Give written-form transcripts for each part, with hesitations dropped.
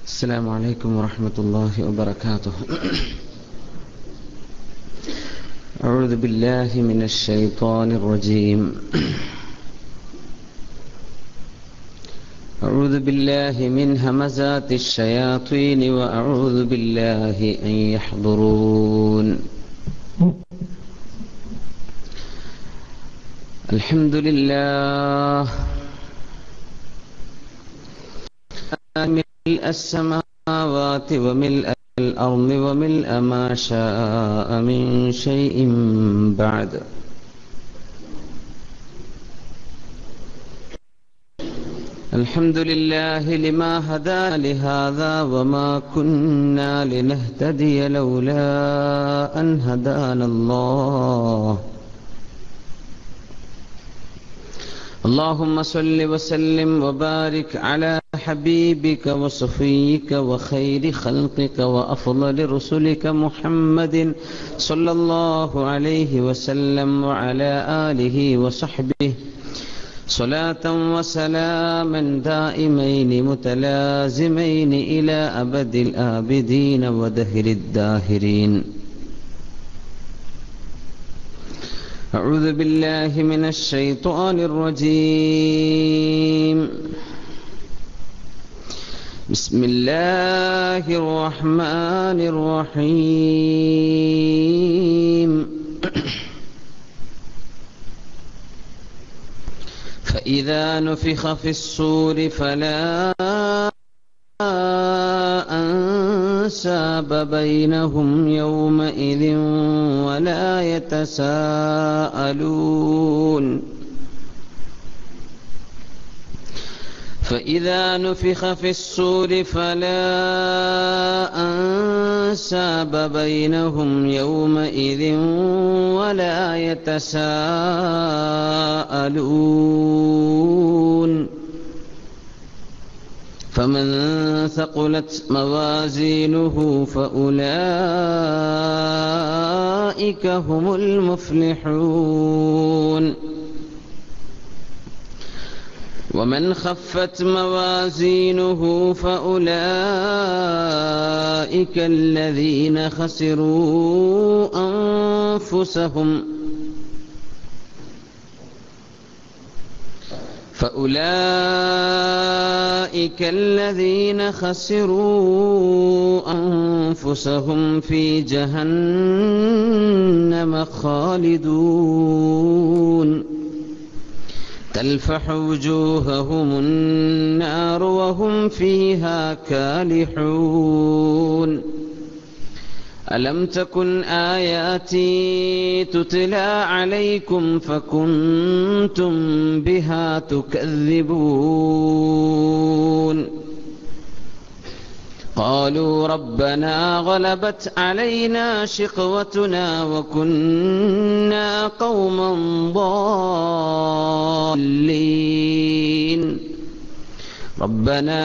السلام عليكم ورحمة الله وبركاته. أعوذ بالله من الشيطان الرجيم. أعوذ بالله من همزات الشياطين وأعوذ بالله أن يحضرون. الحمد لله ملء السماوات وملء الأرض وملء ما شاء من شيء بعد. الحمد لله لما هدانا لهذا وما كنا لنهتدي لولا أن هدانا الله. اللهم صل وسلم وبارك على حبيبك وصفيك وخير خلقك وأفضل رسلك محمد صلى الله عليه وسلم وعلى آله وصحبه صلاة وسلاما دائمين متلازمين إلى أبد الآبدين ودهر الداهرين. أعوذ بالله من الشيطان الرجيم. بسم الله الرحمن الرحيم. فإذا نفخ في الصور فلا أنساب بينهم يومئذ ولا يتساءلون. فإذا نفخ في الصور فلا أنساب بينهم يومئذ ولا يتساءلون. فمن ثقلت موازينه فأولئك هم المفلحون. ومن خفت موازينه فأولئك الذين خسروا أنفسهم في جهنم خالدون. تلفح وجوههم النار وهم فيها كالحون. ألم تكن آياتي تتلى عليكم فكنتم بها تكذبون. قالوا ربنا غلبت علينا شقوتنا وكنا قوما ضالين. ربنا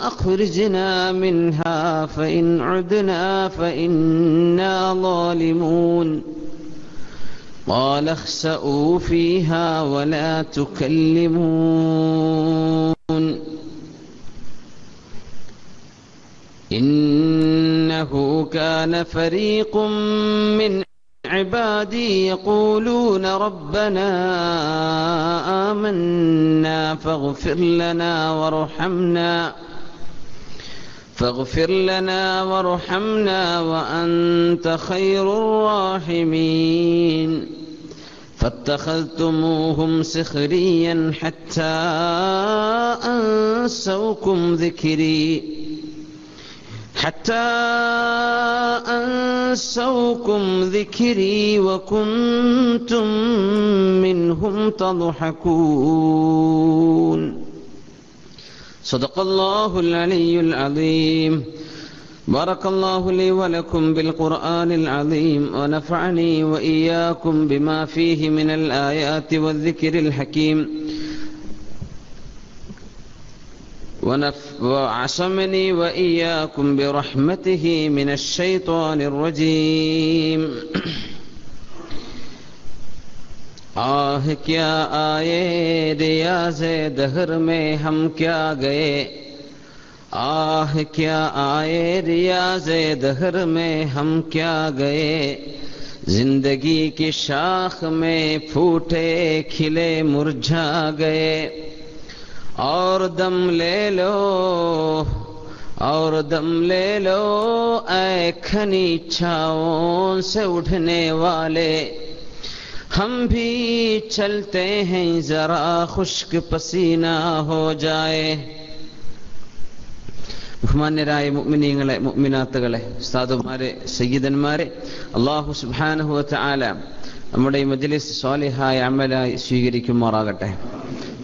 أخرجنا منها فإن عدنا فإنا ظالمون. قال اخسئوا فيها ولا تكلمون. إنه كان فريق من عبادي يقولون ربنا آمنا فاغفر لنا وارحمنا وأنت خير الراحمين. فاتخذتموهم سخريا حتى أنسوكم ذكري وكنتم منهم تضحكون. صدق الله العلي العظيم. بارك الله لي ولكم بالقرآن العظيم ونفعني وإياكم بما فيه من الآيات والذكر الحكيم وعصمني وإياكم برحمته من الشيطان الرجيم. क्या आए रियाज़े दहर में हम क्या गए, आह क्या आए रियाज़े दहर में हम क्या गए, जिंदगी की शाख में फूटे खिले मुरझा गए। और दम ले लो ऐ खनी छाओं से उठने वाले, हम भी चलते हैं जरा खुश्क पसीना हो जाए। ബഹുമാന്യരായ മുഅ്മിനീങ്ങളെ, മുഅ്മിനാത്തുകളെ, ഉസ്താദുമാരെ, സയ്യിദന്മാരെ, അല്ലാഹു സുബ്ഹാനഹു വ തആല നമ്മുടെ ഈ മജ്ലിസ് സ്വാലിഹായ അമലായി സ്വീകരിക്കുമാറാകട്ടെ.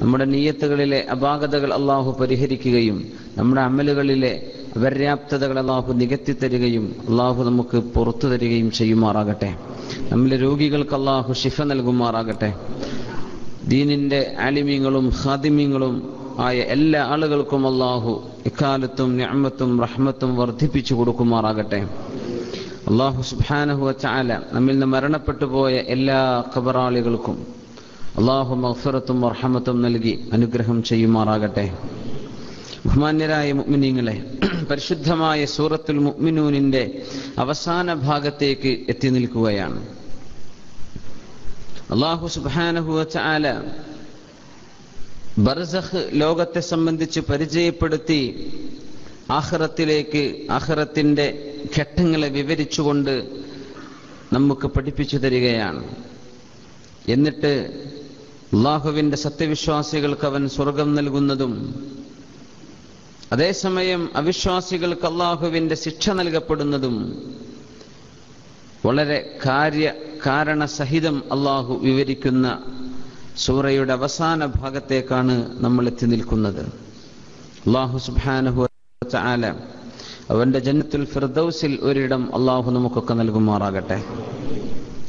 നമ്മുടെ നിയ്യത്തുകളിലെ അപാകതകൾ അല്ലാഹു പരിഹരിക്കുകയും നമ്മുടെ അമലുകളിലെ അപര്യാപ്തതകൾ അല്ലാഹു നികത്തി തരികയും അല്ലാഹു നമുക്ക് പുറത്തു തരികയും ചെയ്യുമാറാകട്ടെ. നമ്മിലെ രോഗികൾക്ക് അല്ലാഹു ശിഫ നൽകുമാറാകട്ടെ. ദീനിന്റെ ആലിമീങ്ങളും ഖാദിമീങ്ങളും ആയ എല്ലാ ആളുകൾക്കും അല്ലാഹു ഇക്കാലത്തും നിഅമത്തും റഹ്മത്തും വർദ്ധിപ്പിച്ചു കൊടുക്കുമാറാകട്ടെ. അല്ലാഹു സുബ്ഹാനഹു വ തആല നമ്മിൽ നിന്ന് മരണപ്പെട്ടു പോയ എല്ലാ ഖബറാളികൾക്കും അല്ലാഹു മഗ്ഫിറത്തും റഹ്മത്തും നൽകി അനുഗ്രഹം ചെയ്യുമാറാകട്ടെ. ബഹുമാന്യരായ മുഅ്മിനീങ്ങളെ, പരിശുദ്ധമായ സൂറത്തുൽ മുഅ്മിനൂനിന്റെ അവസാന ഭാഗത്തേക്ക് എത്തി നിൽക്കുകയാണ്. അല്ലാഹു സുബ്ഹാനഹു വ തആല ബർസഖ് ലോകത്തെ സംബന്ധിച്ച് പരിചയപ്പെടുത്തി ആഖിറത്തിന്റെ ഘട്ടങ്ങളെ വിവരിച്ചുകൊണ്ട് നമുക്ക് പഠിപ്പിച്ചു തരികയാണ്. എന്നിട്ട് അല്ലാഹുവിന്റെ സത്യവിശ്വാസികൾക്ക് അവൻ സ്വർഗം നൽകുന്നതും അതേസമയം അവിശ്വാസികൾക്ക് അല്ലാഹുവിന്റെ ശിക്ഷ നൽകപ്പെടുന്നതും വളരെ കാരണസഹിതം അല്ലാഹു വിവരിക്കുന്ന സൂറയുടെ അവസാന ഭാഗത്തേക്കാണ് നമ്മൾ എത്തി നിൽക്കുന്നത്. അല്ലാഹു സുബ്ഹാനഹു വ തആല അവന്റെ ജന്നത്തുൽ ഫിർദൗസിൽ ഒരിടം അല്ലാഹു നമുക്കൊക്കെ നൽകുമാറാകട്ടെ.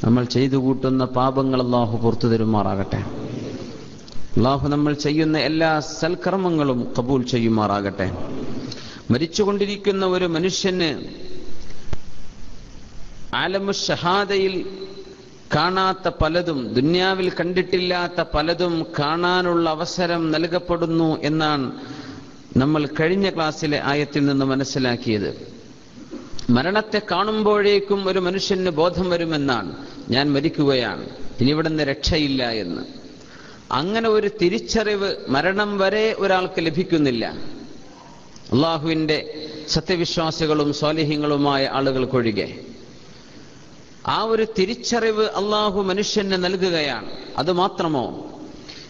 നമ്മൾ ചെയ്തു കൂട്ടുന്ന പാപങ്ങൾ അല്ലാഹു പുറത്തു തരുമാറാകട്ടെ. അല്ലാഹു നമ്മൾ ചെയ്യുന്ന എല്ലാ സൽക്കർമ്മങ്ങളും ഖബൂൽ ചെയ്യുമാറാകട്ടെ. മരിച്ചുകൊണ്ടിരിക്കുന്ന ഒരു മനുഷ്യന് ആലമു ഷഹാദയിൽ കാണാത്ത പലതും, ദുന്യാവിൽ കണ്ടിട്ടില്ലാത്ത പലതും കാണാനുള്ള അവസരം നൽകപ്പെടുന്നു എന്നാണ് നമ്മൾ കഴിഞ്ഞ ക്ലാസ്സിലെ ആയത്തിൽ നിന്ന് മനസ്സിലാക്കിയത്. മരണത്തെ കാണുമ്പോഴേക്കും ഒരു മനുഷ്യന് ബോധം വരുമെന്നാണ്, ഞാൻ മരിക്കുകയാണ്, ഇനി ഇവിടുന്ന് രക്ഷയില്ല എന്ന്. അങ്ങനെ ഒരു തിരിച്ചറിവ് മരണം വരെ ഒരാൾക്ക് ലഭിക്കുന്നില്ല. അല്ലാഹുവിന്റെ സത്യവിശ്വാസികളും സ്വാലിഹീങ്ങളുമായ ആളുകൾക്കൊഴികെ ആ ഒരു തിരിച്ചറിവ് അല്ലാഹു മനുഷ്യന് നൽകുകയാണ്. അതുമാത്രമോ,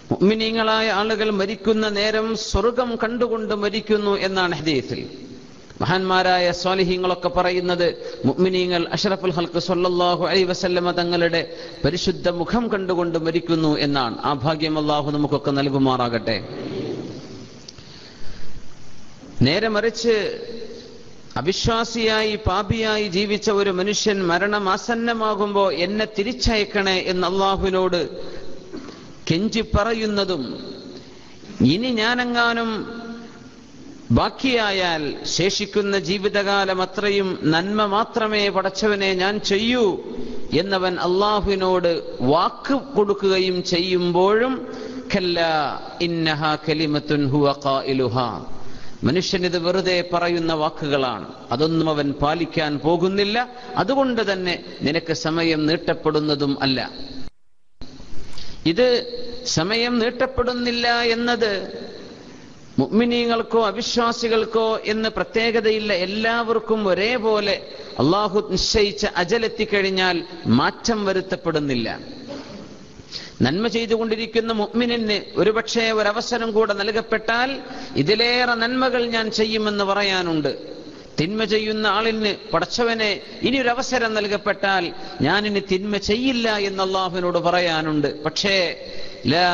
മുഅ്മിനീങ്ങളായ ആളുകൾ മരിക്കുന്ന നേരം സ്വർഗം കണ്ടുകൊണ്ട് മരിക്കുന്നു എന്നാണ് ഹദീസിൽ. മഹാന്മാരായ സ്വാലിഹീങ്ങളൊക്കെ പറയുന്നത് മുഅ്മിനീങ്ങൾ അഷ്റഫുൽ ഖൽഖ് സ്വല്ലല്ലാഹു അലൈഹി വസല്ലമ തങ്ങളുടെ പരിശുദ്ധ മുഖം കണ്ടുകൊണ്ട് മരിക്കുന്നു എന്നാണ്. ആ ഭാഗ്യം അല്ലാഹു നമുക്കൊക്കെ നൽകുമാറാകട്ടെ. നേരെ മറിച്ച് അവിശ്വാസിയായി പാപിയായി ജീവിച്ച ഒരു മനുഷ്യൻ മരണം ആസന്നമാകുമ്പോൾ എന്നെ തിരിച്ചയക്കണേ എന്ന് അല്ലാഹുവിനോട് കെഞ്ചി പറയുന്നതും, ഇനി ഞാനെങ്ങാനും ബാക്കിയായാൽ ശേഷിക്കുന്ന ജീവിതകാലം അത്രയും നന്മ മാത്രമേ പടച്ചവനെ ഞാൻ ചെയ്യൂ എന്നവൻ അല്ലാഹുവിനോട് വാക്ക് കൊടുക്കുകയും ചെയ്യുമ്പോഴും കല്ലാ ഇന്നഹാ കലിമത്തുൻ ഹുവ ഖായിലുഹാ, മനുഷ്യൻ ഇത് വെറുതെ പറയുന്ന വാക്കുകളാണ്, അതൊന്നും അവൻ പാലിക്കാൻ പോകുന്നില്ല, അതുകൊണ്ട് തന്നെ നിനക്ക് സമയം നീട്ടപ്പെടുന്നതും അല്ല. ഇത് സമയം നീട്ടപ്പെടുന്നില്ല എന്നത് മുഅ്മിനീങ്ങൾക്കോ അവിശ്വാസികൾക്കോ എന്ന് പ്രത്യേകതയില്ല. എല്ലാവർക്കും ഒരേപോലെ അല്ലാഹു നിശ്ചയിച്ച അജലെത്തിക്കഴിഞ്ഞാൽ മാറ്റം വരുത്തപ്പെടുന്നില്ല. നന്മ ചെയ്തുകൊണ്ടിരിക്കുന്ന മുഅ്മിനിന് ഒരുപക്ഷെ ഒരവസരം കൂടെ നൽകപ്പെട്ടാൽ ഇതിലേറെ നന്മകൾ ഞാൻ ചെയ്യുമെന്ന് പറയാനുണ്ട്. തിന്മ ചെയ്യുന്ന ആളിന് പടച്ചവനെ ഇനി ഒരു അവസരം നൽകപ്പെട്ടാൽ ഞാനിനി തിന്മ ചെയ്യില്ല എന്ന് അല്ലാഹുവിനോട് പറയാനുണ്ട്. പക്ഷേ ലാ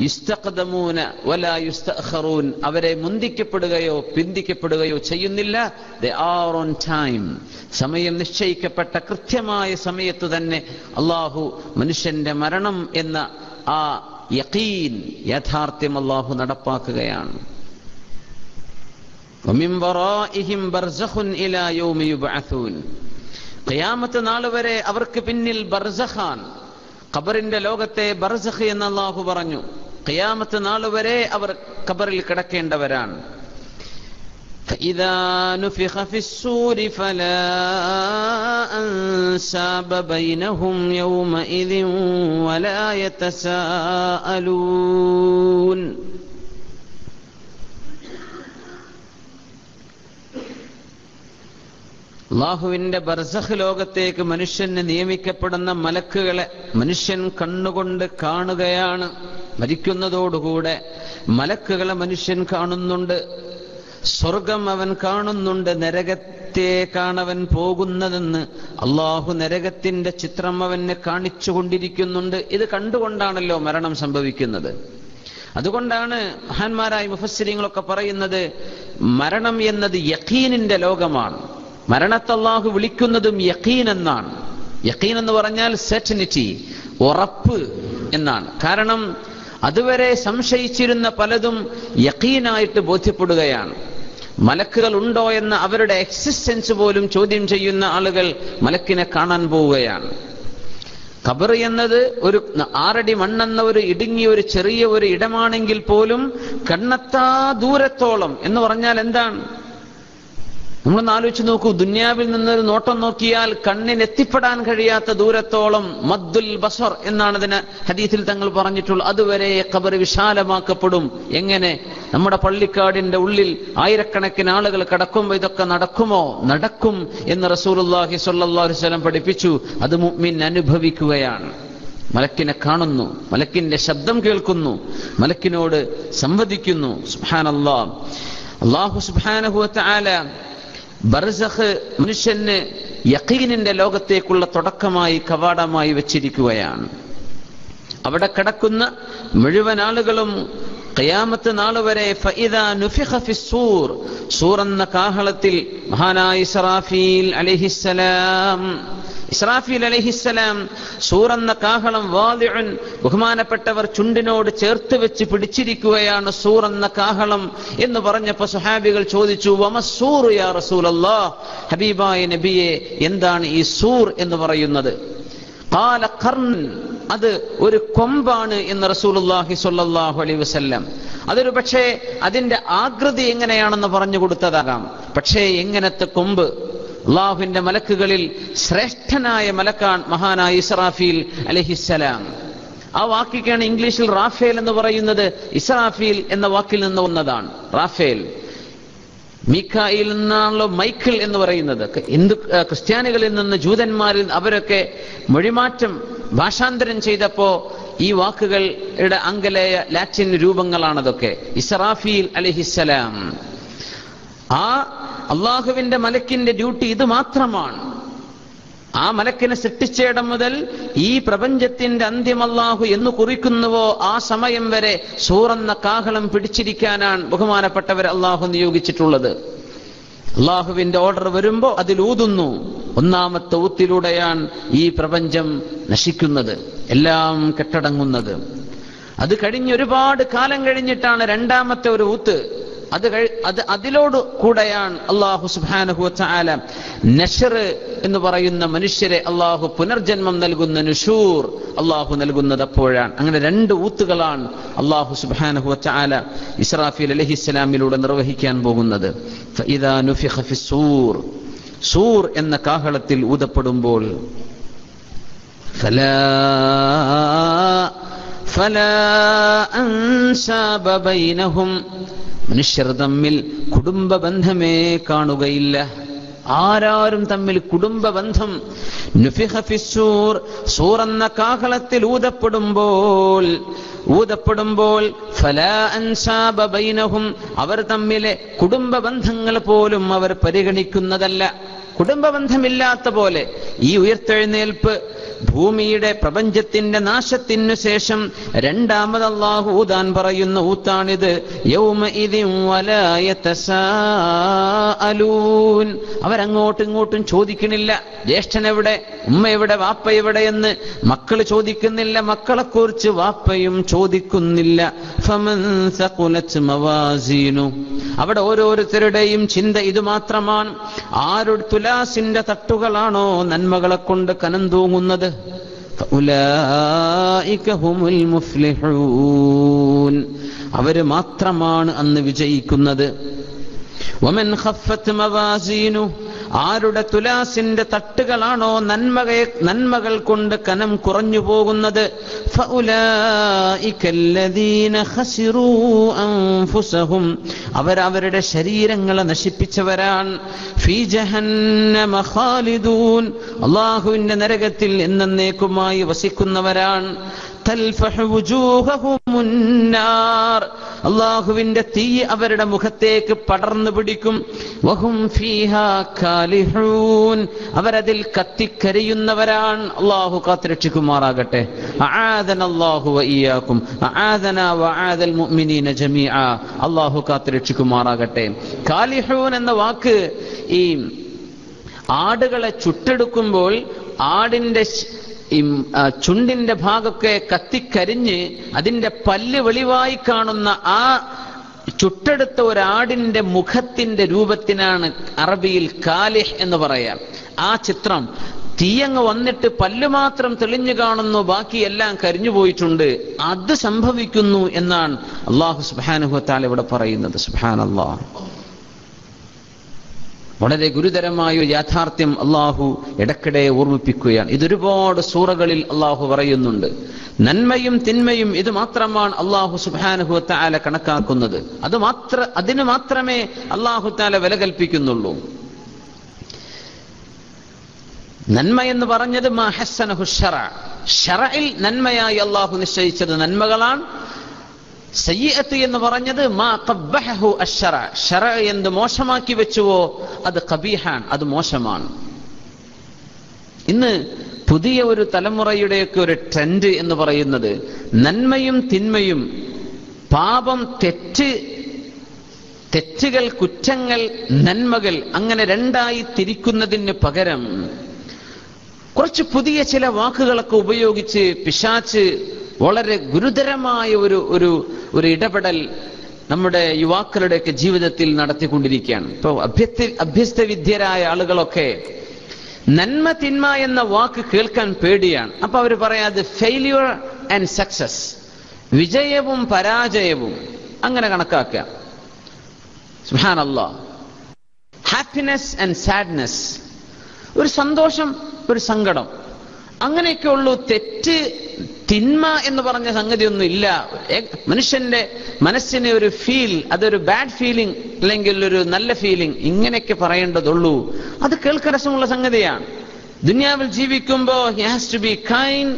യുസ്തഖദമൂന വലാ യുസ്തഖറൂൻ, അവരെ മുന്തിക്കപ്പെടുകയോ പിന്തിക്കപ്പെടുകയോ ചെയ്യുന്നില്ല. ദേ ആർ ഓൺ ടൈം, സമയം നിശ്ചയിക്കപ്പെട്ട കൃത്യമായ സമയത്ത് തന്നെ അല്ലാഹു മനുഷ്യന്റെ മരണം എന്ന ആ യഖീൻ, യാഥാർത്ഥ്യം അല്ലാഹു നടപ്പാക്കുകയാണ്. വമിൻ വറാഇഹിം ബർസഖുൻ ഇലാ യൗമി യുബ്അഥൂൻ, ഖിയാമത്ത് നാൾ വരെ അവർക്ക് പിന്നിൽ ബർസഖാൻ, ഖബറിന്റെ ലോകത്തെ ബർസഖ് എന്ന് അല്ലാഹു പറഞ്ഞു. ഖിയാമത്ത് നാൾ വരെ അവർ ഖബറിൽ കിടക്കേണ്ടവരാണ്. فإذا نفخ في الصور فلا أنساب بينهم يومئذ ولا يتساءلون. അല്ലാഹുവിന്റെ ബർസഖ് ലോകത്തേക്ക് മനുഷ്യന് നിയമിക്കപ്പെടുന്ന മലക്കുകളെ മനുഷ്യൻ കണ്ണുകൊണ്ട് കാണുകയാണ്. മരിക്കുന്നതോടുകൂടെ മലക്കുകളെ മനുഷ്യൻ കാണുന്നുണ്ട്. സ്വർഗം അവൻ കാണുന്നുണ്ട്. നരകത്തേക്കാണവൻ പോകുന്നതെന്ന് അള്ളാഹു നരകത്തിന്റെ ചിത്രം അവന് കാണിച്ചു കൊണ്ടിരിക്കുന്നുണ്ട്. ഇത് കണ്ടുകൊണ്ടാണല്ലോ മരണം സംഭവിക്കുന്നത്. അതുകൊണ്ടാണ് മഹാന്മാരായ മുഫസ്സിരീങ്ങളൊക്കെ പറയുന്നത് മരണം എന്നത് യഖീനിന്റെ ലോകമാണ്. മരണത്തെ അല്ലാഹു വിളിക്കുന്നതും യഖീൻ എന്നാണ്. യഖീൻ എന്ന് പറഞ്ഞാൽ സെർട്ടനിറ്റി, ഉറപ്പ് എന്നാണ്. കാരണം അതുവരെ സംശയിച്ചിരുന്ന പലതും യഖീനായിട്ട് ബോധ്യപ്പെടുകയാണ്. മലക്കുകൾ ഉണ്ടോ എന്ന അവരുടെ എക്സിസ്റ്റൻസ് പോലും ചോദ്യം ചെയ്യുന്ന ആളുകൾ മലക്കിനെ കാണാൻ പോവുകയാണ്. ഖബർ എന്നത് ഒരു 6 അടി മണ്ണെന്ന ഒരു ഇടുങ്ങിയ ഒരു ചെറിയ ഒരു ഇടമാണെങ്കിൽ പോലും കണ്ണെത്താ ദൂരത്തോളം എന്ന് പറഞ്ഞാൽ എന്താണ്? നമ്മളൊന്ന് ആലോചിച്ച് നോക്കൂ. ദുന്യാവിൽ നിന്നൊരു നോട്ടം നോക്കിയാൽ കണ്ണിന് എത്തിപ്പെടാൻ കഴിയാത്ത ദൂരത്തോളം മദ്ദുൽ ബസർ എന്നാണ് ഇതിന് ഹദീസിൽ തങ്ങൾ പറഞ്ഞിട്ടുള്ളത്. അതുവരെ ഖബർ വിശാലമാക്കപ്പെടും. എങ്ങനെ? നമ്മുടെ പള്ളിക്കാടിന്റെ ഉള്ളിൽ ആയിരക്കണക്കിന് ആളുകൾ കടക്കുമ്പോൾ ഇതൊക്കെ നടക്കുമോ? നടക്കും എന്ന് റസൂലുള്ളാഹി സ്വല്ലല്ലാഹു അലൈഹി വസല്ലം പഠിപ്പിച്ചു. അത് മുഅ്മിൻ അനുഭവിക്കുകയാണ്. മലക്കിനെ കാണുന്നു, മലക്കിന്റെ ശബ്ദം കേൾക്കുന്നു, മലക്കിനോട് സംവദിക്കുന്നു. സുബ്ഹാനല്ലാഹ്. അല്ലാഹു സുബ്ഹാനഹു വ തആല ബർസഖ് മനുഷ്യന് യഖീനിന്റെ ലോകത്തേക്കുള്ള തുടക്കമായി കവാടമായി വെച്ചിരിക്കുകയാണ്. അവിടെ കിടക്കുന്ന മുഴുവൻ ആളുകളും ഖിയാമത്ത് നാൾ വരെ ഫഇദാ നുഫിഖ ഫിസ്സൂർ, സൂർ എന്ന കാഹളത്തിൽ മഹാനായ ഇസ്രാഫീൽ അലൈഹിസ്സലാം സൂർ എന്ന കാഹളം വാദിഉൻ, ബഹുമാനപ്പെട്ടവർ ചുണ്ടിനോട് ചേർത്ത് വെച്ച് പിടിച്ചിരിക്കുകയാണ് സൂർ എന്ന കാഹളം എന്ന് പറഞ്ഞപ്പോൾ സ്വഹാബികൾ ചോദിച്ചു, വമസ്സൂർ യാ റസൂലല്ലാഹ്, ഹബീബായ നബിയെ എന്താണ് ഈ സൂർ എന്ന് പറയുന്നത്? ഖാല ഖർൻ, അത് ഒരു കൊമ്പാണ് എന്ന് റസൂലുള്ളാഹി സ്വല്ലല്ലാഹു അലൈഹി വസല്ലം. അതൊരു പക്ഷേ അതിന്റെ ആകൃതി എങ്ങനെയാണെന്ന് പറഞ്ഞു കൊടുത്തതാകാം. പക്ഷേ എങ്ങനത്തെ കൊമ്പ്? അള്ളാഹുവിന്റെ മലക്കുകളിൽ ശ്രേഷ്ഠനായ മലക്കാൺ മഹാനായ ഇസ്രാഫീൽ അലൈഹിസ്സലാം. ആ വാക്കിക്കാണ് ഇംഗ്ലീഷിൽ റാഫേൽ എന്ന് പറയുന്നത്. ഇസ്രാഫീൽ എന്ന വാക്കിൽ നിന്ന് വന്നതാണ് റാഫേൽ. മീഖായിൽ നിന്നാണല്ലോ മൈക്കിൾ എന്ന് പറയുന്നത്. ക്രിസ്ത്യാനികളിൽ നിന്ന് ജൂതന്മാരിൽ അവരൊക്കെ മൊഴിമാറ്റം ഭാഷാന്തരം ചെയ്തപ്പോ ഈ വാക്കുകളുടെ ആംഗലേയ ലാറ്റിൻ രൂപങ്ങളാണതൊക്കെ. ഇസ്രാഫീൽ അലൈഹിസ്സലാം. ആ അള്ളാഹുവിന്റെ മലക്കിന്റെ ഡ്യൂട്ടി ഇത് മാത്രമാണ്. ആ മലക്കിനെ സൃഷ്ടിച്ചയിടം മുതൽ ഈ പ്രപഞ്ചത്തിന്റെ അന്ത്യം അല്ലാഹു എന്ന് കുറിക്കുന്നുവോ ആ സമയം വരെ സൂറെന്ന കാഹളം പിടിച്ചിരിക്കാനാണ് ബഹുമാനപ്പെട്ടവരെ അള്ളാഹു നിയോഗിച്ചിട്ടുള്ളത്. അള്ളാഹുവിന്റെ ഓർഡർ വരുമ്പോ അതിലൂതുന്നു. ഒന്നാമത്തെ ഊത്തിലൂടെയാണ് ഈ പ്രപഞ്ചം നശിക്കുന്നത്, എല്ലാം കെട്ടടങ്ങുന്നത്. അത് കഴിഞ്ഞ് ഒരുപാട് കാലം കഴിഞ്ഞിട്ടാണ് രണ്ടാമത്തെ ഒരു ഊത്ത്. അതിലോട് കൂടെയാണ് അല്ലാഹു സുബ്ഹാനഹു വ തആല നശ്ർ എന്ന് പറയുന്ന മനുഷ്യരെ അല്ലാഹു പുനർജന്മം നൽകുന്ന നുശൂർ അല്ലാഹു നൽകുന്നത് അപ്പോഴാണ്. അങ്ങനെ 2 ഊത്തുകളാണ് അല്ലാഹു സുബ്ഹാനഹു വ തആല ഇസ്രാഫീൽ അലൈഹിസ്സലാമിലൂടെ നിർവഹിക്കാൻ പോകുന്നത്. ഫഇദാ നുഫിഖ ഫിസ്സൂർ, സൂർ എന്ന കാഹളത്തിൽ ഊതപ്പെടുമ്പോൾ ഫലാ അൻസാബ ബൈനഹും, മനുഷ്യർ തമ്മിൽ കുടുംബ ബന്ധമേ കാണുകയില്ല. ആരാരും തമ്മിൽ കുടുംബ ബന്ധം. നുഫിഖ ഫിസ്സൂർ, സൂർ എന്ന കാഹളത്തിൽ ഊതപ്പെടുമ്പോൾ ഫലാ അൻസാബ ബൈനഹും, അവർ തമ്മിലെ കുടുംബ ബന്ധങ്ങൾ പോലും അവർ പരിഗണിക്കുന്നതല്ല. കുടുംബ ബന്ധമില്ലാത്ത പോലെ ഈ ഉയർത്തെഴുന്നേൽപ്പ് ഭൂമിയുടെ പ്രപഞ്ചത്തിന്റെ നാശത്തിനു ശേഷം രണ്ടാമത് അല്ലാഹു ഊതാൻ പറയുന്ന ഊത്താണിത്. യൗമഇദിൻ വലാ യതസാഅലൂൻ, അവരങ്ങോട്ടും ഇങ്ങോട്ടും ചോദിക്കണില്ല ജ്യേഷ്ഠൻ എവിടെ, ഉമ്മ എവിടെ, വാപ്പ എവിടെ എന്ന് മക്കള് ചോദിക്കുന്നില്ല. മക്കളെക്കുറിച്ച് വാപ്പയും ചോദിക്കുന്നില്ല. ഫമൻ സഖുലത് മവാസീനു, അവിടെ ഓരോരുത്തരുടെയും ചിന്ത ഇത് മാത്രമാണ്. ആരുടെ തുലാസിന്റെ തട്ടുകളാണോ നന്മകളെ കൊണ്ട് കനം തൂങ്ങുന്നത്, ഫഉലൈക ഹുമുൽ മുഫ്ലിഹൂൻ, അവര് മാത്രമാണ് അന്ന് വിജയിക്കുന്നത്. വമൻ ഖഫ്ഫത് മവാസീനു, ആരുടെ തുലാസിന്റെ തട്ടുകളാണോ നന്മകൾ കൊണ്ട് കനം കുറഞ്ഞു പോകുന്നത്, ഫഉലൈകല്ലദീന ഖസിറൂ അൻഫുസഹും, അവരവരുടെ ശരീരങ്ങളെ നശിപ്പിച്ചവരാണ്. ഫീ ജഹന്നമ ഖാലിദൂൻ, അല്ലാഹുവിന്റെ നരകത്തിൽ എന്നേക്കുമായി വസിക്കുന്നവരാണ്. തൽഫഹു വുജൂഹഹുമുൻ നാർ, അല്ലാഹുവിന്റെ തീ അവരുടെ മുഖത്തേക്ക് പടർന്നു പിടിക്കും. വഹും ഫീഹാ കാലിഹൂൻ, അവരതിൽ കത്തിക്കരിയുന്നവരാണ്. അല്ലാഹു കാത്തുരക്ഷിക്കുമാറാകട്ടെ. അആദനല്ലാഹു വഇയ്യാകും, അആദനാ വഅആദൽ മുഅ്മിനീന ജമീഅ. അല്ലാഹു കാത്തുരക്ഷിക്കുമാറാകട്ടെ. കാലിഹൂൻ എന്ന വാക്ക് ഈ ആടുകളെ ചുട്ടെടുക്കുമ്പോൾ ആടിന്റെ ചുണ്ടിന്റെ ഭാഗമൊക്കെ കത്തിക്കരിഞ്ഞ് അതിന്റെ പല്ല് വെളിവായി കാണുന്ന ആ ചുട്ടെടുത്ത ഒരാടിന്റെ മുഖത്തിന്റെ രൂപത്തിനാണ് അറബിയിൽ കാലിഹ് എന്ന് പറയാം. ആ ചിത്രം തീയങ്ങ് വന്നിട്ട് പല്ല് മാത്രം തെളിഞ്ഞു കാണുന്നു, ബാക്കിയെല്ലാം കരിഞ്ഞു പോയിട്ടുണ്ട്. അത് സംഭവിക്കുന്നു എന്നാണ് അല്ലാഹു സുബ്ഹാനഹു വ തആല ഇവിടെ പറയുന്നത്. സുബ്ഹാനല്ലാഹ്. വളരെ ഗുരുതരമായ ഒരു യാഥാർത്ഥ്യം അള്ളാഹു ഇടയ്ക്കിടെ ഓർമ്മിപ്പിക്കുകയാണ്. ഇതൊരുപാട് സൂറകളിൽ അള്ളാഹു പറയുന്നുണ്ട്. നന്മയും തിന്മയും ഇത് മാത്രമാണ് അള്ളാഹു സുബ്ഹാനഹു വ തആല കണക്കാക്കുന്നത്. അതിന് മാത്രമേ അള്ളാഹു തആല വില കൽപ്പിക്കുന്നുള്ളൂ. നന്മ എന്ന് പറഞ്ഞത് മാ ഹസ്സനഹു ശറഅ, ശറഇൽ നന്മയായി അള്ളാഹു നിശ്ചയിച്ചത് നന്മകളാണ്. സയ്യിഅത്ത് എന്ന് പറഞ്ഞത് മാ ഖബ്ബഹു അശ്ശറഅ, ശറഅ എന്ത് മോശമാക്കി വെച്ചുവോ അത് ഖബീഹാൻ, അത് മോശമാണ്. ഇന്ന് പുതിയ ഒരു തലമുറയുടെയൊക്കെ ഒരു ട്രെൻഡ് എന്ന് പറയുന്നത് നന്മയും തിന്മയും, പാപം തെറ്റുകൾ കുറ്റങ്ങൾ നന്മകൾ അങ്ങനെ രണ്ടായി തിരിക്കുന്നതിന് പകരം കുറച്ച് പുതിയ ചില വാക്കുകളൊക്കെ ഉപയോഗിച്ച് പിശാച് വളരെ ഗുരുതരമായ ഒരു ഇടപെടൽ നമ്മുടെ യുവാക്കളുടെയൊക്കെ ജീവിതത്തിൽ നടത്തിക്കൊണ്ടിരിക്കുകയാണ്. ഇപ്പോൾ അഭ്യസ്തവിദ്യരായ ആളുകളൊക്കെ നന്മ തിന്മ എന്ന വാക്ക് കേൾക്കാൻ പേടിയാണ്. അപ്പൊ അവർ പറയാത് ഫെയില്യൂർ ആൻഡ് സക്സസ്, വിജയവും പരാജയവും അങ്ങനെ കണക്കാക്കുക. സുബ്ഹാനല്ലാഹ്. ഹാപ്പിനെസ് ആൻഡ് സാഡ്നെസ്, ഒരു സന്തോഷം ഒരു സങ്കടം, അങ്ങനെയൊക്കെ ഉള്ളൂ. തെറ്റ് തിന്മ എന്ന് പറഞ്ഞ സംഗതിയൊന്നും ഇല്ല. മനുഷ്യന്റെ മനസ്സിന് ഒരു ഫീൽ, അതൊരു ബാഡ് ഫീലിംഗ് അല്ലെങ്കിൽ ഒരു നല്ല ഫീലിംഗ്, ഇങ്ങനെയൊക്കെ പറയേണ്ടതുള്ളൂ. അത് കേൾക്കാൻ രസമുള്ള സംഗതിയാണ്. ദുനിയാവിൽ ജീവിക്കുമ്പോൾ he has to be kind,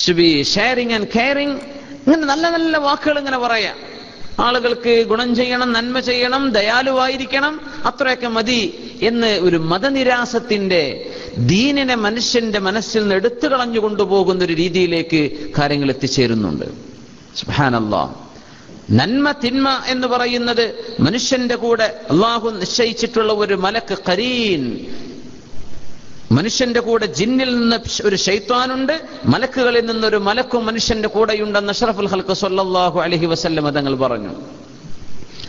to be sharing and caring, ഇങ്ങനെ നല്ല നല്ല വാക്കുകൾ ഇങ്ങനെ പറയാം. ആളുകൾക്ക് ഗുണം ചെയ്യണം, നന്മ ചെയ്യണം, ദയാലുവായിരിക്കണം, അത്രയൊക്കെ മതി എന്ന് ഒരു മതനിരാസത്തിന്റെ ദീനിനെ മനുഷ്യന്റെ മനസ്സിൽ നിന്ന് എടുത്തു കളഞ്ഞു കൊണ്ടുപോകുന്ന ഒരു രീതിയിലേക്ക് കാര്യങ്ങൾ എത്തിച്ചേരുന്നുണ്ട്. സുബ്ഹാനല്ലാഹ്. നന്മ തിന്മ എന്ന് പറയുന്നത് മനുഷ്യന്റെ കൂടെ അള്ളാഹു നിശ്ചയിച്ചിട്ടുള്ള ഒരു മലക്ക് ഖരീൻ, മനുഷ്യന്റെ കൂടെ ജിന്നിൽ നിന്ന് ഒരു ശൈത്വാനുണ്ട്, മലക്കുകളിൽ നിന്നൊരു മലക്കും മനുഷ്യന്റെ കൂടെയുണ്ടെന്ന് അഷ്റഫുൽ ഖൽഖ് സ്വല്ലല്ലാഹു അലൈഹി വസല്ലം തങ്ങൾ പറഞ്ഞു.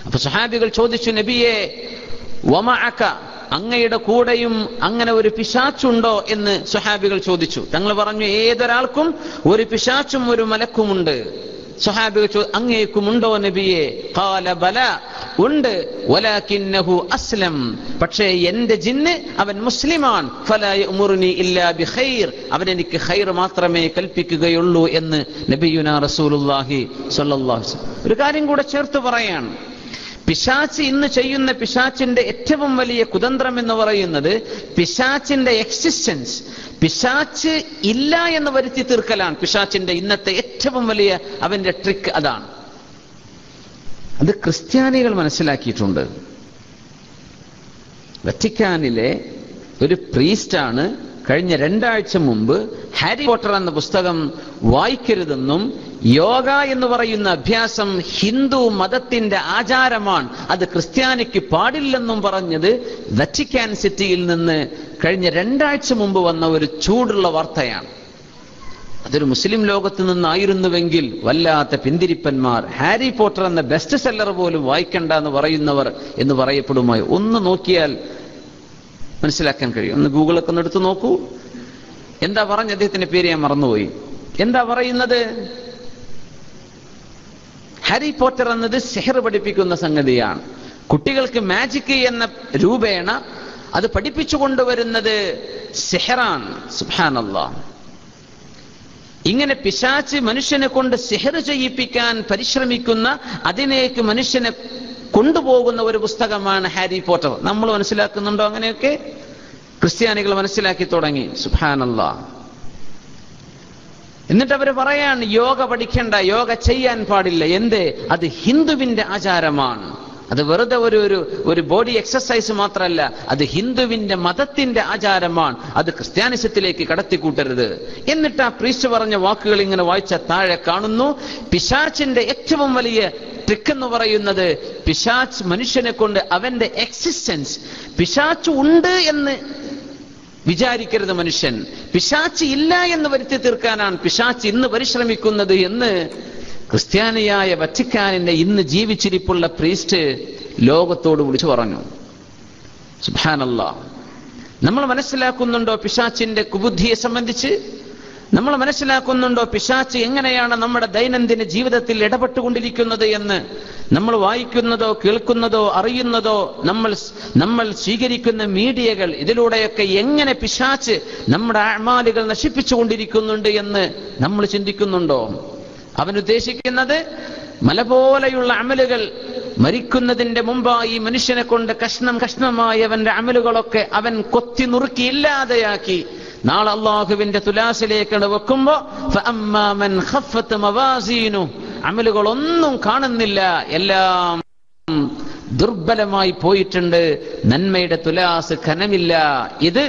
അപ്പൊ സഹാബികൾ ചോദിച്ചു, നബിയെ വമഅക, അങ്ങയുടെ കൂടെയും അങ്ങനെ ഒരു പിശാച്ചുണ്ടോ എന്ന് സ്വഹാബികൾ ചോദിച്ചു. തങ്ങൾ പറഞ്ഞു, ഏതൊരാൾക്കും ഒരു പിശാച്ചും ഒരു മലക്കുമുണ്ട്. സ്വഹാബികൾ ചോദിച്ചു, അങ്ങേക്കുമുണ്ടോ നബിയെ? ഖാല ബല, ഉണ്ട്. വലാകിന്നഹു അസ്ലം, പക്ഷേ എന്റെ ജിന്ന് അവൻ മുസ്ലിമാൻ. ഫലാ യഅ്മുറുനി ഇല്ലാ ബിഖൈർ, അവൻ എനിക്ക് ഖൈർ മാത്രമേ കൽപ്പിക്കുകയുള്ളൂ എന്ന് നബിയുനാ റസൂലുള്ളാഹി സ്വല്ലല്ലാഹു അലൈഹി വസല്ലം. ഒരു കാര്യം കൂടെ ചേർത്ത് പറയാണ്, പിശാച്ച് ഇന്ന് ചെയ്യുന്ന പിശാച്ചിന്റെ ഏറ്റവും വലിയ കുതന്ത്രം എന്ന് പറയുന്നത് പിശാച്ചിന്റെ എക്സിസ്റ്റൻസ്, പിശാച്ച് ഇല്ല എന്ന് വരുത്തി തീർക്കലാണ് പിശാച്ചിന്റെ ഇന്നത്തെ ഏറ്റവും വലിയ അവന്റെ ട്രിക്ക്. അതാണ്. അത് ക്രിസ്ത്യാനികൾ മനസ്സിലാക്കിയിട്ടുണ്ട്. വത്തിക്കാനിലെ ഒരു പ്രീസ്റ്റാണ് കഴിഞ്ഞ 2 ആഴ്ച മുമ്പ് ഹാരി പോട്ടർ എന്ന പുസ്തകം വായിക്കരുതെന്നും യോഗ എന്ന് പറയുന്ന അഭ്യാസം ഹിന്ദു മതത്തിന്റെ ആചാരമാണ്, അത് ക്രിസ്ത്യാനിക്ക് പാടില്ലെന്നും പറഞ്ഞത് വത്തിക്കാൻ സിറ്റിയിൽ നിന്ന് കഴിഞ്ഞ 2 ആഴ്ച മുമ്പ് വന്ന ഒരു ചൂടുള്ള വാർത്തയാണ്. അതൊരു മുസ്ലിം ലോകത്ത് നിന്നായിരുന്നുവെങ്കിൽ വല്ലാത്ത പിന്തിരിപ്പന്മാർ, ഹാരി പോട്ടർ എന്ന ബെസ്റ്റ് സെല്ലർ പോലും വായിക്കണ്ട എന്ന് പറയുന്നവർ എന്ന് പറയപ്പെടുമായി. ഒന്ന് നോക്കിയാൽ മനസ്സിലാക്കാൻ കഴിയും. ഒന്ന് ഗൂഗിളൊക്കെ ഒന്ന് എടുത്ത് നോക്കൂ. എന്താ പറഞ്ഞ അദ്ദേഹത്തിന്റെ പേര് ഞാൻ മറന്നുപോയി. എന്താ പറയുന്നത്? ഹാരി പോട്ടർ എന്നത് സിഹർ പഠിപ്പിക്കുന്ന സംഗതിയാണ്. കുട്ടികൾക്ക് മാജിക് എന്ന രൂപേണ അത് പഠിപ്പിച്ചു കൊണ്ടുവരുന്നത് സിഹറാണ്. സുബ്ഹാനല്ലാഹ്. ഇങ്ങനെ പിശാച് മനുഷ്യനെ കൊണ്ട് സിഹർ ചെയ്യിപ്പിക്കാൻ പരിശ്രമിക്കുന്ന, അതിനേക്ക് മനുഷ്യനെ കൊണ്ടുപോകുന്ന ഒരു പുസ്തകമാണ് ഹാരി പോട്ടർ. നമ്മൾ മനസ്സിലാക്കുന്നുണ്ടോ? അങ്ങനെയൊക്കെ ക്രിസ്ത്യാനികൾ മനസ്സിലാക്കി തുടങ്ങി. സുബ്ഹാനല്ലാഹ്. എന്നിട്ട് അവര് പറയാണ് യോഗ പഠിക്കണ്ട, യോഗ ചെയ്യാൻ പാടില്ല. എന്തേ? അത് ഹിന്ദുവിന്റെ ആചാരമാണ്. അത് വെറുതെ ഒരു ബോഡി എക്സസൈസ് മാത്രമല്ല, അത് ഹിന്ദുവിന്റെ മതത്തിന്റെ ആചാരമാണ്. അത് ക്രിസ്ത്യാനിസത്തിലേക്ക് കടത്തിക്കൂട്ടരുത്. എന്നിട്ട് ആ പ്രീസ്റ്റ് പറഞ്ഞ വാക്കുകൾ ഇങ്ങനെ വായിച്ച താഴെ കാണുന്നു, പിശാച്ചിന്റെ ഏറ്റവും വലിയ ട്രിക്ക് എന്ന് പറയുന്നത്, പിശാച്ച് മനുഷ്യനെ കൊണ്ട് അവന്റെ എക്സിസ്റ്റൻസ്, പിശാച്ച് ഉണ്ട് എന്ന് വിചാരിക്കരുത് മനുഷ്യൻ. പിശാച്ച് ഇല്ല എന്ന് വരുത്തി തീർക്കാനാണ് പിശാച്ച് ഇന്ന് പരിശ്രമിക്കുന്നത് എന്ന് ക്രിസ്ത്യാനിയായ വത്തിക്കാനിന്റെ ഇന്ന് ജീവിച്ചിരിപ്പുള്ള പ്രീസ്റ്റ് ലോകത്തോട് വിളിച്ചു പറഞ്ഞു. സുബ്ഹാനല്ലാഹ്. നമ്മൾ മനസ്സിലാക്കുന്നുണ്ടോ പിശാച്ചിന്റെ കുബുദ്ധിയെ സംബന്ധിച്ച്? നമ്മൾ മനസ്സിലാക്കുന്നുണ്ടോ പിശാച്ച് എങ്ങനെയാണ് നമ്മുടെ ദൈനംദിന ജീവിതത്തിൽ ഇടപെട്ടുകൊണ്ടിരിക്കുന്നത് എന്ന്? നമ്മൾ വായിക്കുന്നതോ കേൾക്കുന്നതോ അറിയുന്നതോ നമ്മൾ സ്വീകരിക്കുന്ന മീഡിയകൾ, ഇതിലൂടെയൊക്കെ എങ്ങനെ പിശാച്ച് നമ്മുടെ അഅ്മാലുകൾ നശിപ്പിച്ചുകൊണ്ടിരിക്കുന്നുണ്ട് എന്ന് നമ്മൾ ചിന്തിക്കുന്നുണ്ടോ? അവൻ ഉദ്ദേശിക്കുന്നത് മല പോലെയുള്ള അമലുകൾ മരിക്കുന്നതിന്റെ മുമ്പായി മനുഷ്യനെ കൊണ്ട് കഷ്ണം കഷ്ണമായി അവന്റെ അമലുകളൊക്കെ അവൻ കൊത്തി നുറുക്കി ഇല്ലാതെയാക്കി നാളെ അള്ളാഹുവിന്റെ തുലാസിലേക്ക് വെക്കുമ്പോ ഫഅമ്മാ മൻ ഖഫ്ഫത് മവാസീനു, അമലുകളൊന്നും കാണുന്നില്ല, എല്ലാം ദുർബലമായി പോയിട്ടുണ്ട്, നന്മയുടെ തുലാസ് ഖനമില്ല. ഇത്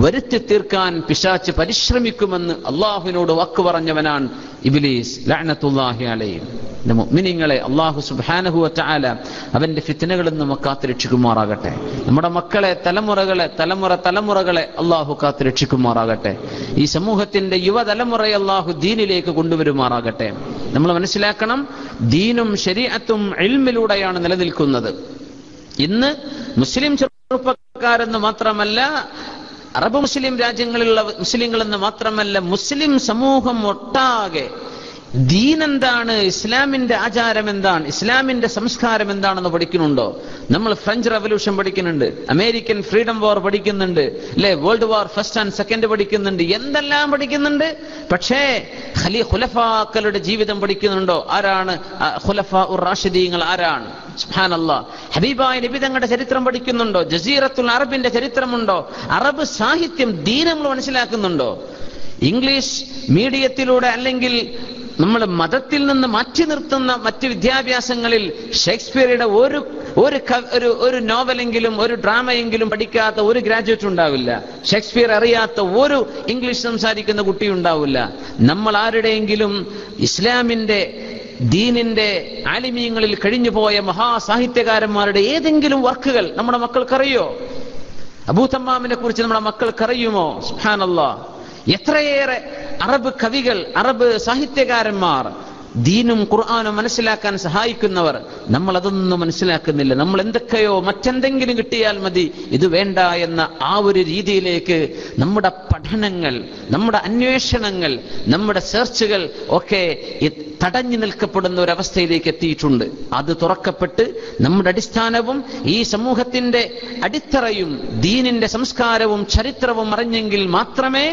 വരുത്തി തീർക്കാൻ പിശാച്ച് പരിശ്രമിക്കുമെന്ന് അള്ളാഹുവിനോട് വാക്ക് പറഞ്ഞവനാണ് ഇബ്ലീസ് ലഅനത്തുല്ലാഹി അലൈഹി. മുഅ്മിനീങ്ങളെ, അല്ലാഹു സുബ്ഹാനഹു വ തആല അവന്റെ ഫിത്നകളിൽ നിന്ന് കാത്തുരക്ഷിക്കുമാറാകട്ടെ. നമ്മുടെ മക്കളെ, തലമുറകളെ അല്ലാഹു കാത്തുരക്ഷിക്കുമാറാകട്ടെ. ഈ സമൂഹത്തിന്റെ യുവതലമുറയെ അല്ലാഹു ദീനിലേക്ക് കൊണ്ടുവരുമാറാകട്ടെ. നമ്മൾ മനസ്സിലാക്കണം, ദീനും ശരീഅത്തും ഇൽമിലൂടെയാണ് നിലനിൽക്കുന്നത്. ഇന്ന് മുസ്ലിം ചെറുപ്പക്കാരെന്ന് മാത്രമല്ല, അറബ് മുസ്ലിം രാജ്യങ്ങളിലുള്ള മുസ്ലിങ്ങളെന്ന് മാത്രമല്ല, മുസ്ലിം സമൂഹം ഒട്ടാകെ ദീൻ എന്താണ്, ഇസ്ലാമിന്റെ ആചാരം എന്താണ്, ഇസ്ലാമിന്റെ സംസ്കാരം എന്താണെന്ന് പഠിക്കുന്നുണ്ടോ? നമ്മൾ ഫ്രഞ്ച് റവല്യൂഷൻ പഠിക്കുന്നുണ്ട്, അമേരിക്കൻ ഫ്രീഡം വാർ പഠിക്കുന്നുണ്ട്, അല്ലെ, world war first and second പഠിക്കുന്നുണ്ട്, എന്തെല്ലാം പഠിക്കുന്നുണ്ട്. പക്ഷേ ഖുലഫാക്കളുടെ ജീവിതം പഠിക്കുന്നുണ്ടോ? ആരാണ് ഖുലഫാ ഉർ റാഷിദീങ്ങൾ? ആരാണ്? സുബ്ഹാനല്ലാഹ്. ഹബീബായ നബി തങ്ങളുടെ ചരിത്രം പഠിക്കുന്നുണ്ടോ? ജസീറത്തുൽ അറബിന്റെ ചരിത്രമുണ്ടോ? അറബ് സാഹിത്യം, ദീൻ നമ്മൾ മനസ്സിലാക്കുന്നുണ്ടോ? ഇംഗ്ലീഷ് മീഡിയത്തിലൂടെ അല്ലെങ്കിൽ നമ്മൾ മതത്തിൽ നിന്ന് മാറ്റി നിർത്തുന്ന മറ്റ് വിദ്യാഭ്യാസങ്ങളിൽ ഷേക്സ്പിയറുടെ ഒരു നോവലെങ്കിലും ഒരു ഡ്രാമയെങ്കിലും പഠിക്കാത്ത ഒരു ഗ്രാജുവേറ്റ് ഉണ്ടാവില്ല. ഷേക്സ്പിയർ അറിയാത്ത ഒരു ഇംഗ്ലീഷ് സംസാരിക്കുന്ന കുട്ടി ഉണ്ടാവില്ല. നമ്മൾ ആരുടെയെങ്കിലും ഇസ്ലാമിന്റെ ദീനിന്റെ ആലിമീങ്ങളിൽ കഴിഞ്ഞുപോയ മഹാസാഹിത്യകാരന്മാരുടെ ഏതെങ്കിലും വർക്കുകൾ നമ്മുടെ മക്കൾക്കറിയോ? അബൂ തമ്മാമിനെ കുറിച്ച് നമ്മുടെ മക്കൾക്കറിയുമോ? സുബ്ഹാനല്ലാഹ്. എത്രയേറെ അറബ് കവികൾ, അറബ് സാഹിത്യകാരന്മാർ, ദീനും ഖുർആനും മനസ്സിലാക്കാൻ സഹായിക്കുന്നവർ. നമ്മൾ അതൊന്നും മനസ്സിലാക്കുന്നില്ല. നമ്മൾ എന്തൊക്കെയോ മറ്റെന്തെങ്കിലും കിട്ടിയാൽ മതി, ഇത് വേണ്ട എന്ന ആ ഒരു രീതിയിലേക്ക് നമ്മുടെ പഠനങ്ങൾ, നമ്മുടെ അന്വേഷണങ്ങൾ, നമ്മുടെ സെർച്ചുകൾ ഒക്കെ തടഞ്ഞു നിൽക്കപ്പെടുന്ന ഒരവസ്ഥയിലേക്ക് എത്തിയിട്ടുണ്ട്. അത് തുറക്കപ്പെട്ട് നമ്മുടെ അടിസ്ഥാനവും ഈ സമൂഹത്തിന്റെ അടിത്തറയും ദീനിന്റെ സംസ്കാരവും ചരിത്രവും അറിഞ്ഞെങ്കിൽ മാത്രമേ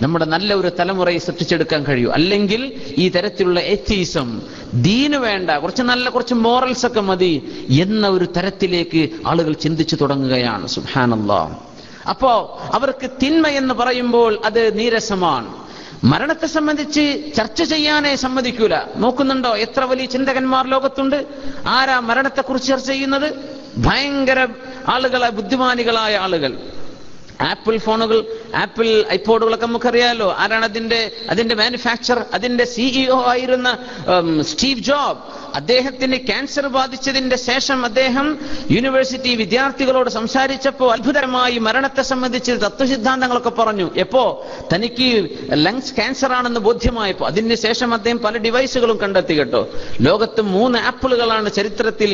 നമ്മുടെ നല്ല ഒരു തലമുറയെ സൃഷ്ടിച്ചെടുക്കാൻ കഴിയൂ. അല്ലെങ്കിൽ ഈ തരത്തിലുള്ള എത്തീസം, ദീന് വേണ്ട, കുറച്ച് മോറൽസ് ഒക്കെ മതി എന്ന ഒരു തരത്തിലേക്ക് ആളുകൾ ചിന്തിച്ചു തുടങ്ങുകയാണ്. സുബ്ഹാനല്ലാഹ്. അപ്പോ അവർക്ക് തിന്മ എന്ന് പറയുമ്പോൾ അത് നീരസമാണ്. മരണത്തെ സംബന്ധിച്ച് ചർച്ച ചെയ്യാനേ സമ്മതിക്കൂല. നോക്കുന്നുണ്ടോ എത്ര വലിയ ചിന്തകന്മാർ ലോകത്തുണ്ട്? ആരാ മരണത്തെക്കുറിച്ച് ചർച്ച ചെയ്യുന്നത്? ഭയങ്കര ആളുകളെ, ബുദ്ധിമാനികളായ ആളുകൾ. ആപ്പിൾ ഫോണുകൾ, ആപ്പിൾ ഐപോഡുകളൊക്കെ നമുക്കറിയാലോ. ആരാണ് അതിന്റെ മാനുഫാക്ചർ? അതിന്റെ സിഇഒ ആയിരുന്ന സ്റ്റീവ് ജോബ്. അദ്ദേഹത്തിന് ക്യാൻസർ ബാധിച്ചതിന്റെ ശേഷം അദ്ദേഹം യൂണിവേഴ്സിറ്റി വിദ്യാർത്ഥികളോട് സംസാരിച്ചപ്പോൾ അത്ഭുതകരമായി മരണത്തെ സംബന്ധിച്ച് തത്വസിദ്ധാന്തങ്ങളൊക്കെ പറഞ്ഞു. എപ്പോ തനിക്ക് ലങ്സ് ക്യാൻസർ ആണെന്ന് ബോധ്യമായപ്പോ. അതിനുശേഷം അദ്ദേഹം പല ഡിവൈസുകളും കണ്ടെത്തി കേട്ടോ. ലോകത്ത് 3 ആപ്പിളുകളാണ് ചരിത്രത്തിൽ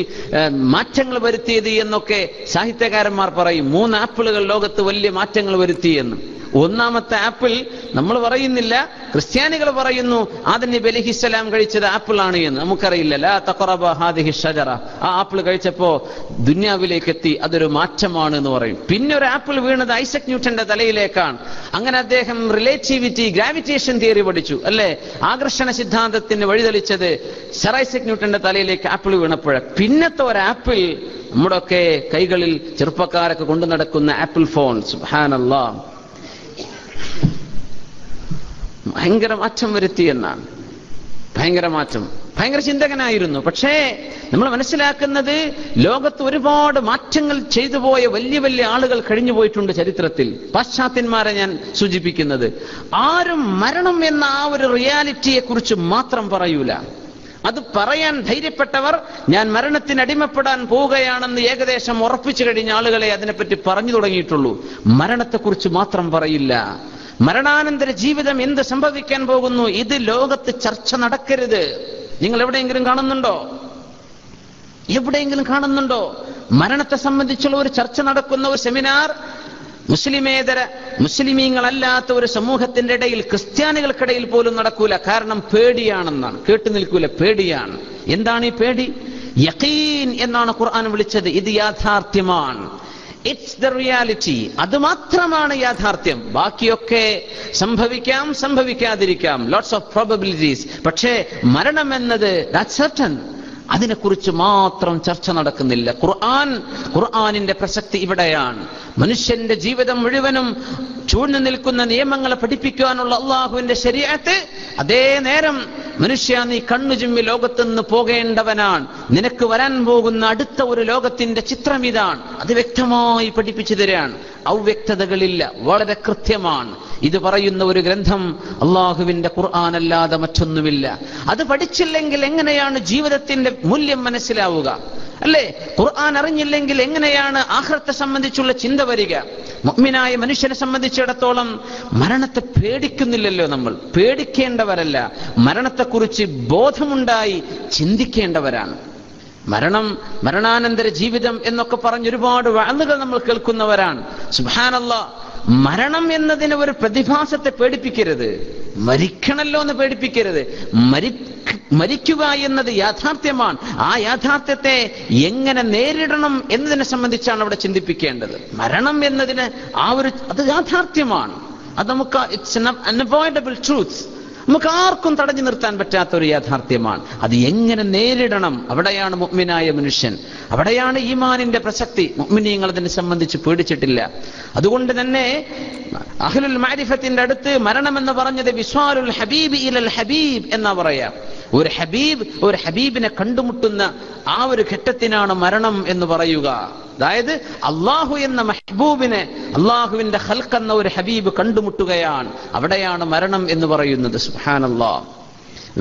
മാറ്റങ്ങൾ വരുത്തിയത് എന്നൊക്കെ സാഹിത്യകാരന്മാർ പറയും. 3 ആപ്പിളുകൾ ലോകത്ത് വലിയ മാറ്റങ്ങൾ വരുത്തിയെന്ന്. ഒന്നാമത്തെ ആപ്പിൾ നമ്മൾ പറയുന്നില്ല, ക്രിസ്ത്യാനികൾ പറയുന്നു ആദം നബി അലൈഹിസ്സലാം കഴിച്ചത് ആപ്പിൾ ആണ് എന്ന്. നമുക്കറിയില്ല. ലാ തഖറബ ഹാദിഹി ഷജറ, ആ ആപ്പിൾ കഴിച്ചപ്പോ ദുന്യാവിലേക്ക് എത്തി, അതൊരു മാറ്റമാണ് എന്ന് പറയും. പിന്നെ ഒരു ആപ്പിൾ വീണത് ഐസക് ന്യൂട്ടന്റെ തലയിലേക്കാണ്. അങ്ങനെ അദ്ദേഹം റിലേറ്റിവിറ്റി, ഗ്രാവിറ്റേഷൻ തിയറി പഠിച്ചു അല്ലെ. ആകർഷണ സിദ്ധാന്തത്തിന് വഴിതെളിച്ചത് സർ ഐസക് ന്യൂട്ടന്റെ തലയിലേക്ക് ആപ്പിൾ വീണപ്പോഴ. പിന്നത്തെ ഒരു ആപ്പിൾ നമ്മുടെ ഒക്കെ കൈകളിൽ ചെറുപ്പക്കാരൊക്കെ കൊണ്ടു നടക്കുന്ന ആപ്പിൾ ഫോൺ. സുബ്ഹാനല്ലാഹ്, ഭയങ്കര മാറ്റം വരുത്തി എന്നാണ്. ഭയങ്കര മാറ്റം. ഭയങ്കര ചിന്തകനായിരുന്നു. പക്ഷേ നമ്മൾ മനസ്സിലാക്കുന്നത് ലോകത്ത് ഒരുപാട് മാറ്റങ്ങൾ ചെയ്തു പോയ വലിയ വലിയ ആളുകൾ കഴിഞ്ഞു പോയിട്ടുണ്ട് ചരിത്രത്തിൽ. പാശ്ചാത്യന്മാരെ ഞാൻ സൂചിപ്പിക്കുന്നത്. ആരും മരണം എന്ന ആ ഒരു റിയാലിറ്റിയെ കുറിച്ച് മാത്രം പറയൂല. അത് പറയാൻ ധൈര്യപ്പെട്ടവർ ഞാൻ മരണത്തിന് അടിമപ്പെടാൻ പോവുകയാണെന്ന് ഏകദേശം ഉറപ്പിച്ചു കഴിഞ്ഞ ആളുകളെ അതിനെപ്പറ്റി പറഞ്ഞു തുടങ്ങിയിട്ടുള്ളൂ. മരണത്തെക്കുറിച്ച് മാത്രം പറയില്ല. മരണാനന്തര ജീവിതം എന്ത് സംഭവിക്കാൻ പോകുന്നു, ഇത് ലോകത്ത് ചർച്ച നടക്കരുത്. നിങ്ങൾ എവിടെയെങ്കിലും കാണുന്നുണ്ടോ? എവിടെയെങ്കിലും കാണുന്നുണ്ടോ മരണത്തെ സംബന്ധിച്ചുള്ള ഒരു ചർച്ച നടക്കുന്ന ഒരു സെമിനാർ? മുസ്ലിമീങ്ങളല്ലാത്ത ഒരു സമൂഹത്തിന്റെ ഇടയിൽ, ക്രിസ്ത്യാനികൾക്കിടയിൽ പോലും നടക്കൂല. കാരണം പേടിയാണെന്നാണ്. കേട്ടു നിൽക്കൂല, പേടിയാണ്. എന്താണ് ഈ പേടി? യഖീൻ എന്നാണ് ഖുർആൻ വിളിച്ചത്. ഇത് യാഥാർത്ഥ്യമാണ്. It's the reality. അത് മാത്രമാണ് യാഥാർത്ഥ്യം. ബാക്കിയൊക്കെ സംഭവിക്കാം, സംഭവിക്കാതിരിക്കാം, ലോട്ട്സ് ഓഫ് പ്രോബബിലിറ്റീസ്. പക്ഷേ മരണം എന്നത് ദാറ്റ്സ് സർട്ടൻ. അതിനെക്കുറിച്ച് മാത്രം ചർച്ച നടക്കുന്നില്ല. ഖുർആനിന്റെ പ്രസക്തി ഇവിടെയാണ്. മനുഷ്യന്റെ ജീവിതം മുഴുവനും ചൂഴ്ന്നു നിൽക്കുന്ന നിയമങ്ങളെ പഠിപ്പിക്കാനുള്ള അള്ളാഹുവിന്റെ ശരീഅത്ത്, അതേ നേരം മനുഷ്യ നീ കണ്ണു ചിമ്മി ലോകത്തുനിന്ന് പോകേണ്ടവനാണ്. നിനക്ക് വരാൻ പോകുന്ന അടുത്ത ഒരു ലോകത്തിന്റെ ചിത്രം ഇതാണ്. അത് വ്യക്തമായി പഠിപ്പിച്ചു തരാണ്. അവ്യക്തതകളില്ല, വളരെ കൃത്യമാണ്. ഇത് പറയുന്ന ഒരു ഗ്രന്ഥം അള്ളാഹുവിന്റെ ഖുർആൻ അല്ലാതെ മറ്റൊന്നുമില്ല. അത് പഠിച്ചില്ലെങ്കിൽ എങ്ങനെയാണ് ജീവിതത്തിന്റെ മൂല്യം മനസ്സിലാവുക? അല്ലേ? ഖുർആൻ അറിഞ്ഞില്ലെങ്കിൽ എങ്ങനെയാണ് ആഖിറത്തെ സംബന്ധിച്ചുള്ള ചിന്ത വരിക? മുഅ്മിനായ മനുഷ്യനെ സംബന്ധിച്ചിടത്തോളം മരണത്തെ പേടിക്കുന്നില്ലല്ലോ. നമ്മൾ പേടിക്കേണ്ടവരല്ല, മരണത്തെക്കുറിച്ച് ബോധമുണ്ടായി ചിന്തിക്കേണ്ടവരാണ്. മരണാനന്തര ജീവിതം എന്നൊക്കെ പറഞ്ഞ് ഒരുപാട് വഅളുകൾ നമ്മൾ കേൾക്കുന്നവരാണ്. സുബ്ഹാനല്ലാഹ്, മരണം എന്നതിന് ഒരു പ്രതിഭാസത്തെ പേടിപ്പിക്കരുത്. മരിക്കണല്ലോ എന്ന് പേടിപ്പിക്കരുത്. മരിക്കുക എന്നത് യാഥാർത്ഥ്യമാണ്. ആ യാഥാർത്ഥ്യത്തെ എങ്ങനെ നേരിടണം എന്നതിനെ സംബന്ധിച്ചാണ് അവിടെ ചിന്തിപ്പിക്കേണ്ടത്. മരണം എന്നതിന് അത് യാഥാർത്ഥ്യമാണ്. അത് നമുക്ക് ഇറ്റ്സ് an unavoidable truth. നമുക്ക് ആർക്കും തടഞ്ഞു നിർത്താൻ പറ്റാത്ത ഒരു യാഥാർത്ഥ്യമാണ്. അത് എങ്ങനെ നേരിടണം, അവിടെയാണ് മുഅ്മിനായ മനുഷ്യൻ, അവിടെയാണ് ഈമാനിന്റെ പ്രസക്തി. മുഅ്മിനീങ്ങൾ അതിനെ സംബന്ധിച്ച് പേടിച്ചിട്ടില്ല. അതുകൊണ്ട് തന്നെ അഹ്ലുൽ മഅരിഫത്തിന്റെ അടുത്ത് മരണം എന്ന് പറഞ്ഞത് വിസ്വാലുൽ ഹബീബ് ഇലൽ ഹബീബ് എന്നാ പറയാ. ഒരു ഹബീബിനെ കണ്ടുമുട്ടുന്ന ആ ഒരു ഘട്ടത്തിനാണ് മരണം എന്ന് പറയുക. അതായത് അള്ളാഹു എന്ന മെഹബൂബിനെ, അള്ളാഹുവിന്റെ ഖൽഖ് എന്ന ഒരു ഹബീബ് കണ്ടുമുട്ടുകയാണ്. അവിടെയാണ് മരണം എന്ന് പറയുന്നത്. സുബ്ഹാനല്ലാഹ്.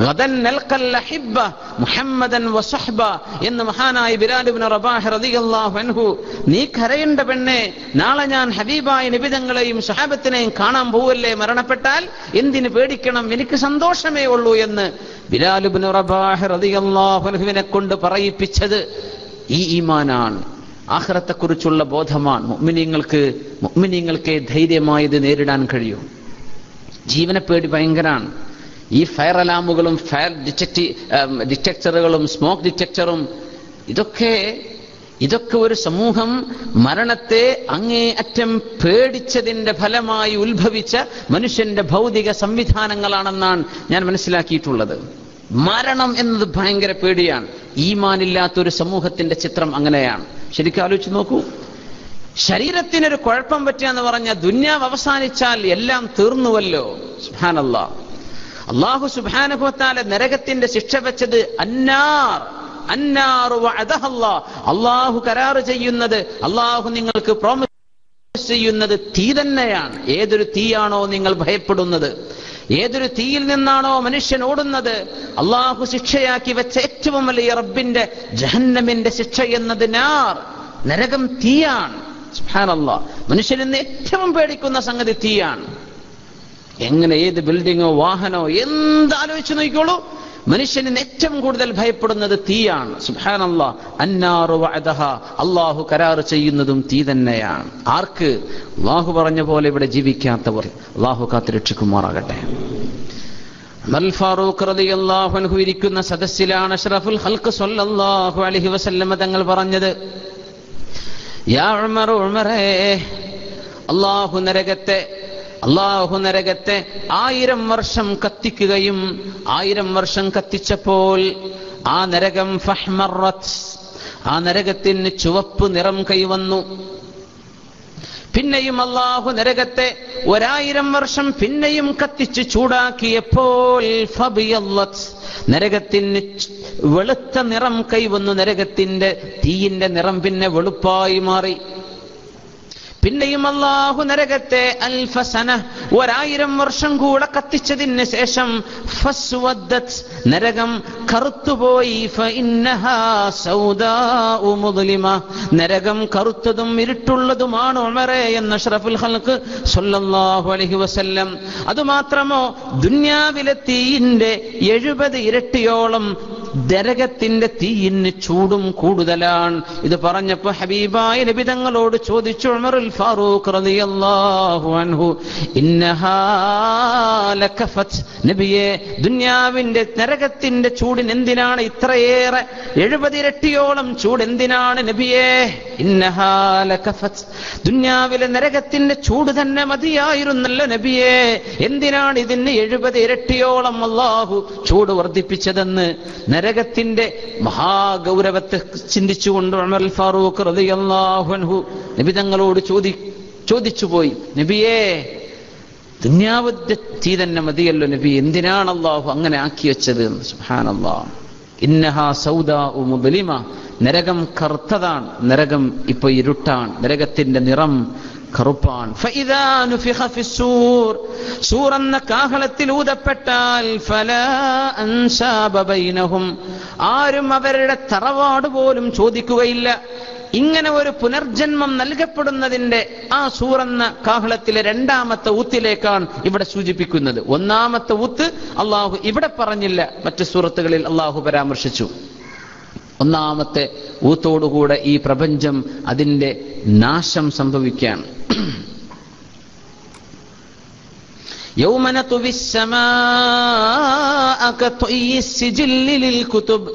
ഗദൻ നൽഖൽ അഹിബ്ബ മുഹമ്മദൻ വസഹ്ബ എന്ന് മഹാനായ ബിലാൽ ഇബ്നു റബാഹ് റളിയല്ലാഹു അൻഹു, നീ കരയേണ്ട പെണ്ണെ, നാളെ ഞാൻ ഹബീബായ നബി തങ്ങളെയും സഹാബത്തിനെയും കാണാൻ പോവല്ലേ, മരണപ്പെട്ടാൽ എന്തിനു പേടിക്കണം, എനിക്ക് സന്തോഷമേ ഉള്ളൂ എന്ന് ബിലാൽ ഇബ്നു റബാഹ് റളിയല്ലാഹു അൻഹുവിനെ കൊണ്ട് പറയിപ്പിച്ചത് ഈ ഈമാനാണ്. ആഖിറത്തെക്കുറിച്ചുള്ള ബോധമാണ്. മുഅ്മിനീങ്ങൾക്ക് ധൈര്യമായത് നേരിടാൻ കഴിയും. ജീവനെ പേടി ഭയങ്കരാണ്. ഈ ഫയർ അലാമുകളും ഫയർ ഡിറ്റക്ടറുകളും സ്മോക്ക് ഡിറ്റക്ടറും ഇതൊക്കെ ഒരു സമൂഹം മരണത്തെ അങ്ങേയറ്റം പേടിച്ചതിന്റെ ഫലമായി ഉത്ഭവിച്ച മനുഷ്യന്റെ ഭൗതിക സംവിധാനങ്ങളാണെന്നാണ് ഞാൻ മനസ്സിലാക്കിയിട്ടുള്ളത്. മരണം എന്നത് ഭയങ്കര പേടിയാണ്. ഈമാനില്ലാത്തൊരു സമൂഹത്തിന്റെ ചിത്രം അങ്ങനെയാണ്. ശരിക്കും ആലോചിച്ച് നോക്കൂ. ശരീരത്തിനൊരു കുഴപ്പം പറ്റുകയെന്ന് പറഞ്ഞാൽ ദുന്യാവ് അവസാനിച്ചാൽ എല്ലാം തീർന്നുവല്ലോ. സുബ്ഹാനല്ലാഹ്. അല്ലാഹു സുബ്ഹാനഹു വ തആല നരകത്തിന്റെ ശിക്ഷ വെച്ചത് അന്നാർ വഅദഹല്ലാഹ്, അല്ലാഹു കരാർ ചെയ്യുന്നത്, അല്ലാഹു നിങ്ങൾക്ക് പ്രോമിസ് ചെയ്യുന്നത് തീ തന്നെയാണ്. ഏതൊരു തീയാണോ നിങ്ങൾ ഭയപ്പെടുന്നത്, ഏതൊരു തീയിൽ നിന്നാണോ മനുഷ്യൻ ഓടുന്നത്, അല്ലാഹു ശിക്ഷയാക്കി വെച്ച ഏറ്റവും വലിയ റബ്ബിന്റെ ജഹന്നമിന്റെ ശിക്ഷ എന്നത് നരകം തീയാണ്. സുബ്ഹാനല്ലാഹ്. മനുഷ്യൻ ഇന്ന് ഏറ്റവും പേടിക്കുന്ന സംഗതി തീയാണ്. എങ്ങനെ ഏത് ബിൽഡിങ്ങോ വാഹനോ എന്താലോചിച്ച് നോക്കിക്കോളൂ, മനുഷ്യന് ഏറ്റവും കൂടുതൽ ഭയപ്പെടുന്നത് തീയാണ്. സുബ്ഹാനല്ലാഹ്, അന്നാറു വഅദഹ, അല്ലാഹു കരാർ ചെയ്യുന്നതും തീ തന്നെയാണ്. ആർക്ക്? അല്ലാഹു പറഞ്ഞ പോലെ ഇവിടെ ജീവിക്കാത്തവർ. അല്ലാഹു കാത്തുരക്ഷിക്കുമാറാകട്ടെ. ഉമർ ഫാറൂഖ് റളിയല്ലാഹു അൻഹു ഇരിക്കുന്ന സദസ്സിലാണ് അഷ്റഫുൽ ഖൽഖ് സ്വല്ലല്ലാഹു അലൈഹി വസല്ലം തങ്ങൾ പറഞ്ഞത്, യാ ഉമർ, ഉമറേ, അല്ലാഹു നരകത്തെ 1000 വർഷം കത്തിക്കുകയും 1000 വർഷം കത്തിച്ചപ്പോൾ ആ നരകം ഫഹ്മറത്, ആ നരകത്തിന് ചുവപ്പ് നിറം കൈവന്നു. പിന്നെയും അല്ലാഹു നരകത്തെ 1000 വർഷം പിന്നെയും കത്തിച്ച് ചൂടാക്കിയപ്പോൾ ഫബിയല്ലത്, നരകത്തിന് വെളുത്ത നിറം കൈവന്നു. നരകത്തിന്റെ തീയിന്റെ നിറം പിന്നെ വെളുപ്പായി മാറി. പിന്നെയും അല്ലാഹു നരകത്തെ അൽഫസന, 1000 വർഷം കൂടെ കത്തിച്ചതിന് ശേഷം ഫസ്വദ്ദത്, നരകം കറുത്തുപോയി. ഫഇന്നഹാ സൗദാഉ മുദ്ലിമ, നരകം കറുത്തതും ഇരുട്ടുള്ളതുമാണ് ഉമറേ എന്ന് അഷ്റഫുൽ ഖൽഖ് സ്വല്ലല്ലാഹു അലൈഹി വസല്ലം. അതുമാത്രമോ, ദുനിയാവിലെ തീയിന്റെ 70 ഇരട്ടിയോളം നരകത്തിന്റെ തീയിന് ചൂടും കൂടുതലാണ്. ഇത് പറഞ്ഞപ്പോ ഹബീബായ നബി തങ്ങളോട് ചോദിച്ചു ഉമറുൽ ഫാറൂഖ് റളിയല്ലാഹു അൻഹു, ഇന്നഹാ ലകഫത്, നബിയെ, ദുനിയാവിന്റെ നരകത്തിന്റെ ചൂടിന് എന്തിനാണ് ഇത്രയേറെ 70 ഇരട്ടിയോളം ചൂട് എന്തിനാണ് നബിയെ? ഇന്നഹാ ലകഫത്, ദുനിയാവിലെ നരകത്തിന്റെ ചൂട് തന്നെ മതിയായിരുന്നല്ലോ നബിയെ, എന്തിനാണ് ഇതിന് 70 ഇരട്ടിയോളം അല്ലാഹു ചൂട് വർദ്ധിപ്പിച്ചതെന്ന് നരകത്തിന്റെ മഹാഗൗരവത്തെ ചിന്തിച്ചുകൊണ്ട് ഉമർ ഫാറൂഖ് റളിയല്ലാഹു അൻഹു നബി തങ്ങളോട് ചോദിച്ചുപോയി, നബിയേ, ദുനിയാവിന്റെ തീ തന്നെ മതിയല്ലോ നബി, എന്തിനാണ് അല്ലാഹു അങ്ങനെ ആക്കി വെച്ചത്? സുബ്ഹാനല്ലാഹ്, ഇന്നഹാ സൗദാഉ മുദ്ലിമ, നരകം കറുത്തതാണ്, നരകം ഇപ്പൊ ഇരുട്ടാണ്, നരകത്തിന്റെ നിറം കറുപ്പാണ്. ഫഇദാ നുഫിഖ ഫിസ്സൂർ, സൂർ എന്ന കാഹളത്തിൽ ഊതപ്പെട്ടാൽ ഫലാ അൻസാബ ബൈനഹും, ആരും അവരുടെ തറവാട് പോലും ചോദിക്കുകയില്ല. ഇങ്ങനെ ഒരു പുനർജന്മം നൽകപ്പെടുന്നതിന്റെ ആ സൂർ എന്ന കാഹളത്തിലെ 2ാമത്തെ ഊത്തിലേക്കാണ് ഇവിടെ സൂചിപ്പിക്കുന്നത്. 1ാമത്തെ ഊത്ത് അള്ളാഹു ഇവിടെ പറഞ്ഞില്ല, മറ്റു സൂറത്തുകളിൽ അള്ളാഹു പരാമർശിച്ചു. 1ാമത്തെ ഊത്തോടുകൂടെ ഈ പ്രപഞ്ചം അതിന്റെ നാശം സംഭവിക്കുകയാണ്. യൗമ നത്വി സ്സമാഅ കത്വയി സിജില്ലി ലിൽ കുതുബ്,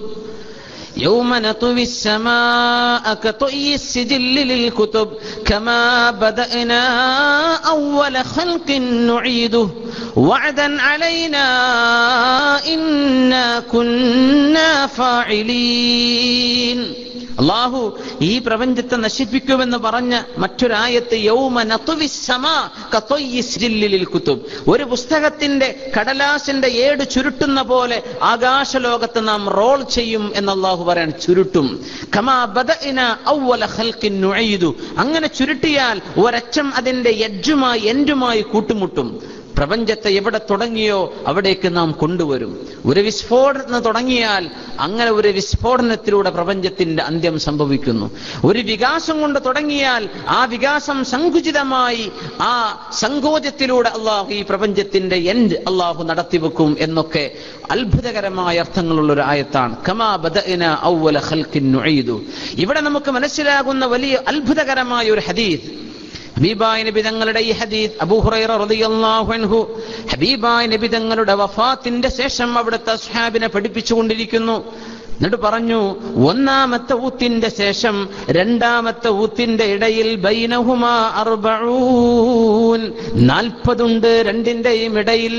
يوم نطوي السماء كطي السجل للكتب كما بدأنا أول خلق نعيده وعدا علينا إنا كنا فاعلين. അല്ലാഹു ഈ പ്രപഞ്ചത്തെ നശിപ്പിക്കുമെന്ന് പറഞ്ഞ മറ്റൊരായത്ത് യൗമ നത്വി സ്സമാ കത്വയി സിജില്ലി ലിൽ കുതുബ്, ഒരു പുസ്തകത്തിന്റെ കടലാസിന്റെ ഏട് ചുരുട്ടുന്ന പോലെ ആകാശലോകത്ത് നാം റോൾ ചെയ്യും എന്ന് അല്ലാഹു പറയാൻ, ചുരുട്ടും. കമാ ബദഅന അവ്വല ഖൽഖിൻ നുഈദു, അങ്ങനെ ചുരുട്ടിയാൽ ഒരറ്റം അതിന്റെ എഡ്ജുമായി എൻഡുമായി കൂട്ടുമുട്ടും. പ്രപഞ്ചത്തെ എവിടെ തുടങ്ങിയോ അവിടേക്ക് നാം കൊണ്ടുവരും. ഒരു വിസ്ഫോടനം തുടങ്ങിയാൽ അങ്ങനെ ഒരു വിസ്ഫോടനത്തിലൂടെ പ്രപഞ്ചത്തിന്റെ അന്ത്യം സംഭവിക്കുന്നു. ഒരു വികാസം കൊണ്ട് തുടങ്ങിയാൽ ആ വികാസം സങ്കുചിതമായി ആ സങ്കോചത്തിലൂടെ അള്ളാഹു ഈ പ്രപഞ്ചത്തിന്റെ എൻഡ് അള്ളാഹു നടത്തിവെക്കും എന്നൊക്കെ അത്ഭുതകരമായ അർത്ഥങ്ങളുള്ള ഒരു ആയത്താണ്. കമാ ബദഅന അവ്വല ഖൽഖിൻ നുഈദു. ഇവിടെ നമുക്ക് മനസ്സിലാകുന്ന വലിയ അത്ഭുതകരമായ ഒരു ഹദീസ്, ഹബീബായ നബി തങ്ങളുടെ ഈ ഹദീസ് അബൂ ഹുറൈറ റളിയല്ലാഹു അൻഹു ഹബീബായ നബി തങ്ങളുടെ വഫാത്തിന്റെ ശേഷം അവിടുത്തെ അസ്ഹാബിനെ പഠിപ്പിച്ചുകൊണ്ടിരിക്കുന്നു. എന്നിട്ട് പറഞ്ഞു, 1ാമത്തെ ഊത്തിന്റെ ശേഷം 2ാമത്തെ ഊത്തിന്റെ ഇടയിൽ ബൈനഹുമാ 40 ഉണ്ട്, രണ്ടിന്റെയും ഇടയിൽ.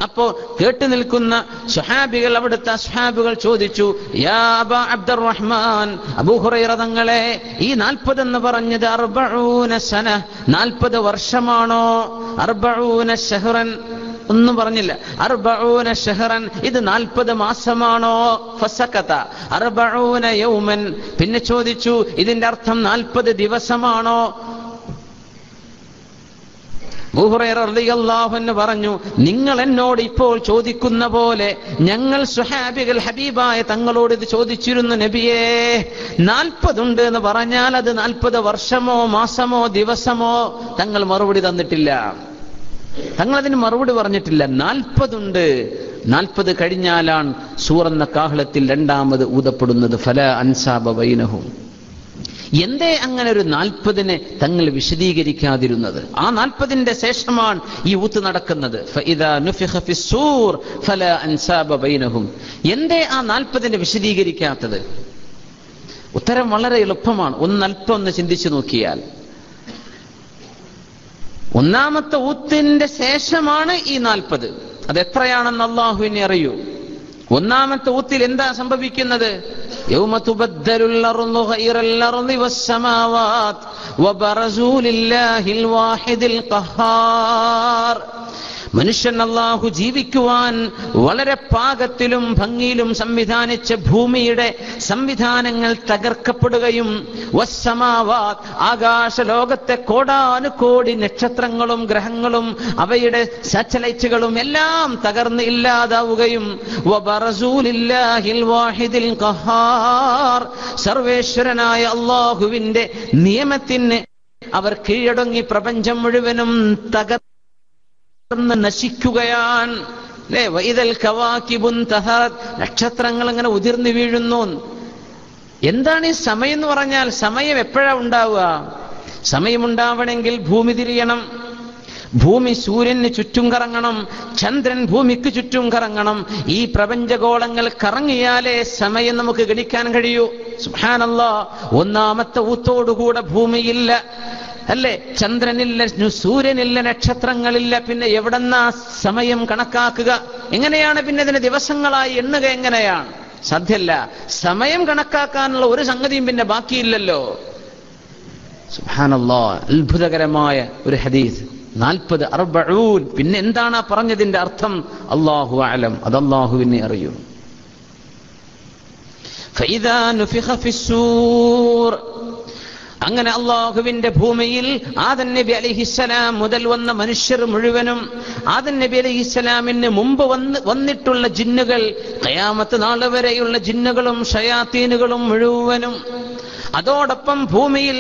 അപ്പോ കേട്ടു നിൽക്കുന്ന സ്വഹാബികൾ, അവിടുത്തെ അസ്ഹാബുകൾ ചോദിച്ചു, യാ അബാ അബ്ദുറഹ്മാൻ, അബൂ ഹുറൈറ തങ്ങളെ, ഈ 40 എന്ന് പറഞ്ഞത് 40 സന, 40 വർഷമാണോ? 40 ശഹ്റൻ ഒന്നും പറഞ്ഞില്ല. 40 ശഹ്റൻ, ഇത് 40 മാസമാണോ? ഫസകത 40 യൗമൻ, പിന്നെ ചോദിച്ചു, ഇതിന്റെ അർത്ഥം 40 ദിവസമാണോ? അബൂ ഹുറൈറ റളിയല്ലാഹു അൻഹു പറഞ്ഞു, നിങ്ങൾ എന്നോട് ഇപ്പോൾ ചോദിക്കുന്ന പോലെ ഞങ്ങൾ സ്വഹാബികൾ ഹബീബായ തങ്ങളോട് ഇത് ചോദിച്ചിരുന്നു നബിയേ. 40 ഉണ്ട് എന്ന് പറഞ്ഞാൽ അത് 40 വർഷമോ മാസമോ ദിവസമോ? തങ്ങൾ മറുപടി തന്നിട്ടില്ല. തങ്ങൾ അതിന് മറുപടി പറഞ്ഞിട്ടില്ല. 40 ഉണ്ട്, 40 കഴിഞ്ഞാലാണ് സൂറെന്ന കാഹളത്തിൽ രണ്ടാമത് ഊതപ്പെടുന്നത്. ഫലാ അൻസാബ ബൈനഹും. എന്തേ അങ്ങനെ ഒരു 40-നെ തങ്ങൾ വിശദീകരിക്കാതിരുന്നത്? ആ 40-ന്റെ ശേഷമാണ് ഈ ഊത്ത് നടക്കുന്നത്. ഫഇദാ നുഫിഖ ഫിസ്സൂർ ഫലാ അൻസാബ ബൈനഹും. എന്തേ ആ 40-നെ വിശദീകരിക്കാത്തത്? ഉത്തരം വളരെ എളുപ്പമാണ്. ഒന്നല്പം ചിന്തിച്ചു നോക്കിയാൽ, ഒന്നാമത്തെ ഊത്തിന്റെ ശേഷമാണ് ഈ 40. അതെത്രയാണെന്ന് അല്ലാഹുവിനെ അറിയൂ. ഒന്നാമത്തെ ഊത്തിൽ എന്താ സംഭവിക്കുന്നത്? യൗമ തുബദ്ദലുൽ അർളു ഗൈറൽ അർളി വസ്സമാവാത് വബറസൂ ലില്ലാഹിൽ വാഹിദിൽ ഖഹാർ. മനുഷ്യൻ അല്ലാഹു ജീവിക്കുവാൻ വളരെ പാകത്തിലും ഭംഗിയിലും സംവിധാനിച്ച ഭൂമിയുടെ സംവിധാനങ്ങൾ തകർക്കപ്പെടുകയും വസ്സമാവാത്, ആകാശലോകത്തെ കോടാനുകോടി നക്ഷത്രങ്ങളും ഗ്രഹങ്ങളും അവയുടെ സാറ്റലൈറ്റുകളും എല്ലാം തകർന്ന് ഇല്ലാതാവുകയും വബറസൂ ലില്ലാഹിൽ വാഹിദിൽ ഖഹാർ, സർവേശ്വരനായ അല്ലാഹുവിന്റെ നിയമത്തിന് അവർ കീഴടങ്ങി പ്രപഞ്ചം മുഴുവനും നശിക്കുകയാണ്. നക്ഷത്രങ്ങൾ അങ്ങനെ ഉതിർന്നു വീഴുന്നു. എന്താണ് ഈ സമയം എന്ന് പറഞ്ഞാൽ? സമയം എപ്പോഴാ ഉണ്ടാവുക? സമയമുണ്ടാവണമെങ്കിൽ ഭൂമി തിരിയണം, ഭൂമി സൂര്യന് ചുറ്റും കറങ്ങണം, ചന്ദ്രൻ ഭൂമിക്ക് ചുറ്റും കറങ്ങണം. ഈ പ്രപഞ്ചഗോളങ്ങൾ കറങ്ങിയാലേ സമയം നമുക്ക് ഗണിക്കാൻ കഴിയൂ. സുബ്ഹാനല്ലാഹ്. ഒന്നാമത്തെ ഊത്തോടുകൂടെ ഭൂമിയില്ല, അല്ലേ? ചന്ദ്രനില്ല, സൂര്യനില്ല, നക്ഷത്രങ്ങളില്ല. പിന്നെ എവിടെന്നാ സമയം കണക്കാക്കുക? എങ്ങനെയാണ് പിന്നെ ഇതിന് ദിവസങ്ങളായി എണ്ണുക? എങ്ങനെയാണ്? സാധ്യല്ല. സമയം കണക്കാക്കാനുള്ള ഒരു സംഗതിയും പിന്നെ ബാക്കിയില്ലല്ലോ. സുബ്ഹാനല്ലാഹ്. അത്ഭുതകരമായ ഒരു ഹദീസ്. 40 40. പിന്നെ എന്താണ് പറഞ്ഞതിന്റെ അർത്ഥം? അല്ലാഹു അഅലം. അത് അല്ലാഹുവിനെ അറിയൂ. ഫഇദാ നുഫിഖ ഫിസ്സൂർ. അങ്ങനെ അള്ളാഹുവിന്റെ ഭൂമിയിൽ ആദം നബി അലൈഹിസ്സലാം മുതൽ വന്ന മനുഷ്യർ മുഴുവനും, ആദം നബി അലൈഹിസ്സലാമിന് മുമ്പ് വന്നിട്ടുള്ള ജിന്നുകൾ, ഖിയാമത്ത് നാൾ വരെയുള്ള ജിന്നുകളും ഷയാത്തീനുകളും മുഴുവനും, അതോടൊപ്പം ഭൂമിയിൽ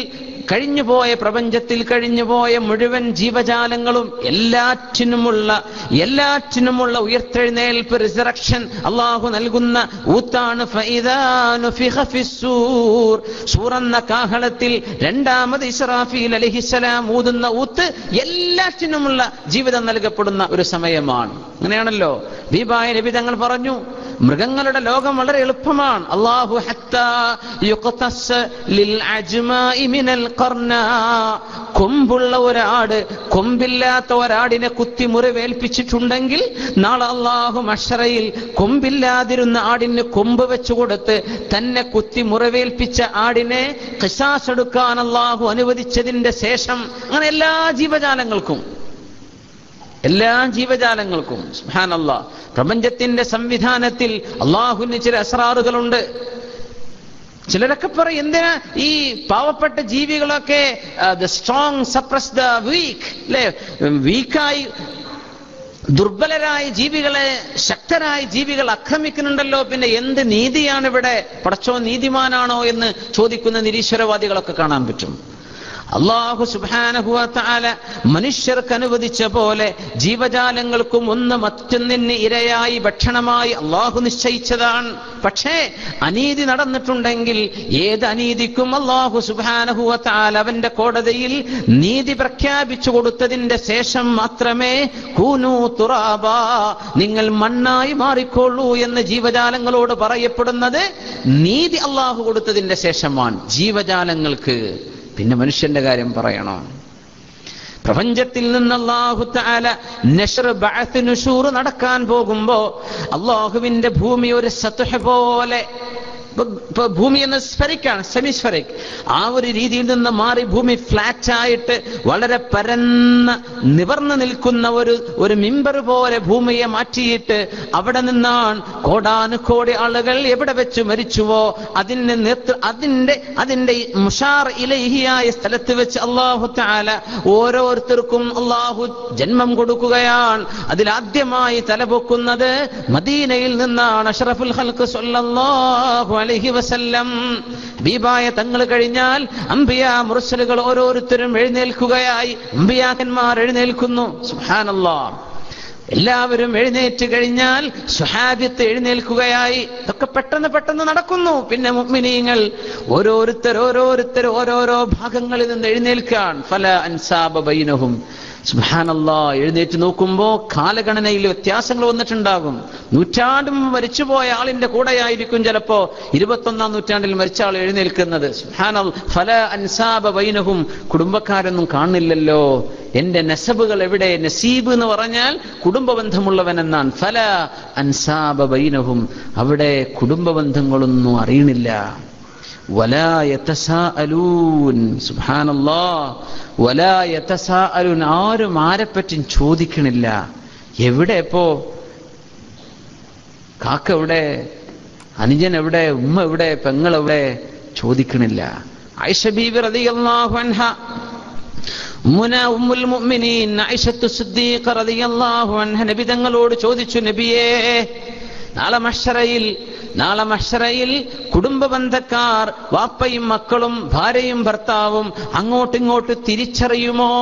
കഴിഞ്ഞുപോയ, പ്രപഞ്ചത്തിൽ കഴിഞ്ഞുപോയ മുഴുവൻ ജീവജാലങ്ങളും എല്ലാറ്റിനുമുള്ള ഉയർത്തെഴുന്നേൽപ്പ്, റിസറക്ഷൻ അള്ളാഹു നൽകുന്ന ഊത്താണ്. ഫഇദാ നുഫിഖ ഫിസ്സൂർ. സൂറെന്ന കാഹളത്തിൽ രണ്ടാമത് ഇസ്രാഫീൽ അലൈഹിസ്സലാം ഊതുന്ന ഊത്ത് എല്ലാറ്റിനുമുള്ള ജീവിതം നൽകപ്പെടുന്ന ഒരു സമയമാണ്. അങ്ങനെയാണല്ലോ ഹബീബായ നബി തങ്ങൾ പറഞ്ഞു, മൃഗങ്ങളുടെ ലോകം വളരെ എളുപ്പമാണ്. അല്ലാഹു ഹത്താ യുഖ്തസ ലിൽ അജ്മാഇ മിനൽ ഖർന. കൊമ്പുള്ള ഒരാട് കൊമ്പില്ലാത്ത ഒരാടിനെ കുത്തി മുറിവേൽപ്പിച്ചിട്ടുണ്ടെങ്കിൽ നാളെ അല്ലാഹു മഹ്ശറയിൽ കൊമ്പില്ലാതിരുന്ന ആടിന് കൊമ്പ് വെച്ചു കൊടുത്ത് തന്നെ കുത്തി മുറിവേൽപ്പിച്ച ആടിനെ ഖിസാസ് എടുക്കാൻ അല്ലാഹു അനുവദിച്ചതിന്റെ ശേഷം അങ്ങനെ എല്ലാ ജീവജാലങ്ങൾക്കും സുബ്ഹാനല്ലാഹ്, പ്രപഞ്ചത്തിന്റെ സംവിധാനത്തിൽ അള്ളാഹുവിന് ചില അസ്റാറുകളുണ്ട്. ചിലരൊക്കെ പറയും, എന്തിനാ ഈ പാവപ്പെട്ട ജീവികളൊക്കെ the strong suppress the weak, അല്ലെ? വീക്കായി ദുർബലരായ ജീവികളെ ശക്തരായ ജീവികൾ ആക്രമിക്കുന്നുണ്ടല്ലോ, പിന്നെ എന്ത് നീതിയാണ് ഇവിടെ? പടച്ചോൻ നീതിമാനാണോ എന്ന് ചോദിക്കുന്ന നിരീശ്വരവാദികളൊക്കെ കാണാൻ പറ്റും. അല്ലാഹു സുബ്ഹാനഹു വ തആല മനുഷ്യർക്ക് അനുവദിച്ച പോലെ ജീവജാലങ്ങൾക്കും ഒന്ന് മറ്റൊന്നിന് ഇരയായി ഭക്ഷണമായി അല്ലാഹു നിശ്ചയിച്ചതാണ്. പക്ഷേ അനീതി നടന്നിട്ടുണ്ടെങ്കിൽ ഏത് അനീതിക്കും അല്ലാഹു സുബ്ഹാനഹു വ തആല അവന്റെ കോടതിയിൽ നീതി പ്രഖ്യാപിച്ചു കൊടുത്തതിന്റെ ശേഷം മാത്രമേ കൂനൂ തുറാബാ, നിങ്ങൾ മണ്ണായി മാറിക്കൊള്ളൂ എന്ന് ജീവജാലങ്ങളോട് പറയപ്പെടുന്നത് നീതി അല്ലാഹു കൊടുത്തതിന്റെ ശേഷമാണ് ജീവജാലങ്ങൾക്ക്. പിന്നെ മനുഷ്യന്റെ കാര്യം പറയണോ? പ്രപഞ്ചത്തിൽ നിന്ന് അല്ലാഹു തആല നശ്ർ ബഅത്ത് നുശൂർ നടക്കാൻ പോകുമ്പോ അല്ലാഹുവിന്റെ ഭൂമി ഒരു സത്ഹ് പോലെ, ഭൂമി എന്ന സ്ഫെറിക്കാണ്, സെമിസ്ഫെറിക്, ആ ഒരു രീതിയിൽ നിന്ന് മാറി ഭൂമി ഫ്ലാറ്റ് ആയിട്ട് വളരെ നിവർന്നു നിൽക്കുന്ന ഒരു മിമ്പർ പോലെ ഭൂമിയെ മാറ്റിയിട്ട് അവിടെ നിന്നാണ് കോടാനുകോടി ആളുകൾ എവിടെ വെച്ച് മരിച്ചുവോ അതിന്റെ മുഷാർ ഇലൈഹിയായ സ്ഥലത്ത് വെച്ച് അല്ലാഹു തആല ഓരോരുത്തർക്കും അല്ലാഹു ജന്മം കൊടുക്കുകയാണ്. അതിലാദ്യമായി തലപൊക്കുന്നത് മദീനയിൽ നിന്നാണ്. അഷ്റഫുൽ ഖൽഖ് സ്വല്ലല്ലാഹു അലൈഹി വസല്ലം ഹബീബായ തങ്ങൾ കഴിഞ്ഞാൽ അംബിയാ മുർസലുകൾ ഓരോരുത്തരും എഴുന്നേൽക്കുകയായി. അംബിയാക്കന്മാർ എഴുന്നേൽക്കുന്നു. സുബ്ഹാനല്ലാഹ്. എല്ലാവരും എഴുന്നേറ്റ് കഴിഞ്ഞാൽ സ്വഹാബിയത്ത് എഴുന്നേൽക്കുകയായി. ഇതൊക്കെ പെട്ടെന്ന് നടക്കുന്നു. പിന്നെ മുഅ്മിനീങ്ങൾ ഓരോരുത്തർ ഓരോരോ ഭാഗങ്ങളിൽ നിന്ന് എഴുന്നേൽക്കാൻ. ഫല അൻസാബ ബൈനഹും. സുബ്ഹാനല്ലാഹ്. എഴുന്നേറ്റ് നോക്കുമ്പോ കാലഗണനയിൽ വ്യത്യാസങ്ങൾ വന്നിട്ടുണ്ടാകും. നൂറ്റാണ്ടും മരിച്ചുപോയ ആളിന്റെ കൂടെയായിരിക്കും ചിലപ്പോ 21-ാം നൂറ്റാണ്ടിൽ മരിച്ച ആൾ എഴുന്നേൽക്കുന്നത്. സുബ്ഹാനല്ലാഹ്. ഫല അൻസാബ ബൈനഹും. കുടുംബക്കാരൊന്നും കാണില്ലല്ലോ, എന്റെ നസബുകൾ എവിടെ? നസീബ് എന്ന് പറഞ്ഞാൽ കുടുംബബന്ധമുള്ളവൻ എന്നാണ്. ഫല അൻസാബ ബൈനഹും. അവിടെ കുടുംബബന്ധങ്ങളൊന്നും അറിയണില്ല. വലാ യതസാഅലൂൻ. സുബ്ഹാനല്ലാഹ്. വലാ യതസാഅലൂൻ. ആരും ആരെപ്പറ്റി ചോദിക്കണില്ല. എവിടെ ഇപ്പോ കാക്ക എവിടെ, അനുജൻ എവിടെ, ഉമ്മ എവിടെ, പെങ്ങൾ എവിടെ ചോദിക്കണില്ല. ആയിഷ ബീവി റളിയല്ലാഹു അൻഹ, ഉമ്മുൽ മുഅ്മിനീൻ ആയിഷത്തു സിദ്ദീഖ റളിയല്ലാഹു അൻഹ നബി തങ്ങളോട് ചോദിച്ചു, നബിയേ, നാളെ മഹ്ശറയിൽ കുടുംബ ബന്ധക്കാർ, വാപ്പയും മക്കളും ഭാര്യയും ഭർത്താവും അങ്ങോട്ടിങ്ങോട്ട് തിരിച്ചറിയുമോ?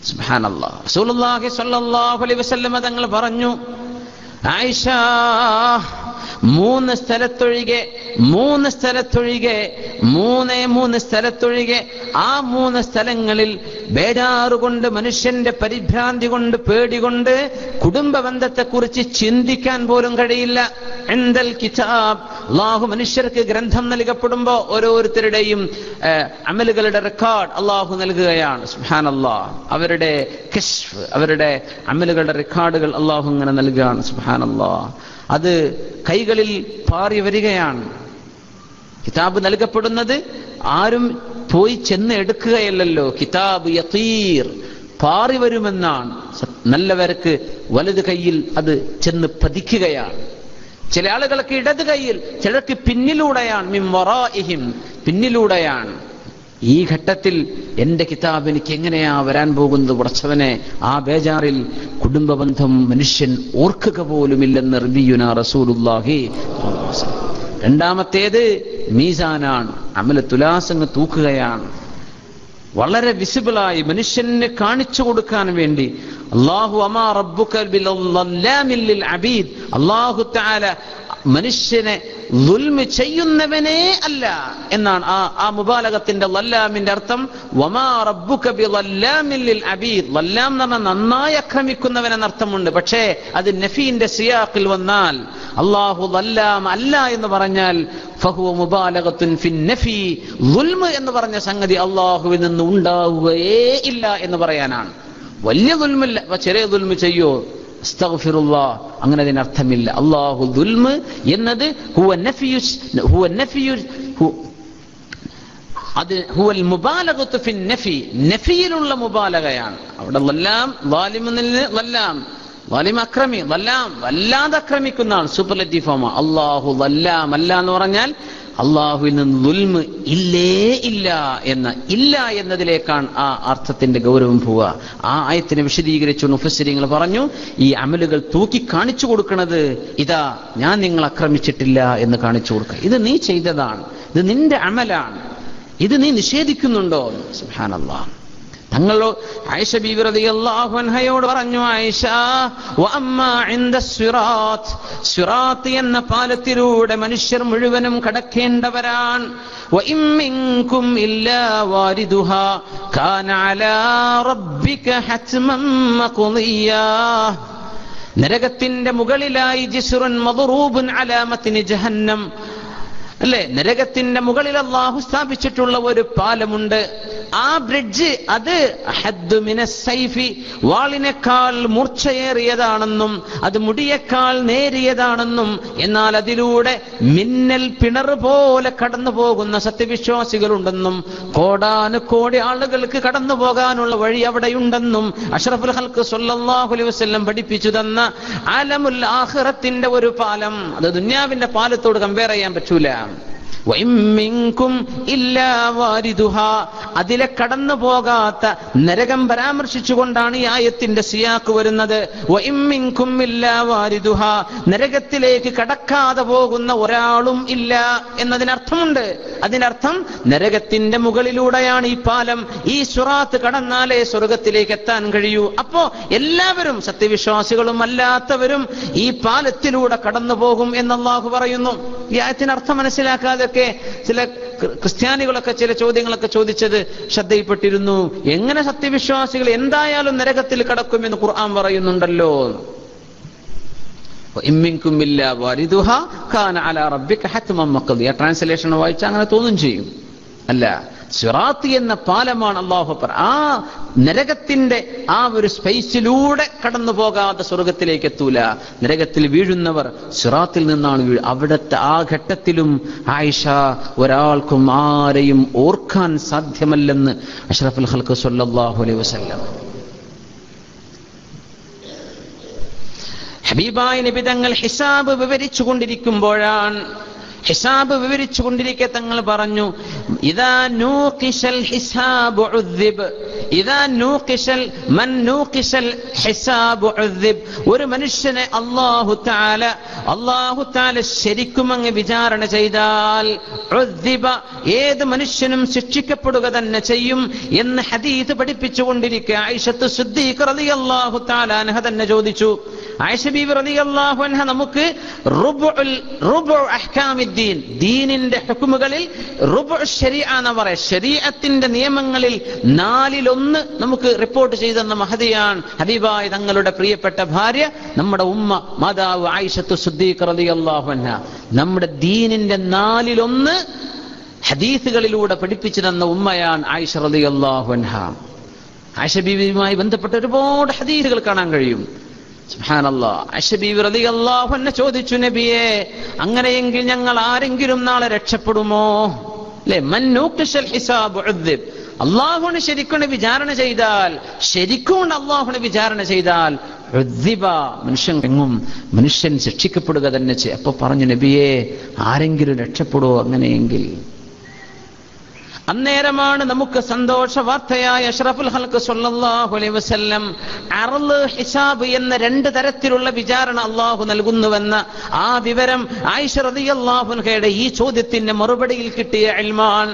സുബ്ഹാനല്ലാഹ്. റസൂലുള്ളാഹി സ്വല്ലല്ലാഹു അലൈഹി വസല്ലം തങ്ങൾ പറഞ്ഞു, ആയിഷ, മൂന്ന് സ്ഥലത്തൊഴികെ ആ 3 സ്ഥലങ്ങളിൽ ബേജാറുകൊണ്ട്, മനുഷ്യന്റെ പരിഭ്രാന്തി കൊണ്ട്, പേടികൊണ്ട് കുടുംബ ബന്ധത്തെക്കുറിച്ച് ചിന്തിക്കാൻ പോലും കഴിയില്ല. ഇൻദൽ കിതാബ്. അല്ലാഹു മനുഷ്യർക്ക് ഗ്രന്ഥം നൽകപ്പെടുമ്പോ ഓരോരുത്തരുടെയും അമലുകളുടെ റെക്കോർഡ് അല്ലാഹു നൽകുകയാണ്. സുബ്ഹാനല്ലാഹ്. അവരുടെ കശ്ഫ്, അവരുടെ അമലുകളുടെ റെക്കോർഡുകൾ അല്ലാഹു ഇങ്ങനെ നൽകുകയാണ്. സുബ്ഹാനല്ലാഹ്. അത് കൈകളിൽ പാറി വരികയാണ്. കിതാബ് നൽകപ്പെടുന്നത് ആരും പോയി ചെന്ന് എടുക്കുകയല്ലല്ലോ. കിതാബ് യതീർ, പാറി വരുമെന്നാണ്. നല്ലവർക്ക് വലത് കൈയിൽ അത് ചെന്ന് പതിക്കുകയാണ്. ചില ആളുകൾക്ക് ഇടത് കൈയിൽ, ചിലർക്ക് പിന്നിലൂടെയാണ്. മിൻ വറാഇഹിം, പിന്നിലൂടെയാണ്. ഈ ഘട്ടത്തിൽ എന്റെ കിതാബ് എനിക്ക് എങ്ങനെയാ വരാൻ പോകുന്നത്? പടച്ചവനെ, ആ ബേജാറിൽ കുടുംബബന്ധം മനുഷ്യൻ ഓർക്കുക പോലുമില്ലെന്ന് നബിയുനാ റസൂലുള്ളാഹി. രണ്ടാമത്തേത് മീസാനാണ്. അമല തുലാസങ്ങ് തൂക്കുകയാണ്. വളരെ വിസിബിളായി മനുഷ്യനെ കാണിച്ചു കൊടുക്കാൻ വേണ്ടി. അല്ലാഹു അമാ റബ്ബുക ബില്ലല്ലാമിൽ ലിൽ അബീദ്. അല്ലാഹു തആല മനുഷ്യനെ ദുൽമ് ചെയ്യുന്നവനേ അല്ല എന്നാണ് ആ മുബാലഗത്തിന്റെ ലല്ലാമിന്റെ അർത്ഥം. വമാ റബ്ബുക ബില്ലല്ലാമിൽ ലിൽ അബീദ്. ലല്ലാം എന്ന് പറഞ്ഞാൽ നന്നായി ആക്രമിക്കുന്നവൻ എന്നർത്ഥമുണ്ട്. പക്ഷേ അത് നഫീന്റെ സിയാഖിൽ വന്നാൽ, അല്ലാഹു ലല്ലാം അല്ല എന്ന് പറഞ്ഞാൽ ഫഹുവ മുബാലഗത്തുൻ ഫിൻ നഫി. ദുൽമ് എന്ന് പറഞ്ഞ സംഗതി അല്ലാഹുവിൽ നിന്ന് ഉണ്ടാവുകയേ ഇല്ല എന്ന് പറയാനാണ്. വലിയ ദുൽമില്ല, ചെറിയ ദുൽമ് ചെയ്യോ? അസ്തഗ്ഫിറുല്ലാഹ്. അങ്ങനെ അതിനർത്ഥമില്ല. അല്ലാഹു ദുൽമ് എന്നത് ഹുവൽ മുബാലഗത്തു ഫിൻ നഫി. നഫിയിലുള്ള മുബാലഗയാണ്. അവിടെ ലല്ലാം, വാലിം അക്രമി, വല്ലാതെ ആക്രമിക്കുന്ന ആൾ, സൂപ്പർലേറ്റീവ് ഫോമാണ്. അല്ലാഹു ലല്ലാം അല്ല എന്ന് പറഞ്ഞാൽ അള്ളാഹുവിൽ നിന്ന് ദുൽമ് ഇല്ല എന്നതിലേക്കാണ് ആ അർത്ഥത്തിന്റെ ഗൗരവം പോവുക. ആ ആയത്തിനെ വിശദീകരിച്ചു മുഫസ്സിരീങ്ങൾ പറഞ്ഞു, ഈ അമലുകൾ തൂക്കി കാണിച്ചു കൊടുക്കുന്നത്, ഇതാ ഞാൻ നിങ്ങളെ ആക്രമിച്ചിട്ടില്ല എന്ന് കാണിച്ചു കൊടുക്കുക. ഇത് നീ ചെയ്തതാണ്, ഇത് നിന്റെ അമലാണ്, ഇത് നീ നിഷേധിക്കുന്നുണ്ടോ? സുബ്ഹാനല്ലാഹ്. തങ്ങളോ ആയിഷ ബീവി റളിയല്ലാഹു അൻഹയോട് പറഞ്ഞു, ആയിഷ, വഅമ്മാ ഇൻദ സിറാത്ത്. സിറാത്ത് എന്ന പാലത്തിലൂടെ മനുഷ്യർ മുഴുവനും കടക്കേണ്ടവരാണ്. വഇൻ മിൻകും ഇല്ലാ വാരിദുഹാ കാന അലാ റബ്ബിക ഹത്മൻ മഖ്ദിയാ. നരകത്തിന്റെ മുകളിലായി ജിസ്റുൻ മദ്റൂബുൻ അലാ മത്നി ജഹന്നം. അല്ലെ, നരകത്തിന്റെ മുകളിൽ അല്ലാഹു സ്ഥാപിച്ചിട്ടുള്ള ഒരു പാലമുണ്ട്. ആ ബ്രിഡ്ജ് അത് അഹദ്ദു മിനസ് സൈഫി, വാളിനേക്കാൾ മൂർച്ചയേറിയതാണെന്നും അത് മുടിയേക്കാൾ നേരിയതാണെന്നും, എന്നാൽ അതിലൂടെ മിന്നൽ പിണർ പോലെ കടന്നു പോകുന്ന സത്യവിശ്വാസികളുണ്ടെന്നും കോടാനുകോടി ആളുകൾക്ക് കടന്നു പോകാനുള്ള വഴി അവിടെയുണ്ടെന്നും അഷ്റഫുൽ ഖൽഖ് സ്വല്ലല്ലാഹു അലൈഹി വസല്ലം പഠിപ്പിച്ചു തന്ന ആലമുൽ ആഖിറത്തിന്റെ ഒരു പാലം. അത് ദുനിയാവിന്റെ പാലത്തോട് കമ്പയർ ചെയ്യാൻ പറ്റൂല. അതിലെ കടന്നു പോകാത്ത നരകം പരാമർശിച്ചുകൊണ്ടാണ് ഈ ആയത്തിന്റെ സിയാക്ക് വരുന്നത്. വഇമ്മിൻകും ഇല്ലാ വാരിദുഹാ, നരകത്തിലേക്ക് കടക്കാതെ പോകുന്ന ഒരാളും ഇല്ല എന്നതിനർത്ഥമുണ്ട്. അതിനർത്ഥം നരകത്തിന്റെ മുകളിലൂടെയാണ് ഈ പാലം, ഈ സിറാത്ത് കടന്നാലേ സ്വർഗത്തിലേക്ക് എത്താൻ കഴിയൂ. അപ്പോ എല്ലാവരും, സത്യവിശ്വാസികളും അല്ലാത്തവരും ഈ പാലത്തിലൂടെ കടന്നു പോകും എന്ന് അല്ലാഹു പറയുന്നു. ഈ ആയത്തിന് അർത്ഥം മനസ്സിലാക്കാതൊക്കെ ചില ക്രിസ്ത്യാനികളൊക്കെ ചില ചോദ്യങ്ങളൊക്കെ ചോദിച്ചത് ശ്രദ്ധയിൽപ്പെട്ടിരുന്നു. എങ്ങനെ സത്യവിശ്വാസികൾ എന്തായാലും നരകത്തിൽ കടക്കുമെന്ന് ഖുർആൻ പറയുന്നുണ്ടല്ലോ. ട്രാൻസ്ലേഷൻ വായിച്ചാൽ അങ്ങനെ തോന്നും ചെയ്യും. അല്ല, സിറാത്ത് എന്ന പാലമാണ് അല്ലാഹു ആ നരകത്തിന്റെ ആ ഒരു സ്പേസിലൂടെ കടന്നു പോകാതെ സ്വർഗത്തിലേക്ക് എത്തൂല. നരകത്തിൽ വീഴുന്നവർ സിറാത്തിൽ നിന്നാണ് അവിടുത്തെ ആ ഘട്ടത്തിലും ആയിഷ ഒരാൾക്കും ആരെയും ഓർക്കാൻ സാധ്യമല്ലെന്ന് അഷ്റഫുൽ ഖൽഖ് സ്വല്ലല്ലാഹു അലൈഹി വസല്ലം. ഹബീബായ നബി തങ്ങൾ ഹിസാബ് വിവരിച്ചുകൊണ്ടിരിക്കെ തങ്ങൾ പറഞ്ഞു, ഇദാ നൂഖിശൽ ഹിസാബു ഉദ്ദിബ്, ഇദാ നൂഖിശൽ മൻ നൂഖിശൽ ഹിസാബു ഉദ്ദിബ്. ഒരു മനുഷ്യനെ അല്ലാഹു തആല ശരിക്കും അങ്ങ് വിചാരണ ചെയ്താൽ ഉദ്ദിബ, ഏത് മനുഷ്യനും ശിക്ഷിക്കപ്പെടുക തന്നെ ചെയ്യും എന്ന് ഹദീസ് പഠിപ്പിച്ചുകൊണ്ടിരിക്കെ ആയിഷത്ത് സിദ്ദീഖ റളിയല്ലാഹു തആല അൻഹ തന്നെ ചോദിച്ചു. ആയിഷ ബീവി റളിയല്ലാഹു അൻഹ നമുക്ക് റുബു അഹ്കാമിദ്ദീൻ, ദീനിന്റെ ഹുക്മുകളിൽ റുബു ശരീഅ എന്ന് പറയാം, ശരീഅത്തിന്റെ നിയമങ്ങളിൽ 4/1 നമുക്ക് റിപ്പോർട്ട് ചെയ്തെന്ന മഹദിയാണ് ഹബീബായ തങ്ങളുടെ പ്രിയപ്പെട്ട ഭാര്യ, നമ്മുടെ ഉമ്മ മാതാവ് ആയിഷത്തു സിദ്ദീഖ റളിയല്ലാഹു അൻഹ. നമ്മുടെ ദീനിന്റെ 4/1 ഹദീസുകളിലൂടെ പഠിപ്പിച്ചു തന്ന ഉമ്മയാണ് ആയിഷ റളിയല്ലാഹു അൻഹ. ആയിഷ ബീവിയുമായി ബന്ധപ്പെട്ട ഒരുപാട് ഹദീസുകൾ കാണാൻ കഴിയും. സുബ്ഹാനല്ലാഹ്. ആയിഷ ബീവി റളിയല്ലാഹു അൻഹ ചോദിച്ചു, നബിയേ, അങ്ങനെയെങ്കിൽ ഞങ്ങൾ ആരെങ്കിലും നാളെ രക്ഷപ്പെടുമോ? അല്ലേ, മൻ നൂഖിശൽ ഹിസാബ് ഉദ്ദിബ്, അല്ലാഹുവിനെ ശരിക്കും വിചാരണ ചെയ്താൽ, ശരിക്കും അല്ലാഹുവിനെ വിചാരണ ചെയ്താൽ ഉദ്ദിബ, മനുഷ്യൻ ശിക്ഷിക്കപ്പെടുക തന്നെ ചെയ്യും. അപ്പൊ പറഞ്ഞു, നബിയേ, ആരെങ്കിലും രക്ഷപ്പെടുമോ അങ്ങനെയെങ്കിൽ? അന്നേരമാണ് നമുക്ക് സന്തോഷ വാർത്തയായ അഷ്റഫുൽ ഖൽഖ് സ്വല്ലല്ലാഹു അലൈഹി വസല്ലം അർള് ഹിസാബ് എന്ന 2 തരത്തിലുള്ള വിചാരണ അല്ലാഹു നൽകുന്നുവെന്ന ആ വിവരം ആയിഷ റളിയല്ലാഹു അൻഹയുടെ ഈ ചോദ്യത്തിന്റെ മറുപടിയിൽ കിട്ടിയ ഇൽമാൻ.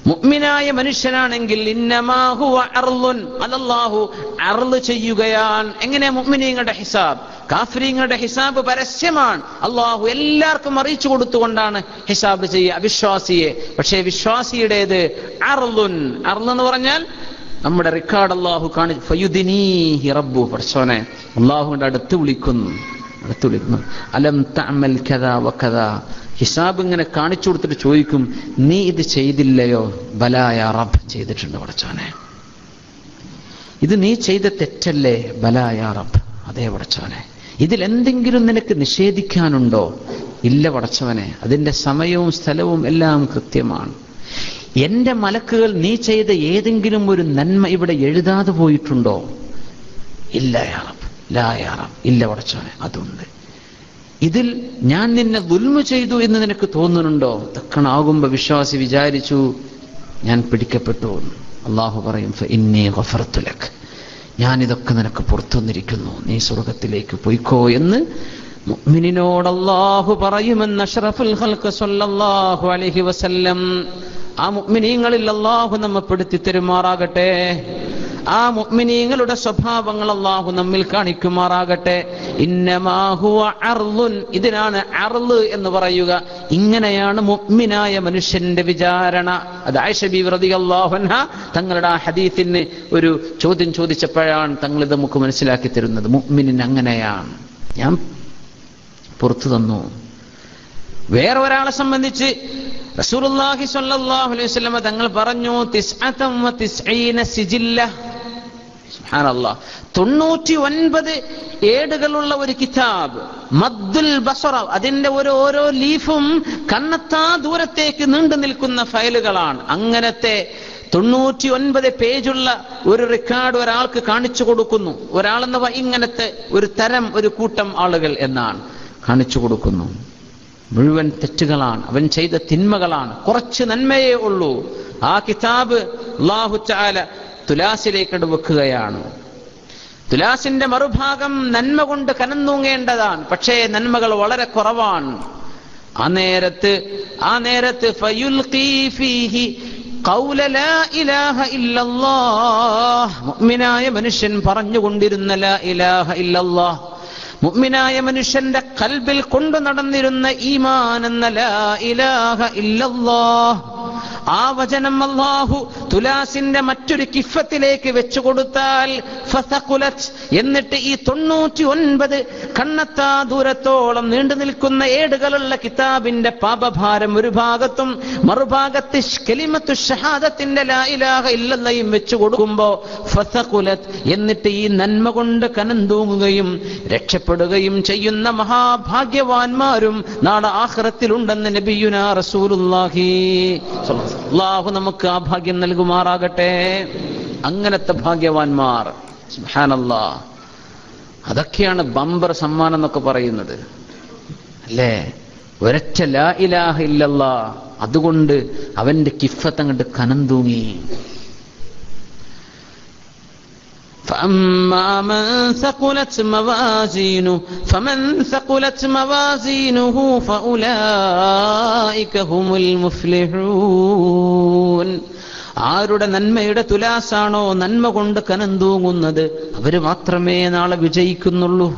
മുഅ്മിനായ മനുഷ്യനാണെങ്കിൽ ഇന്നമാ ഹുവ അർളുൻ, അല്ലാഹു അർള് ചെയ്യുകയാണ്. എങ്ങനെ മുഅ്മിനീങ്ങളുടെ ഹിസാബ്? കാഫിരീങ്ങളുടെ ഹിസാബ് പരസ്യമാണ്, അല്ലാഹു എല്ലാവർക്കും അറിയിച്ചു കൊടുത്തുകൊണ്ടാണ് ഹിസാബ് ചെയ്യുക അവിശ്വാസിയെ. പക്ഷേ വിശ്വാസിയുടേത് അർളുൻ. അർള് എന്ന് പറഞ്ഞാൽ നമ്മുടെ റിക്കാർഡ് അല്ലാഹു കാണിച്ചു. ഫയുദിനീഹി റബ്ബു, പടച്ചോനെ അല്ലാഹുവിന്റെ അടുത്ത് വിളിക്കുന്നു. അലം തഅമൽ കദാ വകദാ, ഹിസാബ് ഇങ്ങനെ കാണിച്ചു കൊടുത്തിട്ട് ചോദിക്കും, നീ ഇത് ചെയ്തില്ലയോ? ബലാ യാ റബ്ബ്, ചെയ്തിട്ടുണ്ട് പടച്ചോനെ. ഇത് നീ ചെയ്ത തെറ്റല്ലേ? ബലാ യാ റബ്ബ്, അതേ പടച്ചോനെ. ഇതിലെന്തെങ്കിലും നിനക്ക് നിഷേധിക്കാനുണ്ടോ? ഇല്ല പടച്ചവനെ, അതിന്റെ സമയവും സ്ഥലവും എല്ലാം കൃത്യമാണ്. എന്റെ മലക്കുകൾ നീ ചെയ്ത ഏതെങ്കിലും ഒരു നന്മ ഇവിടെ എഴുതാതെ പോയിട്ടുണ്ടോ? ഇല്ല യാ റബ്ബ്, ലാ യാ റബ്ബ്, ഇല്ല പടച്ചവനെ, അതുണ്ട്. ഇതിൽ ഞാൻ നിന്നെ ദുൽമ ചെയ്തു എന്ന് നിനക്ക് തോന്നുന്നുണ്ടോ? തക്കണാകുമ്പോ വിശ്വാസി വിചാരിച്ചു ഞാൻ പിടിക്കപ്പെട്ടു. അല്ലാഹു പറയും, ഫഇന്നീ ഗഫർതു ലക്, ഞാനിതൊക്കെ നിനക്ക് പുറത്തുവന്നിരിക്കുന്നു, നീ സ്വർഗത്തിലേക്ക് പോയിക്കോ എന്ന് മുഅ്മിനിനോട് അല്ലാഹു പറയുമെന്ന് അഷ്റഫുൽ ഖൽഖ് സ്വല്ലല്ലാഹു അലൈഹി വസല്ലം. ആ മുഅ്മിനീങ്ങളിൽ അല്ലാഹു നമ്മെ പെടുത്തി തരുമാറാകട്ടെ. ആ മുഅ്മിനീങ്ങളുടെ സ്വഭാവങ്ങൾ അല്ലാഹു നമ്മിൽ കാണിക്കുമാറാകട്ടെ. ഇന്നമാ ഹുവ അർളുൻ, ഇതിനാണ് അർള് എന്ന് പറയുക. ഇങ്ങനെയാണ് മുഅ്മിനായ മനുഷ്യന്റെ വിചാരണ. അത് ആയിഷ ബീവി റളിയല്ലാഹു അൻഹ തങ്ങളുടെ ആ ഹദീസിന് ഒരു ചോദ്യം ചോദിച്ചപ്പോഴാണ് തങ്ങൾ ഇത് നമുക്ക് മനസ്സിലാക്കി തരുന്നത്. മുഅ്മിനിന് അങ്ങനെയാണ്, ഞാൻ പുറത്തു തന്നു. വേറെ ഒരാളെ സംബന്ധിച്ച് റസൂലുള്ളാഹി സ്വല്ലല്ലാഹു അലൈഹി വസല്ലം തങ്ങൾ പറഞ്ഞു, 99 സിജില്ല. സുബ്ഹാനല്ലാഹ്, 99 ഏടുകളുള്ള ഒരു കിതാബ്, മദ്ദുൽ ബസറ, അതിന്റെ ഓരോ ലീഫും കണ്ണെത്താ ദൂരത്തേക്ക് നീണ്ടു നിൽക്കുന്ന ഫയലുകളാണ്. അങ്ങനത്തെ 99 പേജുള്ള ഒരു റെക്കോർഡ് ഒരാൾക്ക് കാണിച്ചു കൊടുക്കുന്നു. ഒരാളെന്ന് ഇങ്ങനത്തെ ഒരു കൂട്ടം ആളുകൾ എന്നാണ് കാണിച്ചു കൊടുക്കുന്നു. മുഴുവൻ തെറ്റുകളാണ്, അവൻ ചെയ്ത തിന്മകളാണ്, കുറച്ച് നന്മയേ ഉള്ളൂ. ആ കിതാബ് അല്ലാഹു തആല തുലാസിലേക്ക് വെക്കുകയാണ്. തുലാസിന്റെ മറുഭാഗം നന്മ കൊണ്ട് കനന്തൂങ്ങേണ്ടതാണ്. പക്ഷേ നന്മകൾ വളരെ കുറവാണ്. ആ നേരത്ത് ഫയുൽഖീ ഫീഹി ഖൗല ലാ ഇലാഹ ഇല്ലല്ലാഹ്, മുഅ്മിനായ മനുഷ്യൻ പറഞ്ഞുകൊണ്ടിരുന്ന ലാ ഇലാഹ ഇല്ലല്ലാഹ്, മുഅ്മിനായ മനുഷ്യന്റെ ഖൽബിൽ കൊണ്ടു നടന്നിരുന്ന ഈമാൻ എന്ന ലാ ഇലാഹ ഇല്ലല്ലാഹ്, ആ വചനം അല്ലാഹു തുലാസിന്റെ മറ്റൊരു കിഫത്തിലേക്ക് വെച്ചു കൊടുത്താൽ ഫസഖുലത്, എന്നിട്ട് ഈ 99 കണ്ണത്താ ദൂരത്തോളം നീണ്ടു നിൽക്കുന്ന ഏടുകളുള്ള കിതാബിന്റെ പാപഭാരം ഒരു ഭാഗത്തും മറുഭാഗത്ത് കലിമത്തു ഷഹാദത്തിന്റെ ലാ ഇലാഹ ഇല്ലല്ലാഹും വെച്ചു കൊടുക്കുമ്പോ ഫസഖുലത്, എന്നിട്ട് ഈ നന്മ കൊണ്ട് കനന്തൂങ്ങുകയും രക്ഷപ്പെടുകയും ചെയ്യുന്ന മഹാഭാഗ്യവാന്മാരും നാളെ ആഖിറത്തിലുണ്ടെന്ന് നബിയുനാ റസൂലുള്ളാഹി. അല്ലാഹു നമുക്ക് ആ ഭാഗ്യം നൽകുമാറാകട്ടെ. അങ്ങനത്തെ ഭാഗ്യവാന്മാർ, സുബ്ഹാനല്ലാഹ്. അതൊക്കെയാണ് ബമ്പർ സമ്മാനം എന്നൊക്കെ പറയുന്നത്, അല്ലേ? ഒരൊറ്റ ലാ ഇലാഹ ഇല്ലല്ലാഹ്, അതുകൊണ്ട് അവന്റെ കിഫത്ത് അങ്ങോട്ട് കനം തൂങ്ങി. فَأَمَّا مَنْ ثَقُلَتْ مَوَازِينُهُ فَأُولَئِكَ هُمُ الْمُفْلِحُونَ. ആരുടെ നന്മയുടെ തുലാസാണോ നന്മ കൊണ്ട് കനം തൂങ്ങുന്നത്, അവര് മാത്രമേ നാളെ വിജയിക്കുന്നുള്ളൂ.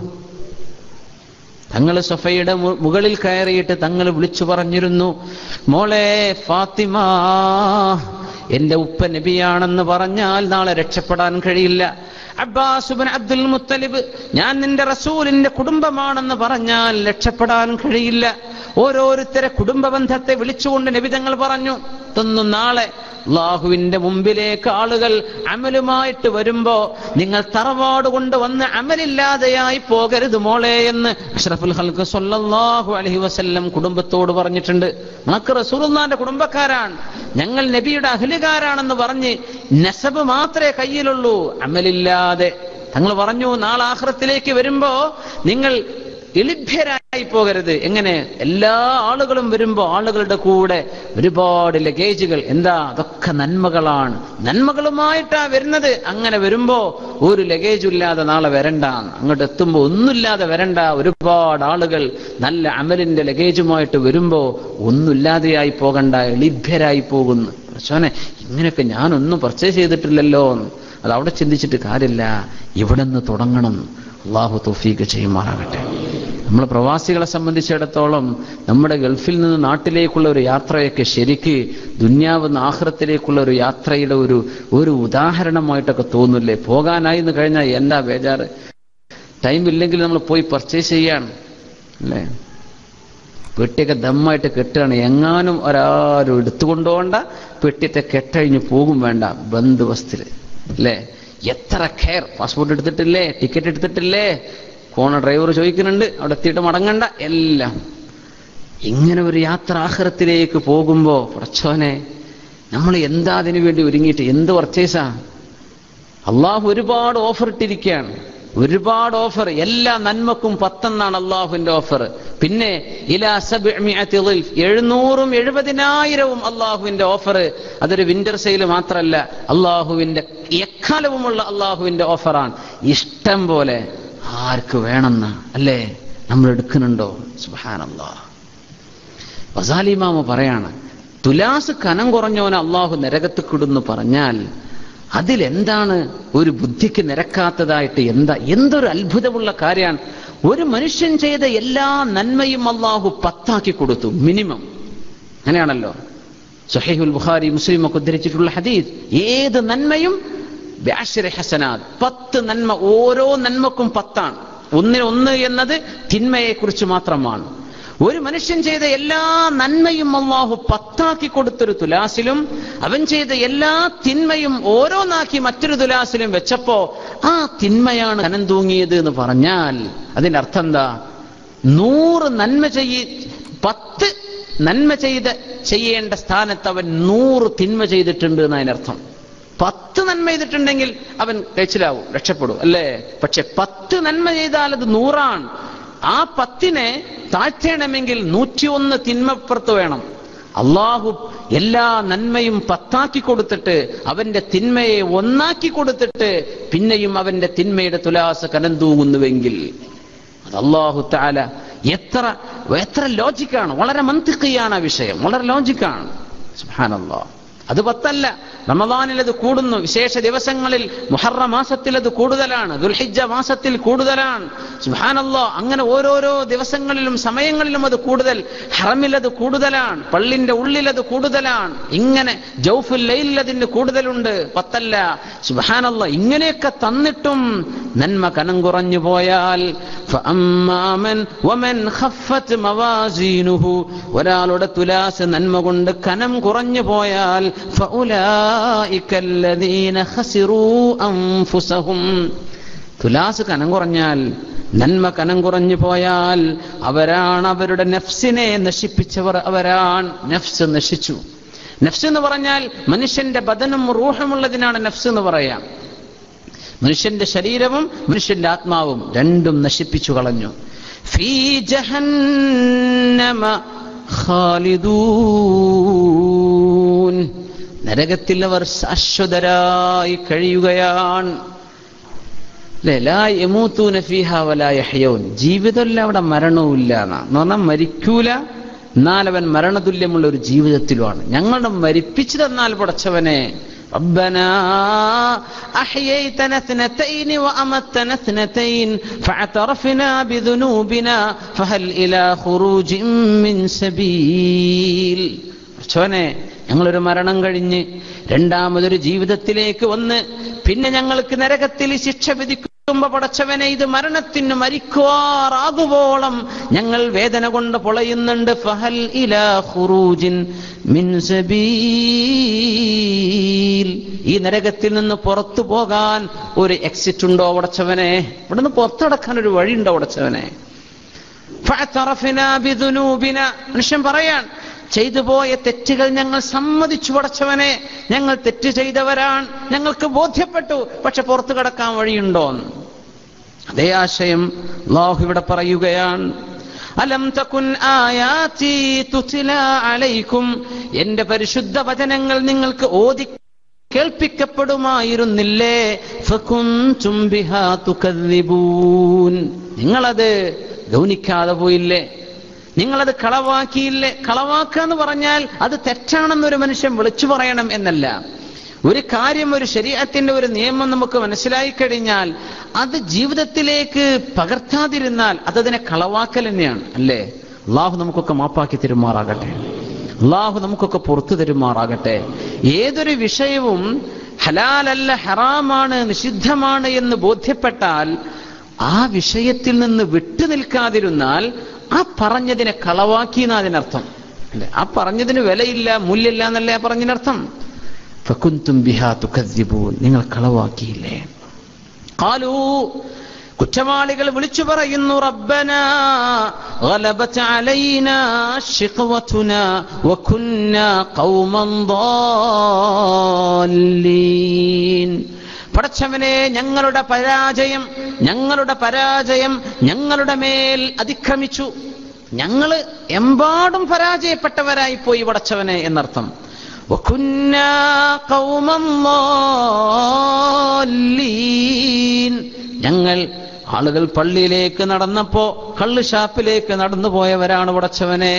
തങ്ങൾ സഫയുടെ മുകളിൽ കയറിയിട്ട് തങ്ങൾ വിളിച്ചു പറഞ്ഞിരുന്നു, മോളെ ഫാത്തിമ, എന്റെ ഉപ്പ നബിയാണെന്ന് പറഞ്ഞാൽ നാളെ രക്ഷപ്പെടാൻ കഴിയില്ല. അബ്ബാസ് ഇബ്നു അബ്ദുൽ മുത്തലിബ്, ഞാൻ നിന്റെ റസൂലിന്റെ കുടുംബമാണെന്ന് പറഞ്ഞാൽ രക്ഷപ്പെടാൻ കഴിയില്ല. ഓരോരുത്തരെ കുടുംബ ബന്ധത്തെ വിളിച്ചുകൊണ്ട് നബി തങ്ങൾ പറഞ്ഞു, ഇതൊന്നും നാളെ അല്ലാഹുവിന്റെ മുമ്പിലേക്ക് ആളുകൾ അമലുമായിട്ട് വരുമ്പോ നിങ്ങൾ തറവാട് കൊണ്ട് വന്ന് അമലില്ലാതെയായി പോകരുത് മോളെ എന്ന് അഷ്റഫുൽ ഖൽഖ് സ്വല്ലല്ലാഹു അലൈഹി വസല്ലം കുടുംബത്തോട് പറഞ്ഞിട്ടുണ്ട്. നമുക്ക് റസൂലുള്ളാഹിന്റെ കുടുംബക്കാരാണ്, ഞങ്ങൾ നബിയുടെ അഹ്ലുകാരാണെന്ന് പറഞ്ഞ് നസബ് മാത്രമേ കയ്യിലുള്ളൂ, അമലില്ലാതെ. തങ്ങൾ പറഞ്ഞു, നാളെ ആഖിറത്തിലേക്ക് വരുമ്പോ നിങ്ങൾ എളിഭ്യരായി പോകരുത്. എങ്ങനെ? എല്ലാ ആളുകളും വരുമ്പോ ആളുകളുടെ കൂടെ ഒരുപാട് ലഗേജുകൾ. എന്താ? അതൊക്കെ നന്മകളാണ്, നന്മകളുമായിട്ടാ വരുന്നത്. അങ്ങനെ വരുമ്പോ ഒരു ലഗേജും ഇല്ലാതെ നാളെ വരണ്ട, അങ്ങോട്ട് എത്തുമ്പോ ഒന്നുമില്ലാതെ വരണ്ട. ഒരുപാട് ആളുകൾ നല്ല അമലിന്റെ ലഗേജുമായിട്ട് വരുമ്പോ ഒന്നുമില്ലാതെയായി പോകണ്ട, എളിഭ്യരായി പോകുന്നു. പ്രശ്നെ, ഇങ്ങനെയൊക്കെ ഞാനൊന്നും പർച്ചേസ് ചെയ്തിട്ടില്ലല്ലോ. അത് അവിടെ ചിന്തിച്ചിട്ട് കാര്യമില്ല, ഇവിടെ നിന്ന് തുടങ്ങണം. അല്ലാഹു തൗഫീഖ് ചെയ്യുമാറാകട്ടെ. നമ്മൾ പ്രവാസികളെ സംബന്ധിച്ചിടത്തോളം നമ്മുടെ ഗൾഫിൽ നിന്ന് നാട്ടിലേക്കുള്ള ഒരു യാത്രയൊക്കെ ശരിക്ക് ദുന്യാവ് ആഖിറത്തിലേക്കുള്ള ഒരു യാത്രയുടെ ഒരു ഉദാഹരണമായിട്ടൊക്കെ തോന്നില്ലേ? പോകാനായി എന്ന് കഴിഞ്ഞാൽ എന്താ ബേജാറ്. ടൈം ഇല്ലെങ്കിൽ നമ്മൾ പോയി പർച്ചേസ് ചെയ്യാണ്, അല്ലേ? പെട്ടിയൊക്കെ ദമ്മായിട്ട് കെട്ടുകയാണ്. എങ്ങാനും ഒരാരും എടുത്തുകൊണ്ടുപോകണ്ട, പെട്ടിയൊക്കെ കെട്ടഴിഞ്ഞ് പോകും വേണ്ട, ബന്ദോബസ്തിൽ, അല്ലേ? എത്ര കെയർ. പാസ്പോർട്ട് എടുത്തിട്ടില്ലേ, ടിക്കറ്റ് എടുത്തിട്ടില്ലേ, പോണ ഡ്രൈവർ ചോദിക്കുന്നുണ്ട്, അവിടെ എത്തിയിട്ട് മടങ്ങണ്ട, എല്ലാം. ഇങ്ങനെ ഒരു യാത്ര ആഖിറത്തിലേക്ക് പോകുമ്പോ പടച്ചോനെ, നമ്മൾ എന്താ അതിനു വേണ്ടി ഒരുങ്ങിയിട്ട് എന്ത് പർച്ചേസാ? അള്ളാഹു ഒരുപാട് ഓഫർ ഇട്ടിരിക്കുകയാണ്, ഒരുപാട് ഓഫർ. എല്ലാ നന്മക്കും 10 എന്നാണ് അള്ളാഹുവിന്റെ ഓഫർ. പിന്നെ ഇലാ 700 ദിൽഫ്, 770,000 അള്ളാഹുവിന്റെ ഓഫർ. അതൊരു വിന്റർ സെയിൽ മാത്രമല്ല, അള്ളാഹുവിന്റെ എക്കാലവുമുള്ള അള്ളാഹുവിന്റെ ഓഫറാണ്. ഇഷ്ടം പോലെ ആർക്ക് വേണമെന്ന്, അല്ലേ? നമ്മൾ എടുക്കുന്നുണ്ടോ? സുബ്ഹാനല്ലാഹ്. ഗസാലി ഇമാം പറയാണ്, തുലാസ് കനം കുറഞ്ഞവനെ അള്ളാഹു നരകത്തിക്കിടുന്നു പറഞ്ഞാൽ അതിലെന്താണ് ഒരു ബുദ്ധിക്ക് നിരക്കാത്തതായിട്ട്? എന്തൊരു അത്ഭുതമുള്ള കാര്യമാണ്. ഒരു മനുഷ്യൻ ചെയ്ത എല്ലാ നന്മയും അള്ളാഹു 10 ആക്കി കൊടുത്തു, മിനിമം. അങ്ങനെയാണല്ലോ സഹീഹുൽ ബുഖാരി മുസ്ലിം ഒക്കെ ഉദ്ധരിച്ചിട്ടുള്ള ഹദീസ്. ഏത് നന്മയും ബിഅശ്രി ഹസനാത്ത്, 10 നന്മ. ഓരോ നന്മക്കും 10 ആണ്. 1 എന്നത് തിന്മയെ കുറിച്ച് മാത്രമാണ്. ഒരു മനുഷ്യൻ ചെയ്ത എല്ലാ നന്മയും അള്ളാഹു 10 ആക്കി കൊടുത്തൊരു തുലാസിലും അവൻ ചെയ്ത എല്ലാ തിന്മയും ഓരോന്നാക്കി മറ്റൊരു തുലാസിലും വെച്ചപ്പോ ആ തിന്മയാണ് കനം തൂങ്ങിയത് എന്ന് പറഞ്ഞാൽ അതിന്റെ അർത്ഥം എന്താ? 100 നന്മ 10 നന്മ ചെയ്യേണ്ട സ്ഥാനത്ത് അവൻ 100 തിന്മ ചെയ്തിട്ടുണ്ട് എന്നതിനർത്ഥം. 10 നന്മ ചെയ്തിട്ടുണ്ടെങ്കിൽ അവൻ കഴിച്ചിലാവും, രക്ഷപ്പെടും, അല്ലേ? പക്ഷെ 10 നന്മ ചെയ്താൽ അത് 100 ആണ്. ആ 10നെ താഴ്ത്തേണമെങ്കിൽ 101 തിന്മപ്പുറത്ത് വേണം. അള്ളാഹു എല്ലാ നന്മയും 10 കൊടുത്തിട്ട് അവന്റെ തിന്മയെ 1 കൊടുത്തിട്ട് പിന്നെയും അവന്റെ തിന്മയുടെ തുലാസ് കനം തൂങ്ങുന്നുവെങ്കിൽ അത് അല്ലാഹു തആല എത്ര ലോജിക്കാണ്, വളരെ മന്തിഖിയാണ് ആ വിഷയം, വളരെ ലോജിക്കാണ്. സുബ്ഹാനല്ലാഹ്. അത് 10 റമദാനിൽ അത് കൂടുന്നു, വിശേഷ ദിവസങ്ങളിൽ മുഹറം മാസത്തിൽ അത് കൂടുതലാണ്, ദുൽഹിജ്ജ മാസത്തിൽ കൂടുതലാണ്. സുബ്ഹാനല്ലാഹ്. അങ്ങനെ ഓരോരോ ദിവസങ്ങളിലും സമയങ്ങളിലും അത് കൂടുതൽ, ഹറമിൽ അത് കൂടുതലാണ്, പള്ളിന്റെ ഉള്ളിൽ അത് കൂടുതലാണ്, ഇങ്ങനെ ജൗഫുൽ ലൈലിൽ അതിന് കൂടുതലുണ്ട്. 10 സുബ്ഹാനല്ലാഹ്. ഇങ്ങനെയൊക്കെ തന്നിട്ടും നന്മ കനം കുറഞ്ഞു പോയാൽ ഒരാളുടെ തുലാസ് നന്മ കൊണ്ട് കനം കുറഞ്ഞു പോയാൽ തുലാസ് കനം കുറഞ്ഞാൽ, നന്മ കനം കുറഞ്ഞു പോയാൽ അവരാണ് അവരുടെ നഫ്സിനെ നശിപ്പിച്ചവർ. അവരാണ് നഫ്സ് നശിച്ചു. നഫ്സ് എന്ന് പറഞ്ഞാൽ മനുഷ്യന്റെ ബദനും റൂഹുമുള്ളതിനാണ് നഫ്സ് എന്ന് പറയാം. മനുഷ്യന്റെ ശരീരവും മനുഷ്യന്റെ ആത്മാവും രണ്ടും നശിപ്പിച്ചു കളഞ്ഞു. ഫീ ജഹന്നമ ഖാലിദൂൻ. നരകത്തിൽ അവർ ശാശ്വതരായി കഴിയുകയാണ്. ലാ യമൂതൂന ഫീഹാ വലാ യഹ്യൗൻ. ജീവിതമില്ല, അവിടെ മരണവുമില്ല എന്ന് പറഞ്ഞാൽ മരിക്കൂല, എന്നാൽ അവൻ മരണതുല്യമുള്ള ഒരു ജീവിതത്തിലുമാണ്. ഞങ്ങളുടെ മരിപ്പിച്ചു തന്നാൽ പടച്ചവനെ, റബ്ബനാ അഹ്യൈതനാ ഇത്നതൈൻ വഅമതനാ ഇത്നതൈൻ ഫഅതറഫനാ ബിദുനൂബിനാ ഫഹൽ ഇലാ ഖുറൂജിൻ മിൻ സബീൽ. പടച്ചവനെ, ഞങ്ങളൊരു മരണം കഴിഞ്ഞ് രണ്ടാമതൊരു ജീവിതത്തിലേക്ക് വന്ന് പിന്നെ ഞങ്ങൾക്ക് നരകത്തിൽ ശിക്ഷ വിധിക്കുമ്പോ പടച്ചവനെ, ഇത് മരണത്തിന് മരിക്കുവാറാകുവോളം ഞങ്ങൾ വേദന കൊണ്ട് പൊളയുന്നുണ്ട്. ഫഹൽ ഇലാ ഖുറൂജിൻ മിൻ സബീൽ. ഈ നരകത്തിൽ നിന്ന് പുറത്തു പോകാൻ ഒരു എക്സിറ്റ് ഉണ്ടോ പടച്ചവനെ? ഇവിടുന്ന് പുറത്തടക്കാൻ ഒരു വഴിയുണ്ടോ പടച്ചവനെ? ഫഅതറഫനാ ബിദുനൂബിനാ. മനുഷ്യൻ പറയാൻ, ചെയ്തു പോയ തെറ്റുകൾ ഞങ്ങൾ സമ്മതിച്ചു പടച്ചവനെ, ഞങ്ങൾ തെറ്റ് ചെയ്തവരാണ്, ഞങ്ങൾക്ക് ബോധ്യപ്പെട്ടു, പക്ഷെ പുറത്തു കടക്കാൻ വഴിയുണ്ടോന്ന്. അതേ ആശയം അല്ലാഹു ഇവിടെ പറയുകയാണ്. അലം തകുൻ ആയാതി തുത്ലാ അലൈക്കും. എന്റെ പരിശുദ്ധ വചനങ്ങൾ നിങ്ങൾക്ക് ഓതി കേൾപ്പിക്കപ്പെടുമായിരുന്നില്ലേ? ഫകുൻതും ബിഹാ തുകദ്ദിബൂൻ. നിങ്ങളത് ഗൗനിക്കാതെ പോയില്ലേ? നിങ്ങളത് കളവാക്കിയില്ലേ? കളവാക്കുക എന്ന് പറഞ്ഞാൽ അത് തെറ്റാണെന്നൊരു മനുഷ്യൻ വിളിച്ചു പറയണം എന്നല്ല. ഒരു കാര്യം, ഒരു ശരീഅത്തിന്റെ ഒരു നിയമം നമുക്ക് മനസ്സിലായി കഴിഞ്ഞാൽ അത് ജീവിതത്തിലേക്ക് പകർത്താതിരുന്നാൽ അതതിനെ കളവാക്കൽ തന്നെയാണ്, അല്ലേ? അള്ളാഹു നമുക്കൊക്കെ മാപ്പാക്കി തരുമാറാകട്ടെ. അള്ളാഹു നമുക്കൊക്കെ പുറത്തു തരുമാറാകട്ടെ. ഏതൊരു വിഷയവും ഹലാലല്ല, ഹറാമാണ്, നിഷിദ്ധമാണ് എന്ന് ബോധ്യപ്പെട്ടാൽ ആ വിഷയത്തിൽ നിന്ന് വിട്ടു നിൽക്കാതിരുന്നാൽ ആ പറഞ്ഞതിനെ കളവാക്കി എന്ന് അതിനർത്ഥം, അല്ലെ? ആ പറഞ്ഞതിന് വിലയില്ല, മൂല്യമില്ല എന്നല്ലേ ആ പറഞ്ഞതിനർത്ഥം. ഫകുൻതും ബിഹാ തുകദ്ദിബൂൻ. നിങ്ങൾ കളവാക്കിയില്ലേ? ഖാലൂ, കുറ്റവാളികൾ വിളിച്ചു പറയുന്നു, റബ്ബനാ ഗലബത് അലൈനാ ശിഖ്വതുനാ വകുന്നാ ഖൗമൻ ളാല്ലീൻ. പടച്ചവനെ, ഞങ്ങളുടെ പരാജയം ഞങ്ങളുടെ മേൽ അതിക്രമിച്ചു. ഞങ്ങൾ എമ്പാടും പരാജയപ്പെട്ടവരായി പോയി പടച്ചവനെ എന്നർത്ഥം. വകുന്നാ ഖൗമൻ ളാല്ലീൻ. ഞങ്ങൾ ആളുകൾ പള്ളിയിലേക്ക് നടന്നപ്പോ കള്ള് ഷാപ്പിലേക്ക് നടന്നു പോയവരാണ് പടച്ചവനെ.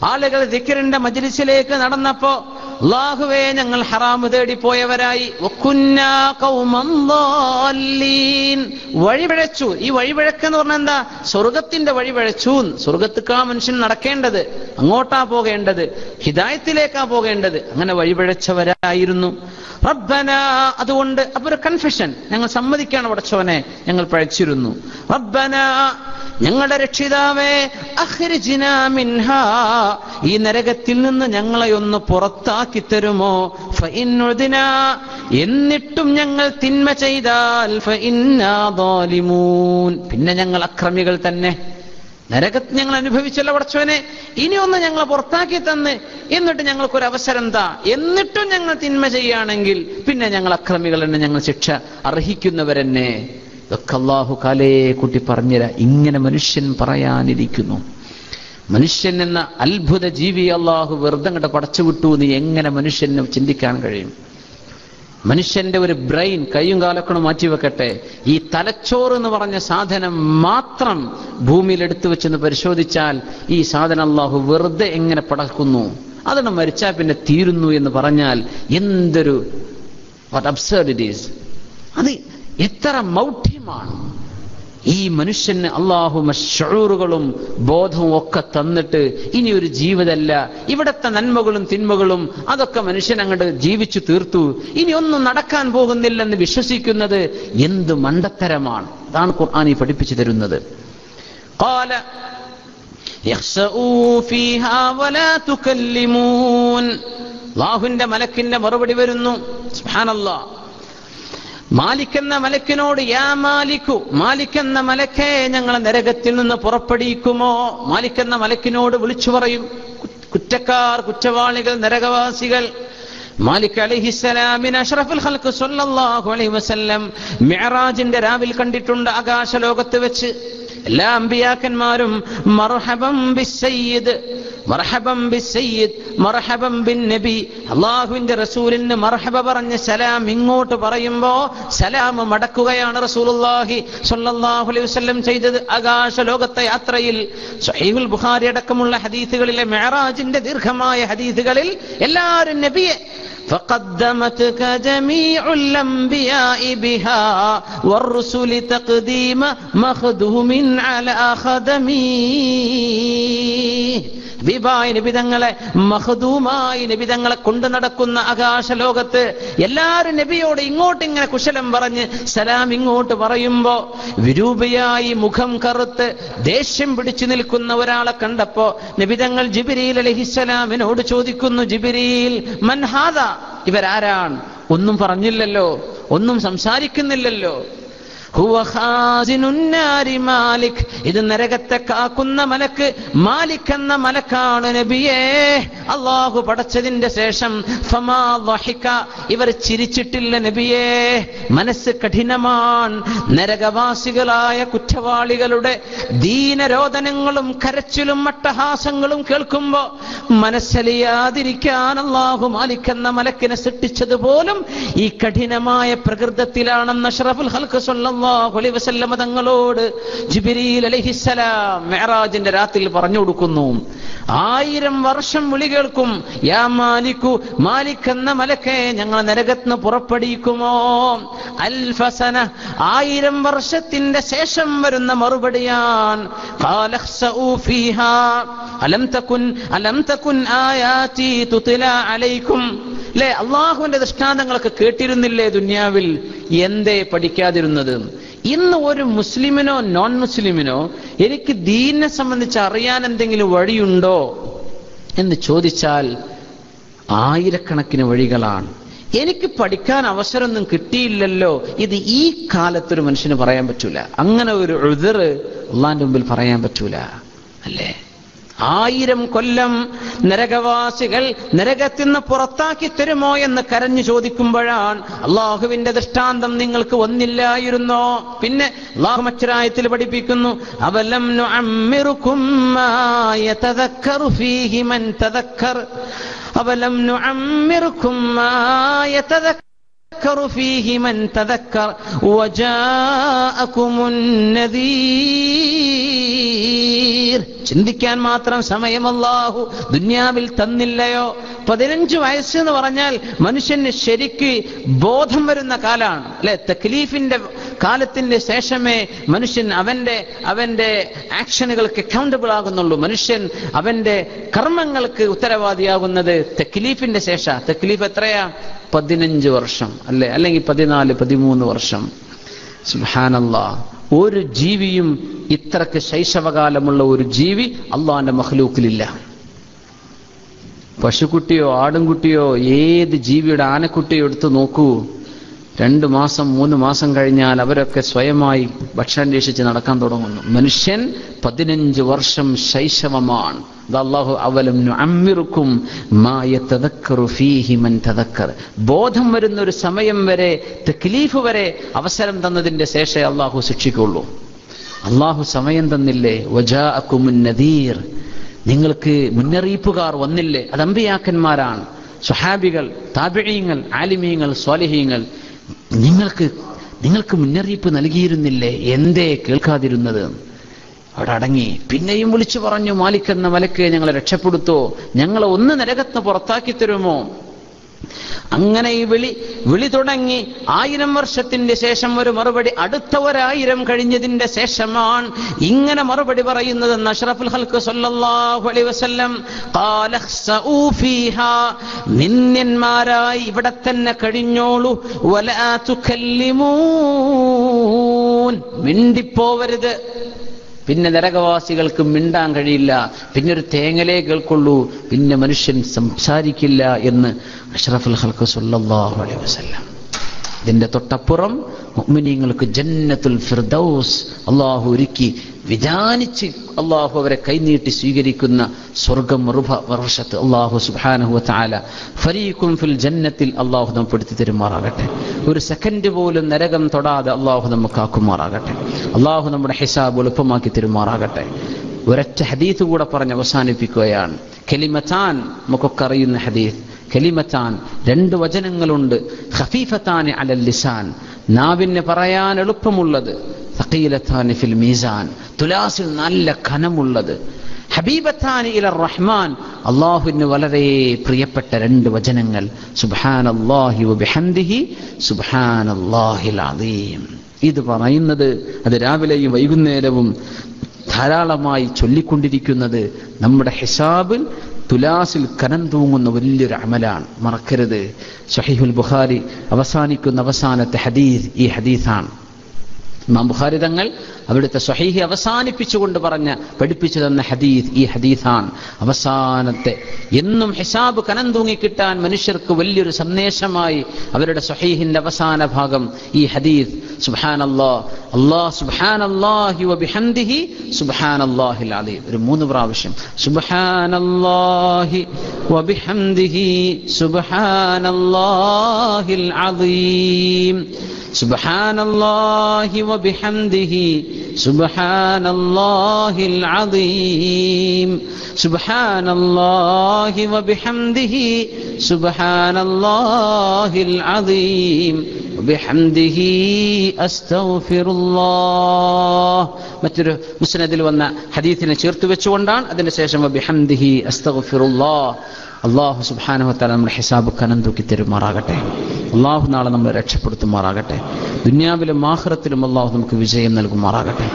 ആളുകൾ ദിക്റിന്റെ മജ്ലിസിലേക്ക് നടന്നപ്പോ അല്ലാഹുവേ ഞങ്ങൾ ഹറാമ് തേടി പോയവരായി. വകുന്നാ ഖൗമൻ ളാല്ലീൻ. വഴിപിഴച്ചു. ഈ വഴിപിഴക്കെന്ന് പറഞ്ഞാൽ എന്താ? സ്വർഗത്തിന്റെ വഴിപിഴച്ചു. സ്വർഗത്തിക്കാ മനുഷ്യൻ നടക്കേണ്ടത്, അങ്ങോട്ടാ പോകേണ്ടത്, ഹിദായത്തിലേക്കാ പോകേണ്ടത്. അങ്ങനെ വഴിപിഴച്ചവരായിരുന്നു. റബ്ബനാ, അതുകൊണ്ട് അപ്പൊ ഒരു കൺഫെഷൻ, ഞങ്ങൾ സമ്മതിക്കാണ് പടച്ചവനെ, ഞങ്ങൾ പഴച്ചിരുന്നു. റബ്ബനാ, ഞങ്ങളുടെ രക്ഷിതാവേ, അഖ്രിജ്നാ മിൻഹാ, ഈ നരകത്തിൽ നിന്ന് ഞങ്ങളെ ഒന്ന് പുറത്താക്കി തരുമോ? ഫഇന്നുദ്നാ, എന്നിട്ടും ഞങ്ങൾ തിന്മ ചെയ്താൽ ഫഇന്നാ ളാലിമൂൻ, പിന്നെ ഞങ്ങൾ അക്രമികൾ തന്നെ. നരകത്ത് ഞങ്ങൾ അനുഭവിച്ചല്ലോ പടച്ചവനെ, ഇനി ഒന്ന് ഞങ്ങളെ പുറത്താക്കി തന്ന്, എന്നിട്ട് ഞങ്ങൾക്കൊരു അവസരം താ, എന്നിട്ടും ഞങ്ങൾ തിന്മ ചെയ്യുകയാണെങ്കിൽ പിന്നെ ഞങ്ങൾ അക്രമികൾ തന്നെ, ഞങ്ങൾ ശിക്ഷ അർഹിക്കുന്നവരെന്നെ. ഇതൊക്കെ അല്ലാഹു കാലേ കുട്ടി പറഞ്ഞുതരാ. ഇങ്ങനെ മനുഷ്യൻ പറയാനിരിക്കുന്നു. മനുഷ്യൻ എന്ന അത്ഭുത ജീവി അള്ളാഹു വെറുതെ അങ്ങോട്ട് പടച്ചുവിട്ടു എന്ന് എങ്ങനെ മനുഷ്യന് ചിന്തിക്കാൻ കഴിയും? മനുഷ്യന്റെ ഒരു ബ്രെയിൻ കയ്യും കാലൊക്കെ മാറ്റിവെക്കട്ടെ, ഈ തലച്ചോറ് എന്ന് പറഞ്ഞ സാധനം മാത്രം ഭൂമിയിൽ എടുത്തു വെച്ചെന്ന് പരിശോധിച്ചാൽ ഈ സാധനം അള്ളാഹു വെറുതെ എങ്ങനെ പടക്കുന്നു? അതാണ് മരിച്ചാൽ പിന്നെ തീരുന്നു എന്ന് പറഞ്ഞാൽ എന്തൊരു വാട്ട് അബ്സർഡ് ഇറ്റ് ഈസ്! അത് എത്ര മൗഢ്യമാണ്! ഈ മനുഷ്യന് അള്ളാഹു മശ്ശൂറുകളും ബോധവും ഒക്കെ തന്നിട്ട് ഇനി ഒരു ജീവിതമല്ല, ഇവിടത്തെ നന്മകളും തിന്മകളും അതൊക്കെ മനുഷ്യൻ അങ്ങോട്ട് ജീവിച്ചു തീർത്തു, ഇനി ഒന്നും നടക്കാൻ പോകുന്നില്ലെന്ന് വിശ്വസിക്കുന്നത് എന്ത് മണ്ടത്തരമാണ്! അതാണ് ഖുർആൻ പഠിപ്പിച്ചു തരുന്നത്. ഖാല യഖ്ശഊ ഫീഹാ വലാ തുകല്ലിമൂൻ. അല്ലാഹുവിന്റെ മലക്കിന്റെ മറുപടി വരുന്നു. സുബ്ഹാനല്ലാഹ്. മാലിക് എന്ന മലക്കിനോട്, യാ മാലിക്കു, മാലിക് എന്ന മലക്കേ ഞങ്ങളെ നരകത്തിൽ നിന്ന് പുറപ്പെടുവിക്കുമോ? മാലിക് എന്ന മലക്കിനോട് വിളിച്ചു പറയും. കുറ്റക്കാർ, കുറ്റവാളികൾ, നരകവാസികൾ. മാലിക് അലൈഹിസ്സലാമിന് അഷ്റഫുൽ ഖൽഖ് സ്വല്ലല്ലാഹു അലൈഹി വസല്ലം മിഅ്റാജിന്റെ രാവിൽ കണ്ടിട്ടുണ്ട് ആകാശ ലോകത്ത് വെച്ച്. എല്ലാ അമ്പിയാക്കന്മാരും മർഹബൻ ബിസ്സയ്യിദ്, മർഹബൻ ബിസ്സയ്യിദ്, മർഹബൻ ബിൻ നബി, അല്ലാഹുവിന്റെ റസൂലിന് മർഹബ പറഞ്ഞ് സലാം ഇങ്ങോട്ട് പറയുമ്പോ സലാം മടക്കുകയാണ് റസൂലുള്ളാഹി സ്വല്ലല്ലാഹു അലൈഹി വസല്ലം ചെയ്തത്. ആകാശ ലോകത്തെ യാത്രയിൽ സ്വഹീഹുൽ ബുഖാരി അടക്കമുള്ള ഹദീസുകളിലെ മിഅ്റാജിന്റെ ദീർഘമായ ഹദീസുകളിൽ എല്ലാവരും നബിയെ فقدمتك جميع الأنبياء بها والرسل تقديم مخدوم على خدمي. ഹബീബായ നബിതങ്ങളെ, മഖ്ദൂമായ നബിതങ്ങളെ കൊണ്ടു നടക്കുന്ന ആകാശ ലോകത്ത് എല്ലാവരും നബിയോട് ഇങ്ങോട്ടിങ്ങനെ കുശലം പറഞ്ഞ് സലാം ഇങ്ങോട്ട് പറയുമ്പോ വിരൂപയായി മുഖം കറുത്ത് ദേഷ്യം പിടിച്ചു നിൽക്കുന്ന ഒരാളെ കണ്ടപ്പോ നബിതങ്ങൾ ജിബ്രീൽ അലൈഹിസ്സലാമിനോട് ചോദിക്കുന്നു, ജിബ്രീൽ മൻ ഹാദാ, ഇവരാരാണ്? ഒന്നും പറഞ്ഞില്ലല്ലോ, ഒന്നും സംസാരിക്കുന്നില്ലല്ലോ. ഹുവ ഖാസിനുൻ നാരി മാലിക്, ഇത് നരകത്തെ കാക്കുന്ന മലക്ക് മാലിക് എന്ന മലക്കാണ് നബിയേ. അല്ലാഹു പടച്ചതിന്റെ ശേഷം ഫമാ ളഹിക, ഇവർ ചിരിച്ചിട്ടില്ല നബിയേ. മനസ്സ് കഠിനമാണ്. നരകവാസികളായ കുറ്റവാളികളുടെ ദീനരോദനങ്ങളും കരച്ചിലും അട്ടഹാസങ്ങളും കേൾക്കുമ്പോ മനസ്സലിയാതിരിക്കാൻ അല്ലാഹു മാലിക് എന്ന മലക്കിനെ സൃഷ്ടിച്ചത് പോലും ഈ കഠിനമായ പ്രകൃതത്തിലാണെന്ന് അഷ്റഫുൽ ഖൽഖ് സ്വല്ലല്ലാഹു അലൈഹി വസല്ലം തങ്ങളോട് ജിബ്രീൽ അലൈഹിസ്സലാം മിഅ്റാജിന്റെ രാത്രിയിൽ പറഞ്ഞു കൊടുക്കുന്നു. 1000 വർഷം വിളി കേൾക്കും, യാ മാലിക്കു, മാലിക് എന്ന മലക്കേ ഞങ്ങൾ നരകത്തിന് പുറപ്പെടുവിക്കുമോ? അൽഫസന, 1000 വർഷത്തിന്റെ ശേഷം വരുന്ന മറുപടിയാണ് ഖാല ഖ്സഊ ഫീഹാ അലം തകുൻ ആയാതി തുത്ലാ അലൈക്കും. അല്ലേ, അള്ളാഹുവിന്റെ ദൃഷ്ടാന്തങ്ങളൊക്കെ കേട്ടിരുന്നില്ലേ ദുനിയാവിൽ, എന്തേ പഠിക്കാതിരുന്നത്? ഇന്ന് ഒരു മുസ്ലിമിനോ നോൺ മുസ്ലിമിനോ എനിക്ക് ദീനിനെ സംബന്ധിച്ച് അറിയാൻ എന്തെങ്കിലും വഴിയുണ്ടോ എന്ന് ചോദിച്ചാൽ ആയിരക്കണക്കിന് വഴികളാണ്. എനിക്ക് പഠിക്കാൻ അവസരമൊന്നും കിട്ടിയില്ലല്ലോ, ഇത് ഈ കാലത്തൊരു മനുഷ്യന് പറയാൻ പറ്റൂല. അങ്ങനെ ഒരു ഉദ്ർ അള്ളാന്റെ മുമ്പിൽ പറയാൻ പറ്റൂല, അല്ലേ? 1000 കൊല്ലം നരകവാസികൾ നരകത്തിൽ നിന്ന് പുറത്താക്കി തരുമോ എന്ന് കരഞ്ഞു ചോദിക്കുമ്പോഴാണ് അള്ളാഹുവിന്റെ ദൃഷ്ടാന്തം നിങ്ങൾക്ക് വന്നില്ലായിരുന്നോ? പിന്നെ അള്ളാഹു മറ്റൊരായത്തിൽ പഠിപ്പിക്കുന്നു, അവലം നുഅമ്മിറുകും മാ യതദക്കറു ഫീഹി മൻ തദക്കർ, അവലം നുഅമ്മിറുകും മാ യതദക്കറു ഫീഹി മൻ തദക്കർ വജാഅകുമുൻ നദീർ. ചിന്തിക്കാൻ മാത്രം സമയം അല്ലാഹു ദുനിയാവിൽ തന്നില്ലയോ? 15 വയസ്സ് എന്ന് പറഞ്ഞാൽ മനുഷ്യന് ശരിക്ക് ബോധം വരുന്ന കാലാണ്, അല്ലെ? തക്ലീഫിന്റെ കാലത്തിന്റെ ശേഷമേ മനുഷ്യൻ അവന്റെ ആക്ഷനുകൾക്ക് അക്കൗണ്ടബിൾ ആകുന്നുള്ളൂ. മനുഷ്യൻ അവന്റെ കർമ്മങ്ങൾക്ക് ഉത്തരവാദിയാകുന്നത് തക്ലീഫിന്റെ ശേഷം. തക്ലീഫ് എത്രയാ? 15 വർഷം, അല്ലെ? അല്ലെങ്കിൽ 14, 13 വർഷം. സുബ്ഹാനല്ലാഹ്. ഒരു ജീവിയും ഇത്രക്ക് ശൈശവകാലമുള്ള ഒരു ജീവി അള്ളാന്റെ മഖ്ലൂക്കിലില്ല. പശുക്കുട്ടിയോ ആടുംകുട്ടിയോ ഏത് ജീവിയുടെ ആനക്കുട്ടിയോ എടുത്ത് നോക്കൂ, 2 മാസം 3 മാസം കഴിഞ്ഞാൽ അവരൊക്കെ സ്വയമായി ഭക്ഷണം അന്വേഷിച്ച് നടക്കാൻ തുടങ്ങുന്നു. മനുഷ്യൻ 15 വർഷം ശൈശവമാണ്. അല്ലാഹു അവലം നുഅമ്മിറുകും മാ യതദക്കറു ഫീഹി മൻ തദക്കർ. ബോധം വരുന്ന ഒരു സമയം വരെ, തക്ലീഫ് വരെ അവസരം തന്നതിന്റെ ശേഷമേ അള്ളാഹു ശിക്ഷിക്കുള്ളൂ. അള്ളാഹു സമയം തന്നില്ലേ? വജാഅകുമുൻ നദീർ, നിങ്ങൾക്ക് മുന്നറിയിപ്പുകാർ വന്നില്ലേ? അത് അമ്പിയാക്കന്മാരാണ്, സ്വഹാബികൾ, താബിഈങ്ങൾ, ആലിമീങ്ങൾ, സ്വാലിഹീങ്ങൾ. നിങ്ങൾക്ക് മുന്നറിയിപ്പ് നൽകിയിരുന്നില്ലേ? എന്തേ കേൾക്കാതിരുന്നത്? അവിടെ അടങ്ങി. പിന്നെയും വിളിച്ചു പറഞ്ഞു, മാലിക് എന്ന മലക്ക് ഞങ്ങളെ രക്ഷപ്പെടുത്തോ, ഞങ്ങളെ ഒന്ന് നരകത്തിന് പുറത്താക്കി തരുമോ? അങ്ങനെ ഈ വിളി തുടങ്ങി. 1000 വർഷത്തിന്റെ ശേഷം ഒരു മറുപടി, അടുത്ത 1000 കഴിഞ്ഞതിന്റെ ശേഷമാണ് ഇങ്ങനെ മറുപടി പറയുന്നതെന്ന് അഷ്റഫുൽ ഖൽഖ് സ്വല്ലല്ലാഹു അലൈഹി വസല്ലം ഖാല ഖ്സഊ ഫീഹാ, നിന്യന്മാരായി ഇവിടെ തന്നെ കഴിഞ്ഞോളൂ. വലാ തുകല്ലിമൂൻ, മിണ്ടിപ്പോവരുത്. പിന്നെ നരകവാസികൾക്ക് മിണ്ടാൻ കഴിയില്ല, പിന്നെ ഒരു തേങ്ങലേ കേൾക്കുള്ളൂ, പിന്നെ മനുഷ്യൻ സംസാരിക്കില്ല എന്ന് അഷ്റഫുൽ ഖൽഖ് സ്വല്ലല്ലാഹു അലൈഹി വസല്ലം. ഇതിന്റെ തൊട്ടപ്പുറം മുഅ്മിനീങ്ങൾക്ക് ജന്നത്തുൽ ഫിർദൗസ് അല്ലാഹു ഒരുക്കി, വിധാനിച്ച് അല്ലാഹു അവരെ കൈനീട്ടി സ്വീകരിക്കുന്ന സ്വർഗ്ഗം മറുവർഷത്ത് അല്ലാഹു സുബ്ഹാനഹു വ തആല ഫരീഖും ഫിൽ ജന്നത്തിൽ അല്ലാഹു നമ്മെ പെടുത്തി തരുമാറാകട്ടെ. ഒരു സെക്കൻഡ് പോലും നരകം തൊടാതെ അല്ലാഹു നമുക്ക് ആക്കുമാറാകട്ടെ. അല്ലാഹു നമ്മുടെ ഹിസാബ് എളുപ്പമാക്കി തരുമാറാകട്ടെ. ഒരൊറ്റ ഹദീസ് കൂടെ പറഞ്ഞ് അവസാനിപ്പിക്കുകയാണ്. കലിമത്താൻ, നമുക്കൊക്കെ അറിയുന്ന ഹദീസ്. കലിമത്താൻ, 2 വചനങ്ങളുണ്ട്. ഖഫീഫത്താനി അലൽ ലിസാൻ, നാവിന് പറയാൻ എളുപ്പമുള്ളത്. സഖീലത്താനി ഫിൽ മീസാൻ, തുലാസിൽ നല്ല ഖനമുള്ളത്. ഹബീബത്താനി ഇലർ റഹ്മാൻ, അല്ലാഹുവിന് വളരെ പ്രിയപ്പെട്ട 2 വചനങ്ങൾ. സുബ്ഹാനല്ലാഹി വബിഹംദിഹി സുബ്ഹാനല്ലാഹിൽ അദീം. ഇത് പറയുന്നത്, അത് രാവിലെയും വൈകുന്നേരവും ധാരാളമായി ചൊല്ലിക്കൊണ്ടിരിക്കുന്നത് നമ്മുടെ ഹിസാബിൽ തുലാസിൽ കനം തൂങ്ങുന്ന വലിയൊരു അമലാണ്. മറക്കരുത്. സ്വഹീഹുൽ ബുഖാരി അവസാനിക്കുന്ന അവസാനത്തെ ഹദീസ് ഈ ഹദീസാണ്. ഇമാം ബുഖാരി തങ്ങൾ അവിടുത്തെ സ്വഹീഹ് അവസാനിപ്പിച്ചുകൊണ്ട് പഠിപ്പിച്ചു തന്ന ഹദീസ് ഈ ഹദീസാണ്. അവസാനത്തെ, എന്നും ഹിസാബ് കനം തൂങ്ങിക്കിട്ടാൻ മനുഷ്യർക്ക് വലിയൊരു സന്ദേശമായി അവരുടെ സ്വഹീഹിന്റെ അവസാന ഭാഗം ഈ ഹദീസ്. സുബ്ഹാനല്ലാഹി വബിഹംദിഹി സുബ്ഹാനല്ലാഹിൽ അദീം. ഒരു 3 പ്രാവശ്യം സുബ്ഹാനല്ലാഹി വബിഹംദിഹി സുബ്ഹാനല്ലാഹിൽ അദീം, സുബ്ഹാനല്ലാഹി വബിഹംദിഹി സുബ്ഹാനല്ലാഹിൽ അദീം, സുബ്ഹാനല്ലാഹി വബിഹംദിഹി സുബ്ഹാനല്ലാഹിൽ അദീം, വബിഹംദിഹി അസ്തഗ്ഫിറുല്ലാഹ്. മറ്റൊരു മുസ്നദിൽ വന്ന ഹദീസിനെ ചേർത്ത് വെച്ചുകൊണ്ടാണ് അതിന് ശേഷം വബിഹംദിഹി അസ്തഗ്ഫിറുല്ലാഹ്. അല്ലാഹു സുബ്ഹാനഹു വ തആല നമ്മുടെ ഹിസാബ് കനം തൂക്കി തരുമാറാകട്ടെ. അല്ലാഹു നാളെ നമ്മളെ രക്ഷപ്പെടുത്തുമാറാകട്ടെ. ദുനിയാവിലും ആഖിറത്തിലും അല്ലാഹു നമുക്ക് വിജയം നൽകുമാറാകട്ടെ.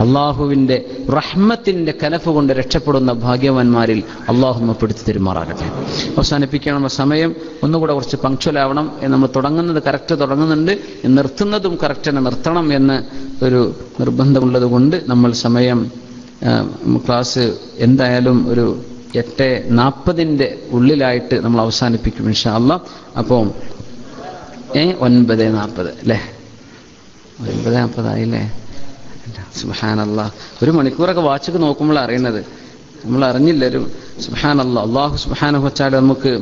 അല്ലാഹുവിന്റെ റഹ്മത്തിന്റെ കനഫ് കൊണ്ട് രക്ഷപ്പെടുന്ന ഭാഗ്യവാന്മാരിൽ അല്ലാഹു നമ്മെ പെടുത്തി തരുമാറാകട്ടെ. അവസാനിപ്പിക്കണം. സമയം ഒന്നുകൂടെ കുറച്ച് പങ്ക്ച്വലാവണം. നമ്മൾ തുടങ്ങുന്നത് കറക്റ്റ് തുടങ്ങുന്നുണ്ട്, നിർത്തുന്നതും കറക്റ്റ് തന്നെ നിർത്തണം എന്ന് ഒരു നിർബന്ധമുള്ളത് കൊണ്ട് നമ്മൾ സമയം ക്ലാസ് എന്തായാലും ഒരു 8:40 ഉള്ളിലായിട്ട് നമ്മൾ അവസാനിപ്പിക്കും ഇൻഷാ അല്ലാഹ്. അപ്പോൾ 9:40 അല്ലേ? 9:40 ആയില്ലേ? സുബ്ഹാനല്ലാഹ്. 1 മണിക്കൂറൊക്കെ വാച്ചൊക്കെ നോക്കുമ്പോൾ അറിയുന്നത്, നമ്മൾ അറിഞ്ഞില്ല. ഒരു സുബ്ഹാനല്ലാഹ്. അല്ലാഹു സുബ്ഹാനഹു വ തആല നമുക്ക്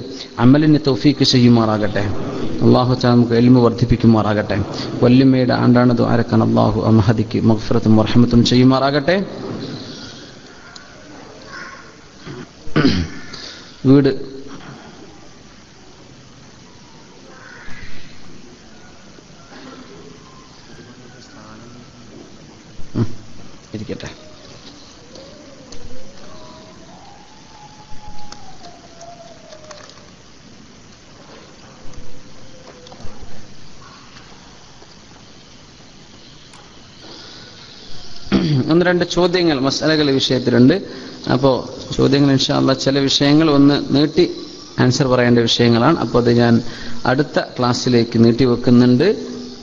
അമലിന് തൗഫീഖ് ചെയ്യുമാറാകട്ടെ. അല്ലാഹു തആല നമുക്ക് ഇൽമു വർദ്ധിപ്പിക്കുമാറാകട്ടെ. വല്ലിമ്മയുടെ ആണ്ടാണ് ദുആരക്കാൻ അല്ലാഹു അമഹദിക്ക് മഗ്ഫിറത്തും റഹ്മത്തും ചെയ്യുമാറാകട്ടെ. വീട് ഇരിക്കട്ടെ. ഒന്ന് രണ്ട് ചോദ്യങ്ങൾ മസലകൾ വിഷയത്തിലുണ്ട്. അപ്പോൾ ചോദ്യങ്ങൾ ഇൻഷാ അല്ലാഹ് ചില വിഷയങ്ങൾ ഒന്ന് നീട്ടി ആൻസർ പറയേണ്ട വിഷയങ്ങളാണ്. അപ്പോൾ അത് ഞാൻ അടുത്ത ക്ലാസ്സിലേക്ക് നീട്ടി വെക്കുന്നുണ്ട്.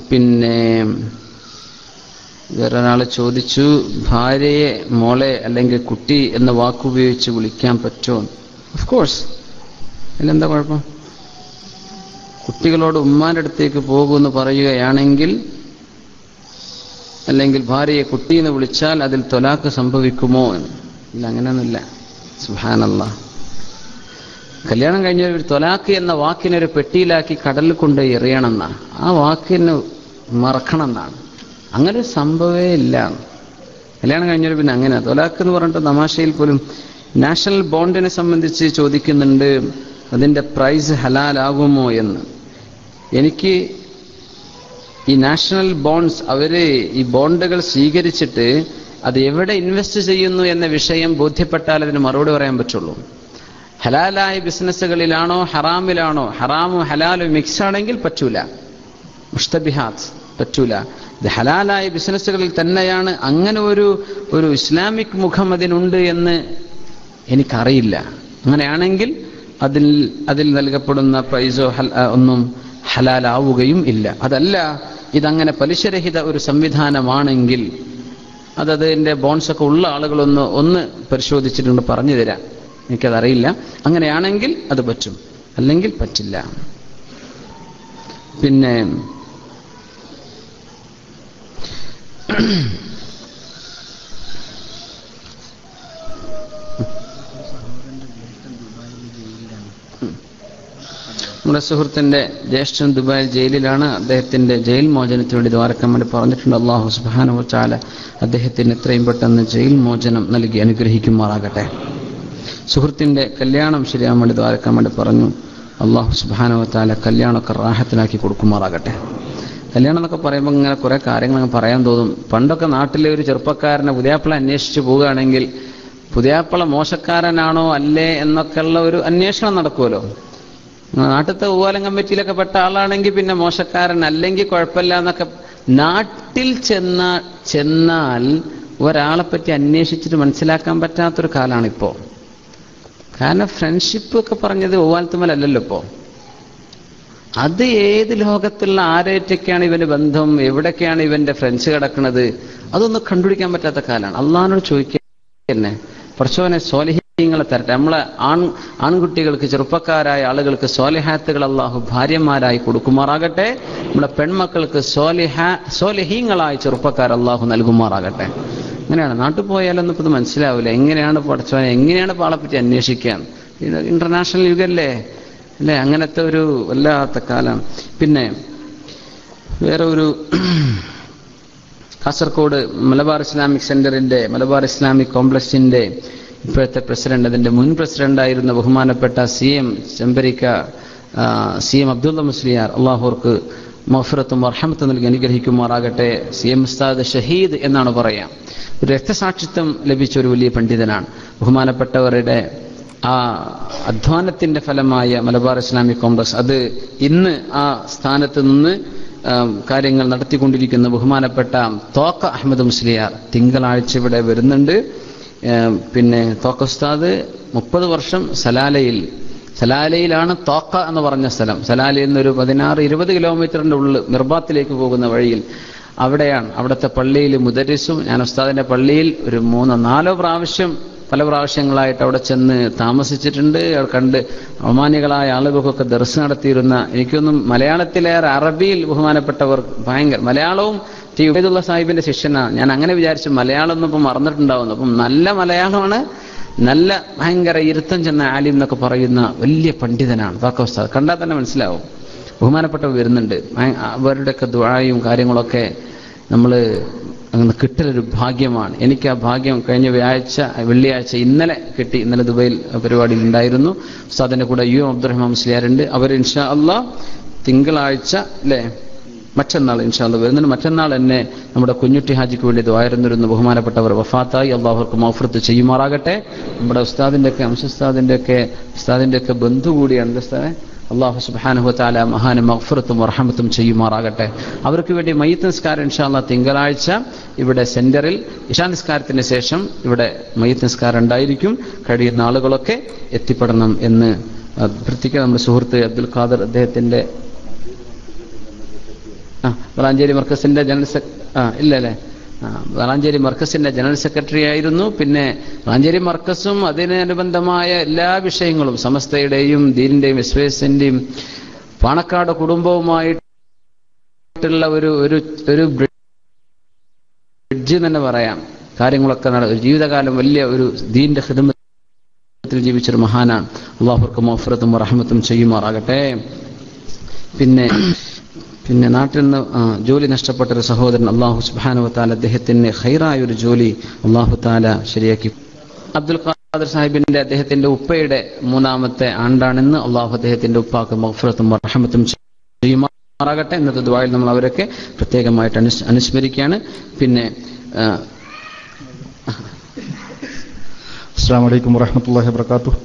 പിന്നെ വേറൊരാൾ ചോദിച്ചു, ഭാര്യയെ മോളെ അല്ലെങ്കിൽ കുട്ടി എന്ന വാക്കുപയോഗിച്ച് വിളിക്കാൻ പറ്റുമോ? ഓഫ് കോഴ്സ്, അതിലെന്താ കുഴപ്പം? കുട്ടികളോട് ഉമ്മാന്റെ അടുത്തേക്ക് പോകുമെന്ന് പറയുകയാണെങ്കിൽ, അല്ലെങ്കിൽ ഭാര്യയെ കുട്ടിയെന്ന് വിളിച്ചാൽ അതിൽ തൊലാക്ക് സംഭവിക്കുമോ? ഇല്ല, അങ്ങനെയൊന്നുമില്ല. സുബ്ഹാനല്ലാഹ്. കല്യാണം കഴിഞ്ഞ ഒരു തൊലാക്ക് എന്ന വാക്കിനൊരു പെട്ടിയിലാക്കി കടലിൽ കൊണ്ട് എറിയണമെന്നാണ്, ആ വാക്കിന് മറക്കണം എന്നാണ്. അങ്ങനെ ഒരു സംഭവമേ ഇല്ല. കല്യാണം കഴിഞ്ഞൊരു പിന്നെ അങ്ങനെ തൊലാക്ക് എന്ന് പറഞ്ഞിട്ട് തമാശയിൽ പോലും നാഷണൽ ബോണ്ടിനെ സംബന്ധിച്ച് ചോദിക്കുന്നുണ്ട്, അതിന്റെ പ്രൈസ് ഹലാലാകുമോ എന്ന്. എനിക്ക് ഈ നാഷണൽ ബോണ്ട്സ്, അവര് ഈ ബോണ്ടുകൾ സ്വീകരിച്ചിട്ട് അത് എവിടെ ഇൻവെസ്റ്റ് ചെയ്യുന്നു എന്ന വിഷയം ബോധ്യപ്പെട്ടാൽ അതിന് മറുപടി പറയാൻ പറ്റുള്ളൂ. ഹലാലായ ബിസിനസ്സുകളിലാണോ ഹറാമിലാണോ, ഹറാമും ഹലാലും മിക്സ് ആണെങ്കിൽ പറ്റൂല, മുഷ്തബിഹാത്ത് പറ്റൂല. ഇത് ഹലാലായ ബിസിനസ്സുകളിൽ തന്നെയാണ്, അങ്ങനെ ഒരു ഇസ്ലാമിക് മുഖം അതിനുണ്ട് എന്ന് എനിക്കറിയില്ല. അങ്ങനെയാണെങ്കിൽ അതിൽ നൽകപ്പെടുന്ന പ്രൈസോ ഒന്നും ഹലാലാവുകയും ഇല്ല. അതല്ല, ഇതങ്ങനെ പലിശരഹിത ഒരു സംവിധാനമാണെങ്കിൽ അതിന്റെ ബോൺസ് ഒക്കെ ഉള്ള ആളുകളൊന്ന് പരിശോധിച്ചിട്ടുണ്ട് പറഞ്ഞു തരാം, എനിക്കതറിയില്ല. അങ്ങനെയാണെങ്കിൽ അത് പറ്റും, അല്ലെങ്കിൽ പറ്റില്ല. പിന്നെ നമ്മുടെ സുഹൃത്തിന്റെ ജ്യേഷ്ഠൻ ദുബായിൽ ജയിലിലാണ്. അദ്ദേഹത്തിന്റെ ജയിൽ മോചനത്തിന് വേണ്ടി ദ്വാരക്കാൻ വേണ്ടി പറഞ്ഞിട്ടുണ്ട്. അല്ലാഹു സുബ്ഹാനഹു വ തആല അദ്ദേഹത്തിന് എത്രയും പെട്ടെന്ന് ജയിൽ മോചനം നൽകി അനുഗ്രഹിക്കുമാറാകട്ടെ. സുഹൃത്തിന്റെ കല്യാണം ശരിയാൻ വേണ്ടി ദ്വാരക്കാൻ വേണ്ടി പറഞ്ഞു. അല്ലാഹു സുബ്ഹാനഹു വ തആല കല്യാണമൊക്കെ റാഹത്തിലാക്കി കൊടുക്കുമാറാകട്ടെ. കല്യാണം എന്നൊക്കെ പറയുമ്പോൾ ഇങ്ങനെ കുറെ കാര്യങ്ങൾ പറയാൻ തോന്നും. പണ്ടൊക്കെ നാട്ടിലെ ഒരു ചെറുപ്പക്കാരനെ പുതിയാപ്പിള അന്വേഷിച്ച് പോവുകയാണെങ്കിൽ പുതിയാപ്പിള മോശക്കാരനാണോ അല്ലേ എന്നൊക്കെയുള്ള ഒരു അന്വേഷണം നടക്കുമല്ലോ. നാട്ടിലത്തെ ഊവാലം കമ്മിറ്റിയിലൊക്കെ പെട്ട ആളാണെങ്കിൽ പിന്നെ മോശക്കാരൻ, അല്ലെങ്കിൽ കുഴപ്പമില്ല എന്നൊക്കെ. നാട്ടിൽ ചെന്നാൽ ഒരാളെ പറ്റി അന്വേഷിച്ചിട്ട് മനസ്സിലാക്കാൻ പറ്റാത്തൊരു കാലമാണിപ്പോ. കാരണം ഫ്രണ്ട്ഷിപ്പ് ഒക്കെ പറഞ്ഞത് ഊവാലത്തുമല്ലല്ലോ ഇപ്പോ. അത് ഏത് ലോകത്തുള്ള ആരേറ്റൊക്കെയാണ് ഇവന്റെ ബന്ധം, എവിടൊക്കെയാണ് ഇവന്റെ ഫ്രണ്ട്സ് കിടക്കുന്നത്, അതൊന്നും കണ്ടുപിടിക്കാൻ പറ്റാത്ത കാലമാണ്. അള്ളാഹിനോട് ചോദിക്കുക തന്നെ, പടച്ചോനെ സ്വാലിഹീങ്ങളെ തരട്ടെ. നമ്മളെ ആൺകുട്ടികൾക്ക്, ചെറുപ്പക്കാരായ ആളുകൾക്ക് സ്വാലിഹാത്തുകൾ അള്ളാഹു ഭാര്യമാരായി കൊടുക്കുമാറാകട്ടെ. നമ്മുടെ പെൺമക്കൾക്ക് സ്വാലിഹീങ്ങളായ ചെറുപ്പക്കാർ അള്ളാഹു നൽകുമാറാകട്ടെ. അങ്ങനെയാണ്. നാട്ടിൽ പോയാലൊന്നും ഇപ്പം ഇത് മനസ്സിലാവില്ല. എങ്ങനെയാണ് പടച്ചോനെ, എങ്ങനെയാണ് ആളെ പറ്റി അന്വേഷിക്കാൻ? ഇത് ഇന്റർനാഷണൽ യുഗല്ലേ അല്ലേ? അങ്ങനത്തെ ഒരു വല്ലാത്ത കാലം. പിന്നെ വേറെ ഒരു കാസർഗോഡ് മലബാർ ഇസ്ലാമിക് സെന്ററിന്റെ, മലബാർ ഇസ്ലാമിക് കോംപ്ലക്സിന്റെ ഇപ്പോഴത്തെ പ്രസിഡന്റ്, അതിന്റെ മുൻ പ്രസിഡന്റായിരുന്ന ബഹുമാനപ്പെട്ട CM ചെമ്പരിക്ക CM അബ്ദുള്ള മുസ്ലിയാർ, അള്ളാഹുർക്ക് മഗ്ഫിറത്തും റഹ്മത്തും നൽകി അനുഗ്രഹിക്കുമാറാകട്ടെ. CM ഉസ്താദ് ഷഹീദ് എന്നാണ് പറയാം. ഒരു രക്തസാക്ഷിത്വം ലഭിച്ച ഒരു വലിയ പണ്ഡിതനാണ്. ബഹുമാനപ്പെട്ടവരുടെ ആ അധ്വാനത്തിന്റെ ഫലമായ മലബാർ ഇസ്ലാമിക് കോംപ്ലക്സ്, അത് ഇന്ന് ആ സ്ഥാനത്ത് നിന്ന് കാര്യങ്ങൾ നടത്തിക്കൊണ്ടിരിക്കുന്ന ബഹുമാനപ്പെട്ട തോക്ക അഹമ്മദ് മുസ്ലിയാർ തിങ്കളാഴ്ച ഇവിടെ വരുന്നുണ്ട്. പിന്നെ തോക്ക ഉസ്താദ് 30 വർഷം സലാലയിലാണ് തോക്ക എന്ന് പറഞ്ഞ സ്ഥലം. സലാലയിൽ നിന്നൊരു 16-20 കിലോമീറ്ററിന്റെ ഉള്ളിൽ മിർബാത്തിലേക്ക് പോകുന്ന വഴിയിൽ അവിടെയാണ്. അവിടുത്തെ പള്ളിയിൽ മുദരിസും, ഞാൻ ഉസ്താദിന്റെ പള്ളിയിൽ ഒരു 3-4 പ്രാവശ്യം, പല പ്രാവശ്യങ്ങളായിട്ട് അവിടെ ചെന്ന് താമസിച്ചിട്ടുണ്ട്. അവിടെ കണ്ട് ഒമാനികളായ ആളുകൾക്കൊക്കെ ദർസ് നടത്തിയിരുന്ന, എനിക്കൊന്നും മലയാളത്തിലേറെ അറബിയിൽ ബഹുമാനപ്പെട്ടവർ ഭയങ്കര, മലയാളവും ഉബൈദുള്ള സാഹിബിന്റെ ശിഷ്യനാണ്. ഞാൻ അങ്ങനെ വിചാരിച്ചു മലയാളം ഒന്നും ഇപ്പം മറന്നിട്ടുണ്ടാവുന്നു. അപ്പം നല്ല മലയാളമാണ്, നല്ല ഭയങ്കര ഇരുത്തം ചെന്ന ആലിം എന്നൊക്കെ പറയുന്ന വലിയ പണ്ഡിതനാണ് താക്ക ഉസ്താദ്. കണ്ടാൽ തന്നെ മനസ്സിലാവും. ബഹുമാനപ്പെട്ടവർ വരുന്നുണ്ട്. അവരുടെയൊക്കെ ദുആയും കാര്യങ്ങളൊക്കെ നമ്മൾ അങ്ങനെ കിട്ടലൊരു ഭാഗ്യമാണ്. എനിക്ക് ആ ഭാഗ്യം കഴിഞ്ഞ വെള്ളിയാഴ്ച ഇന്നലെ കിട്ടി. ഇന്നലെ ദുബൈയിൽ പരിപാടിയിൽ ഉണ്ടായിരുന്നു. ഉസ്താദിന്റെ കൂടെ UM അബ്ദുറഹ്മാൻ മുസ്ലിയാരുണ്ട്. അവർ ഇൻഷാ അള്ളാ തിങ്കളാഴ്ച അല്ലേ, മറ്റന്നാൾ ഇൻഷാ അള്ളാ വരുന്നുണ്ട്. മറ്റന്നാൾ എന്നെ നമ്മുടെ കുഞ്ഞുട്ടി ഹാജിക്ക് വേണ്ടി ദുആയിരുന്നിരുന്ന ബഹുമാനപ്പെട്ടവർ വഫാത്തായി. അള്ളാഹുർക്ക് മഗ്ഫിറത്ത് ചെയ്യുമാറാകട്ടെ. നമ്മുടെ ഉസ്താദിന്റെ ഒക്കെ ബന്ധു കൂടിയാണ് ഉസ്താദെ. അള്ളാഹു സുബ്ഹാനഹു വ തആല മഹാന് മഗ്ഫിറത്തും റഹ്മത്തും ചെയ്യുമാറാകട്ടെ. അവർക്ക് വേണ്ടി മയ്യിത്ത് നിസ്കാരം ഇൻഷാ അല്ലാഹ് തിങ്കളാഴ്ച ഇവിടെ സെന്ററിൽ ഇശാ നിസ്കാരത്തിന് ശേഷം ഇവിടെ മയ്യിത്ത് നിസ്കാരം ഉണ്ടായിരിക്കും. കഴിയുന്ന ആളുകളൊക്കെ എത്തിപ്പെടണം എന്ന് പ്രത്യേക നമ്മുടെ സുഹൃത്ത് അബ്ദുൽ ഖാദർ, അദ്ദേഹത്തിന്റെ വളാഞ്ചേരി മർക്കസിന്റെ വളാഞ്ചേരി മർക്കസിന്റെ ജനറൽ സെക്രട്ടറി ആയിരുന്നു. പിന്നെ വളാഞ്ചേരി മർക്കസും അതിനനുബന്ധമായ എല്ലാ വിഷയങ്ങളും സമസ്തയുടെയും ദീനിന്റെയും SYSന്റെയും പാണക്കാട് കുടുംബവുമായിട്ടുള്ള ഒരു ബ്രിഡ്ജ് തന്നെ പറയാം. കാര്യങ്ങളൊക്കെ ജീവിതകാലം വലിയ ഒരു ദീന്റെ ഖിദ്മത്തിൽ ജീവിച്ചൊരു മഹാനാണ്. അല്ലാഹുർക്ക് മഗ്ഫിറത്തും റഹ്മത്തും ചെയ്യുമാറാകട്ടെ. പിന്നെ നാട്ടിൽ നിന്ന് ജോലി നഷ്ടപ്പെട്ട ഒരു സഹോദരൻ, അല്ലാഹു സുബ്ഹാനഹു വ തആല അദ്ദേഹത്തിന് ഖൈറായ ഒരു ജോലി അല്ലാഹു തആല ശരിയാക്കി. അബ്ദുൽ ഖാദർ സാഹിബിന്റെ അദ്ദേഹത്തിന്റെ ഉപ്പയുടെ 3ാമത്തെ ആണ്ടാണെന്ന്. അള്ളാഹു അദ്ദേഹത്തിന്റെ ഉപ്പാക്ക് മഗ്ഫിറത്തും റഹ്മത്തും ചെയ്യുമാറാകട്ടെ. ഇന്നത്തെ ദുആയിൽ നമ്മൾ അവരൊക്കെ പ്രത്യേകമായിട്ട് അനുസ്മരിക്കുകയാണ്. പിന്നെ അസ്സലാമു അലൈക്കും വറഹ്മത്തുള്ളാഹി വബറകാതുഹു.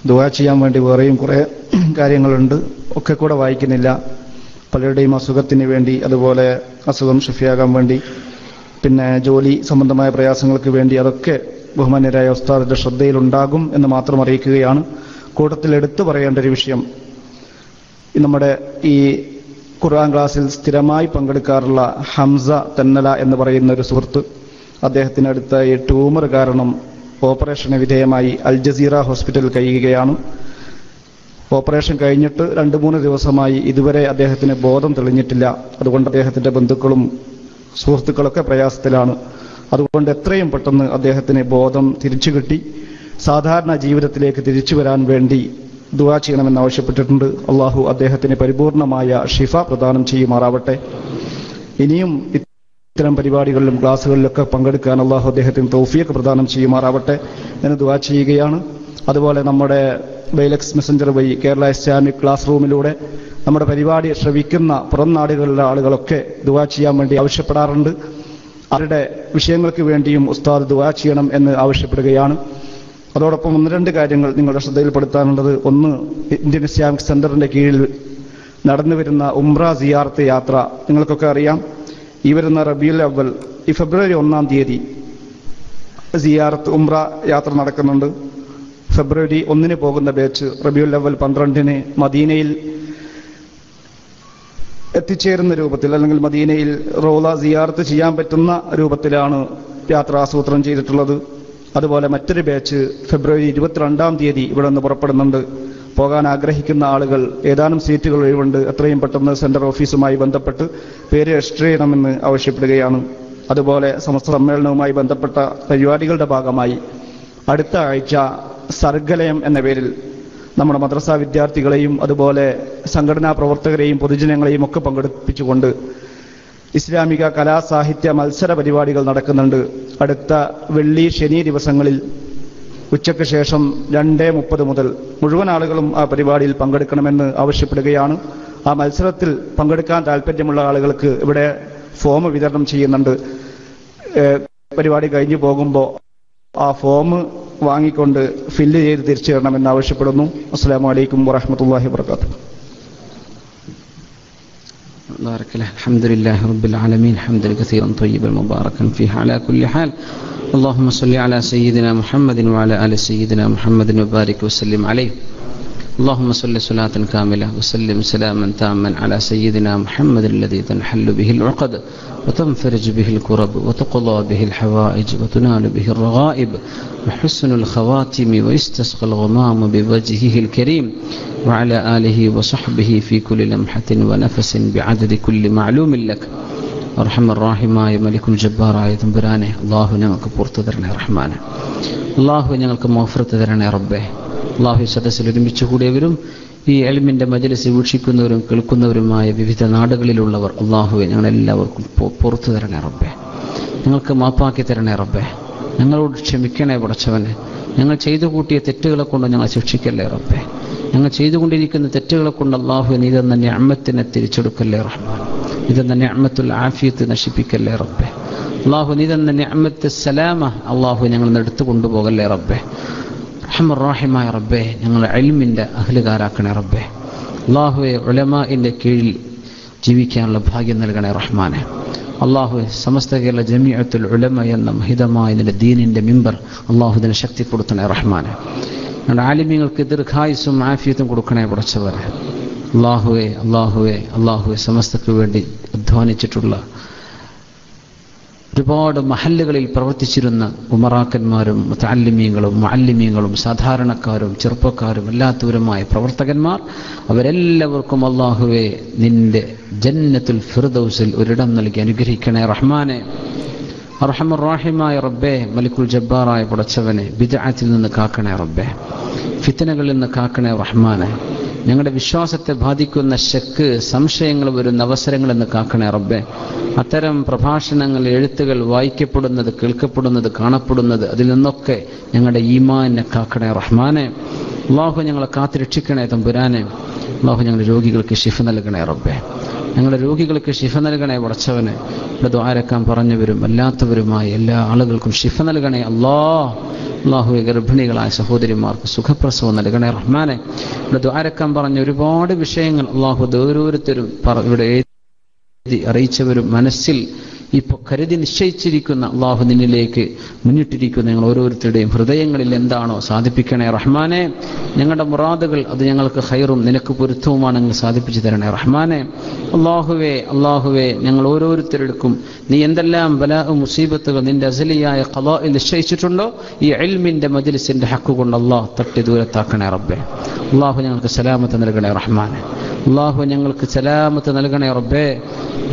ദുആ ചെയ്യാൻ വേണ്ടി വേറെയും കുറേ കാര്യങ്ങളുണ്ട്, ഒക്കെ കൂടെ വായിക്കുന്നില്ല. പലരുടെയും അസുഖത്തിന് വേണ്ടി, അതുപോലെ അസുഖം ശിഫയാകാൻ വേണ്ടി, പിന്നെ ജോലി സംബന്ധമായ പ്രയാസങ്ങൾക്ക് വേണ്ടി, അതൊക്കെ ബഹുമാന്യരായ ഉസ്താദിന്റെ ശ്രദ്ധയിലുണ്ടാകും എന്ന് മാത്രം അറിയിക്കുകയാണ്. കൂട്ടത്തിൽ എടുത്തു പറയേണ്ട ഒരു വിഷയം, നമ്മുടെ ഈ ഖുർആൻ ക്ലാസ്സിൽ സ്ഥിരമായി പങ്കെടുക്കാറുള്ള ഹംസ തെന്നല എന്ന് പറയുന്ന ഒരു സുഹൃത്ത്, അദ്ദേഹത്തിനടുത്ത ഈ ട്യൂമർ കാരണം ഓപ്പറേഷന് വിധേയമായി അൽ ജസീറ ഹോസ്പിറ്റലിൽ കഴിയുകയാണ്. ഓപ്പറേഷൻ കഴിഞ്ഞിട്ട് 2-3 ദിവസമായി ഇതുവരെ അദ്ദേഹത്തിന് ബോധം തെളിഞ്ഞിട്ടില്ല. അതുകൊണ്ട് അദ്ദേഹത്തിന്റെ ബന്ധുക്കളും സുഹൃത്തുക്കളൊക്കെ പ്രയാസത്തിലാണ്. അതുകൊണ്ട് എത്രയും പെട്ടെന്ന് അദ്ദേഹത്തിന് ബോധം തിരിച്ചു കിട്ടി സാധാരണ ജീവിതത്തിലേക്ക് തിരിച്ചു വരാൻ വേണ്ടി ദുആ ചെയ്യണമെന്ന് ആവശ്യപ്പെട്ടിട്ടുണ്ട്. അള്ളാഹു അദ്ദേഹത്തിന് പരിപൂർണമായ ഷിഫ പ്രദാനം ചെയ്യുമാറാവട്ടെ. ഇനിയും ഇത്തരം പരിപാടികളിലും ക്ലാസ്സുകളിലൊക്കെ പങ്കെടുക്കാൻ അള്ളാഹു അദ്ദേഹത്തിന് തൗഫീഖ് പ്രദാനം ചെയ്യുമാറാവട്ടെ എന്ന് ദുആ ചെയ്യുകയാണ്. അതുപോലെ നമ്മുടെ ബൈലക്സ് മെസ്സഞ്ചർ വഴി കേരള ഇസ്ലാമിക് ക്ലാസ് റൂമിലൂടെ നമ്മുടെ പരിപാടി ശ്രവിക്കുന്ന പുറം നാടുകളിലെ ആളുകളൊക്കെ ദുആ ചെയ്യാൻ വേണ്ടി ആവശ്യപ്പെടാറുണ്ട്. അവരുടെ വിഷയങ്ങൾക്ക് വേണ്ടിയും ഉസ്താദ് ദുആ ചെയ്യണം എന്ന് ആവശ്യപ്പെടുകയാണ്. അതോടൊപ്പം 1-2 കാര്യങ്ങൾ നിങ്ങളുടെ ശ്രദ്ധയിൽപ്പെടുത്താനുള്ളത്. ഒന്ന്, ഇന്ത്യൻ ഇസ്ലാമിക് സെന്ററിന്റെ കീഴിൽ നടന്നു വരുന്ന ഉംറ സിയാറത്ത് യാത്ര നിങ്ങൾക്കൊക്കെ അറിയാം. ഈ വരുന്ന റബീഉൽ അവ്വൽ ഈ ഫെബ്രുവരി 1-ാം തീയതി സിയാറത്ത് ഉംറ യാത്ര നടക്കുന്നുണ്ട്. ഫെബ്രുവരി 1-ന് പോകുന്ന ബാച്ച് റബീഉൽ അവ്വൽ 12-ന് മദീനയിൽ എത്തിച്ചേരുന്ന രൂപത്തിൽ, അല്ലെങ്കിൽ മദീനയിൽ റൗള സിയാറത്ത് ചെയ്യാൻ പറ്റുന്ന രൂപത്തിലാണ് യാത്ര ആസൂത്രണം ചെയ്തിട്ടുള്ളത്. അതുപോലെ മറ്റൊരു ബാച്ച് ഫെബ്രുവരി 22-ാം തീയതി ഇവിടെ നിന്ന് പുറപ്പെടുന്നുണ്ട്. പോകാൻ ആഗ്രഹിക്കുന്ന ആളുകൾ, ഏതാനും സീറ്റുകൾ ഒഴിവുണ്ട്, എത്രയും പെട്ടെന്ന് സെന്റർ ഓഫീസുമായി ബന്ധപ്പെട്ട് പേര് രജിസ്റ്റർ ചെയ്യണമെന്ന് ആവശ്യപ്പെടുകയാണ്. അതുപോലെ സമസ്ത സമ്മേളനവുമായി ബന്ധപ്പെട്ട പരിപാടികളുടെ ഭാഗമായി അടുത്ത ആഴ്ച സർഗലയം എന്ന പേരിൽ നമ്മുടെ മദ്രസ വിദ്യാർത്ഥികളെയും അതുപോലെ സംഘടനാ പ്രവർത്തകരെയും പൊതുജനങ്ങളെയും ഒക്കെ പങ്കെടുപ്പിച്ചുകൊണ്ട് ഇസ്ലാമിക കലാസാഹിത്യ മത്സര പരിപാടികൾ നടക്കുന്നുണ്ട്. അടുത്ത വെള്ളി ശനി ദിവസങ്ങളിൽ ഉച്ചയ്ക്ക് ശേഷം 2:30 മുതൽ മുഴുവൻ ആളുകളും ആ പരിപാടിയിൽ പങ്കെടുക്കണമെന്ന് ആവശ്യപ്പെടുകയാണ്. ആ മത്സരത്തിൽ പങ്കെടുക്കാൻ താല്പര്യമുള്ള ആളുകൾക്ക് ഇവിടെ ഫോം വിതരണം ചെയ്യുന്നുണ്ട്. പരിപാടി കഴിഞ്ഞു പോകുമ്പോൾ ആ ഫോം വാങ്ങിക്കൊണ്ട് ഫില്ല് ചെയ്ത് തിരിച്ചു തരണമെന്ന് ആവശ്യപ്പെടുന്നു. അസ്സലാമു അലൈക്കും വറഹ്മത്തുള്ളാഹി വബറകാതുഹു. بارك الله. الحمد لله رب العالمين حمدا كثيرا طيبا مباركا فيه على كل حال. اللهم صل على سيدنا محمد وعلى آل سيدنا محمد وبارك وسلم عليه. اللهم صل صلاة كاملة وسلم سلاما تاما على سيدنا محمد الذي تنحل به العقد وتنفرج به الكرب وتقضى به الحوائج وتنال به الرغائب وحسن الخواتم ويستسقى الغمام بوجهه الكريم وعلى آله وصحبه في كل لمحة ونفس بعدد كل معلوم لك. أرحم الراحماയ മലിക്കുൽ ജബ്ബാറായ തമ്പുരാനെ, അള്ളാഹു ഞങ്ങൾക്ക് പുറത്തു തരണേ റഹ്മാനെ. അള്ളാഹു ഞങ്ങൾക്ക് മഗ്ഫിറത്ത് തരണേ റബ്ബേ. അള്ളാഹു സദസ്സിൽ ഒരുമിച്ച് കൂടിയവരും ഈ ഇൽമിന്റെ മജ്‌ലിസ് വീക്ഷിക്കുന്നവരും കേൾക്കുന്നവരുമായ വിവിധ നാടുകളിലുള്ളവർ, അള്ളാഹുവെ ഞങ്ങളെല്ലാവർക്കും പുറത്തു തരണേ റബ്ബേ. ഞങ്ങൾക്ക് മാപ്പാക്കി തരണേ റബ്ബേ. ഞങ്ങളോട് ക്ഷമിക്കണേ പടച്ചവനെ. ഞങ്ങൾ ചെയ്തു കൂട്ടിയ തെറ്റുകളെ കൊണ്ട് ഞങ്ങൾ ശിക്ഷിക്കല്ലേ റബ്ബേ. ഞങ്ങൾ ചെയ്തുകൊണ്ടിരിക്കുന്ന തെറ്റുകളെ കൊണ്ട് അള്ളാഹു നീ തന്ന നിഅമത്തിനെ തിരിച്ചെടുക്കല്ലേ റഹ്മാൻ. നീ തന്ന നിഅമത്തുൽ ആഫിയത്ത് നശിപ്പിക്കല്ലേ റബ്ബേ. അള്ളാഹു നീ തന്ന നിഅമത്ത് സലാമ അള്ളാഹു ഞങ്ങൾ എടുത്തു കൊണ്ടുപോകല്ലേ റബ്ബേ. റഹ്മാനായ റബ്ബേ, ഞങ്ങൾ ഇൽമിന്റെ അഹ്ലുകാരാക്കണേ റബ്ബേ. അള്ളാഹുവെ ഉലമാഇന്റെ കീഴിൽ ജീവിക്കാനുള്ള ഭാഗ്യം നൽകണേ റഹ്മാനെ. അള്ളാഹുവെ സമസ്ത കേരള ജമീഅത്തുൽ ഉലമ എന്ന മഹിതമായ നിന്റെ ദീനിന്റെ മിമ്പർ അള്ളാഹു ഇതിനെ ശക്തി കൊടുക്കണേ റഹ്മാനെ. ഞങ്ങളുടെ ആലിമീങ്ങൾക്ക് ദീർഘായുസ്സും ആഫിയത്തും കൊടുക്കണേ പടച്ചവനെ. അള്ളാഹുവെ അള്ളാഹുവെ അള്ളാഹുവെ സമസ്തക്ക് വേണ്ടി അധ്വാനിച്ചിട്ടുള്ള ഒരുപാട് മഹല്ലുകളിൽ പ്രവർത്തിച്ചിരുന്ന ഉമറാക്കന്മാരും മുതഅല്ലിമീങ്ങളും മുഅല്ലിമീങ്ങളും സാധാരണക്കാരും ചെറുപ്പക്കാരും എല്ലാത്തവരുമായ പ്രവർത്തകന്മാർ, അവരെല്ലാവർക്കും അല്ലാഹുവേ നിന്റെ ജന്നത്തുൽ ഫിർദൗസിൽ ഒരിടം നൽകി അനുഗ്രഹിക്കണേ റഹ്മാനെ. അർഹമർ റഹീമായ റബ്ബേ, മലിക്കുൽ ജബ്ബാറായ പടച്ചവനെ, ബിദ്അത്തിൽ നിന്ന് കാക്കണേ റബ്ബേ, ഫിത്നകളിൽ നിന്ന് കാക്കണേ റഹ്മാനെ. ഞങ്ങളുടെ വിശ്വാസത്തെ ബാധിക്കുന്ന ശക്ക്, സംശയങ്ങൾ വരുന്ന അവസരങ്ങളിൽ നിന്ന് കാക്കണേ റബ്ബേ. അത്തരം പ്രഭാഷണങ്ങൾ, എഴുത്തുകൾ വായിക്കപ്പെടുന്നത്, കേൾക്കപ്പെടുന്നത്, കാണപ്പെടുന്നത്, അതിൽ നിന്നൊക്കെ ഞങ്ങളുടെ ഈമാനെ കാക്കണേ റഹ്മാനെ. അല്ലാഹു ഞങ്ങളെ കാത്തുരക്ഷിക്കണേ തമ്പുരാനെ. അല്ലാഹു ഞങ്ങളുടെ രോഗികൾക്ക് ശിഫ നൽകണേ റബ്ബേ. ഞങ്ങളുടെ രോഗികൾക്ക് ശിഫ നൽകണേ പടച്ചവനെ. ഇവിടെ ദുആരക്കാൻ പറഞ്ഞവരും അല്ലാത്തവരുമായ എല്ലാ ആളുകൾക്കും ശിഫ നൽകണേ അല്ലാഹുവേ. ഗർഭിണികളായ സഹോദരിമാർക്ക് സുഖപ്രസവം നൽകണേ റഹ്മാനെ. ഇവിടെ ദുആരക്കാൻ പറഞ്ഞ ഒരുപാട് വിഷയങ്ങൾ അല്ലാഹു ഓരോരുത്തരും ഇവിടെ അറിയിച്ചവരും മനസ്സിൽ ഇപ്പോൾ കരുതി നിശ്ചയിച്ചിരിക്കുന്ന അല്ലാഹു നിന്നിലേക്ക് മുന്നിട്ടിരിക്കുന്ന ഞങ്ങൾ ഓരോരുത്തരുടെയും ഹൃദയങ്ങളിൽ എന്താണോ സാധിപ്പിക്കണേ റഹ്മാനെ. ഞങ്ങളുടെ മുറാദുകൾ അത് ഞങ്ങൾക്ക് ഖൈറും നിനക്ക് പൊരുത്തവുമാണെങ്കിൽ സാധിപ്പിച്ചു തരണേ റഹ്മാനെ. അല്ലാഹുവേ ഞങ്ങൾ ഓരോരുത്തർക്കും നീ എന്തെല്ലാം ബലാ മുസീബത്തുകൾ നിന്റെ അസലിയായ ഖളാഇൽ നിശ്ചയിച്ചിട്ടുണ്ടോ ഈ ഇൽമിന്റെ മജ്ലിസിന്റെ ഹക്ക് കൊണ്ട് അല്ലാഹ് തട്ടി ദൂരത്താക്കണേ റബ്ബേ. അല്ലാഹു ഞങ്ങൾക്ക് സലാമത്ത് നൽകണേ റഹ്മാനെ. അല്ലാഹു ഞങ്ങൾക്ക് സലാമത്ത് നൽകണേ റബ്ബേ.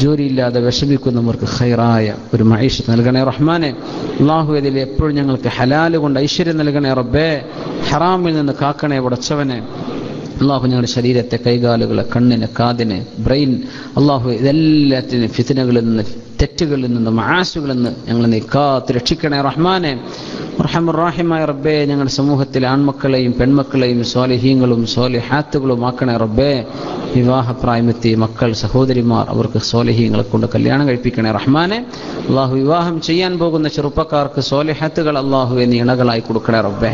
ജോലിയില്ലാതെ വിഷമിക്കുന്നവർക്ക് ഖൈറായ ഒരു മഈശത്ത് നൽകണേ റഹ്മാനെ. അല്ലാഹു ഇതിൽ എപ്പോഴും ഞങ്ങൾക്ക് ഹലാൽ കൊണ്ട് ഐശ്വര്യം നൽകണേ റബ്ബേ. ഹറാമിൽ നിന്ന് കാക്കണേ പടച്ചവനെ. അല്ലാഹു ഞങ്ങളുടെ ശരീരത്തെ, കൈകാലുകളെ, കണ്ണിനെ, കാതിനെ, ബ്രെയിൻ, അല്ലാഹു ഇതെല്ലാത്തിനും ഫിത്നകളിൽ നിന്ന്, തെറ്റുകളിൽ നിന്ന്, മആസുകളിൽ നിന്ന് ഞങ്ങളെ നീ കാത്ത് രക്ഷിക്കണേ റഹ്മാനെ. റഹ്മാനുർ റബ്ബേ, ഞങ്ങളുടെ സമൂഹത്തിലെ ആൺമക്കളെയും പെൺമക്കളെയും സ്വാലിഹീങ്ങളും സ്വാലിഹാത്തുകളും ആക്കണേ റബ്ബേ. വിവാഹപ്രായമെത്തിയ മക്കൾ, സഹോദരിമാർ, അവർക്ക് സ്വാലിഹീങ്ങളെ കൊണ്ട് കല്യാണം കഴിപ്പിക്കണേ റഹ്മാനെ. അല്ലാഹു വിവാഹം ചെയ്യാൻ പോകുന്ന ചെറുപ്പക്കാർക്ക് സ്വാലിഹാത്തുകൾ അല്ലാഹുവേ നീ ഇണകളായി കൊടുക്കണേ റബ്ബേ.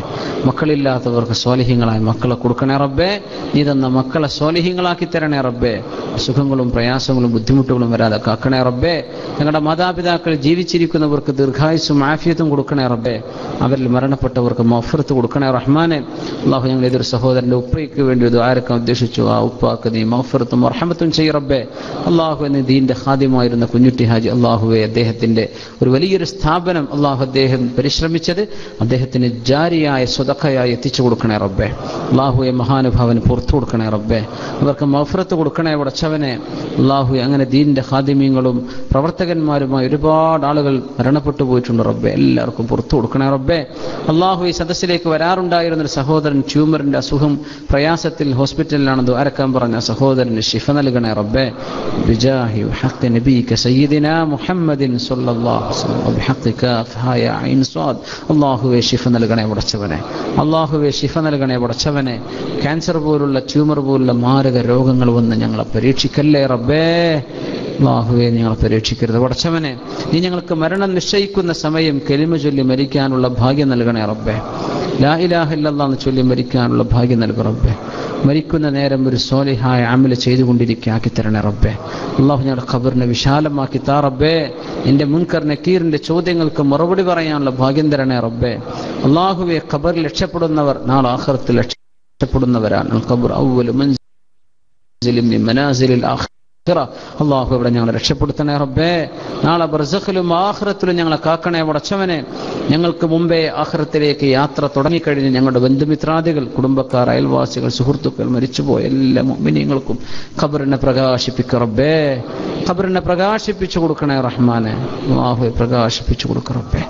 മക്കളില്ലാത്തവർക്ക് സ്വാലിഹീങ്ങളായ മക്കളെ കൊടുക്കണേ റബ്ബേ. നീ തന്ന മക്കളെ സ്വാലിഹീങ്ങളാക്കി തരണേ റബ്ബേ. അസുഖങ്ങളും പ്രയാസങ്ങളും ബുദ്ധിമുട്ടുകളും വരാതെ കാക്കണേ റബ്ബേ. ഞങ്ങളുടെ മാതാപിതാക്കൾ ജീവിച്ചിരിക്കുന്നവർക്ക് ദീർഘായുസ്സും ആഫിയത്തും കൊടുക്കണേ റബ്ബേ. അവരിൽ മരണപ്പെട്ടവർക്ക് മഗ്ഫിറത്ത് കൊടുക്കണേ റഹ്മാനെ. അല്ലാഹു ഞങ്ങൾ ഏതൊരു സഹോദരന്റെ ഉപ്പയ്ക്ക് വേണ്ടി ദുആരക്കാൻ ഉദ്ദേശിച്ചു, ആ ഉപ്പാക്ക് നീ മഗ്ഫിറത്തും റഹ്മത്തും ചെയ്യ് റബ്ബേ. അല്ലാഹു എന്ന ദീന്റെ ഖാദിമായിരുന്ന കുഞ്ഞുട്ടി ഹാജി, അല്ലാഹുവേ അദ്ദേഹത്തിന്റെ ഒരു വലിയൊരു സ്ഥാപനം അല്ലാഹു അദ്ദേഹം പരിശ്രമിച്ചത് അദ്ദേഹത്തിന് ജാരിയായ സ്വതഖയായി എത്തിച്ചു കൊടുക്കണേ റബ്ബേ. അല്ലാഹുവേ മഹാനുഭാവന് പുറത്തു കൊടുക്കണേ റബ്ബേ. അവർക്ക് മഗ്ഫിറത്ത് കൊടുക്കണേ പടച്ചവനെ. അല്ലാഹുവേ അങ്ങനെ ദീന്റെ ഖാദിമീങ്ങളും പ്രവർത്തകന്മാരുമായി ഒരുപാട് ആളുകൾ മരണപ്പെട്ടു പോയിട്ടുണ്ട് റബ്ബേ. എല്ലാവർക്കും പുറത്തു കൊടുക്കണേ റബ്ബേ. അല്ലാഹു ഈ സദസ്സിലേക്ക് വരാറുണ്ടായിരുന്നൊരു സഹോദരൻ ട്യൂമറിന്റെ അസുഖം, പ്രയാസത്തിൽ ഹോസ്പിറ്റലിലാണ് ദുആരക്കാൻ പറഞ്ഞ സഹോദരന് ശിഫ നൽകണേ റബ്ബേ. ബിജാഹി വഹഖി നബിക സയ്യിദിനാ മുഹമ്മദിൻ സ്വല്ലല്ലാഹു അലൈഹി വസല്ലം വബിഹഖി കാഫ് ഹാ യാ ഐൻ സ്വാദ്. അല്ലാഹുവേ ശിഫ നൽകണേ പടച്ചവനെ. അല്ലാഹുവേ ശിഫ നൽകണേ പടച്ചവനെ. ക്യാൻസർ പോലുള്ള, ട്യൂമർ പോലുള്ള മാരക രോഗങ്ങൾ വന്ന് ഞങ്ങളെ പരീക്ഷിക്കല്ലേ റബ്ബേ. അല്ലാഹുവേ ഞങ്ങളെ പരീക്ഷിക്കരുത് പടച്ചവനെ. നീ ഞങ്ങൾക്ക് മരണം നിശ്ചയിക്കുന്ന സമയം കലിമ ചൊല്ലി മരിക്കാനുള്ള ഭാഗ്യം നൽകണേ റബ്ബേ. ലാ ഇലാഹ ഇല്ലല്ലാഹ് എന്ന് ചൊല്ലി മരിക്കാനുള്ള ഭാഗ്യം നൽകു റബ്ബേ. മരിക്കുന്ന നേരം ഒരു സ്വാലിഹായ അമൽ ചെയ്തുകൊണ്ടിരിക്കുക ആക്കി തരണേ റബ്ബേ. അല്ലാഹു ഞങ്ങളുടെ ഖബറിനെ വിശാലമാക്കി താ റബ്ബേ. നിന്റെ മുൻകർ നക്കീറിന്റെ ചോദ്യങ്ങൾക്ക് മറുപടി പറയാനുള്ള ഭാഗ്യം തരണേ റബ്ബേ. അല്ലാഹുവേ ഖബറിൽ രക്ഷപ്പെടുന്നവർ നാളെ ആഖിറത്തിൽ രക്ഷപ്പെടുന്നവരാണ്. ഖബർ അവ്വലു മൻസിലിൻ മിൻ മനാസിലിൽ ആഖിറ. അല്ലാഹു ഇവിടെ ഞങ്ങളെ രക്ഷപ്പെടുത്തണേ റബ്ബേ. നാളെ ബർസഖിലും ആഖിറത്തിലും ഞങ്ങളെ കാക്കണേ പടച്ചവനെ. ഞങ്ങൾക്ക് മുമ്പേ ആഖിറത്തിലേക്ക് യാത്ര തുടങ്ങിക്കഴിഞ്ഞ് ഞങ്ങളുടെ ബന്ധുമിത്രാദികൾ, കുടുംബക്കാർ, അയൽവാസികൾ, സുഹൃത്തുക്കൾ, മരിച്ചുപോയ എല്ലാ മുഅ്മിനീങ്ങൾക്കും ഖബറിനെ പ്രകാശിപ്പിക്കുക റബ്ബേ. ഖബറിനെ പ്രകാശിപ്പിച്ചു കൊടുക്കണേ റഹ്മാനെ. അല്ലാഹുവേ പ്രകാശിപ്പിച്ചു കൊടുക്കുക റബ്ബേ.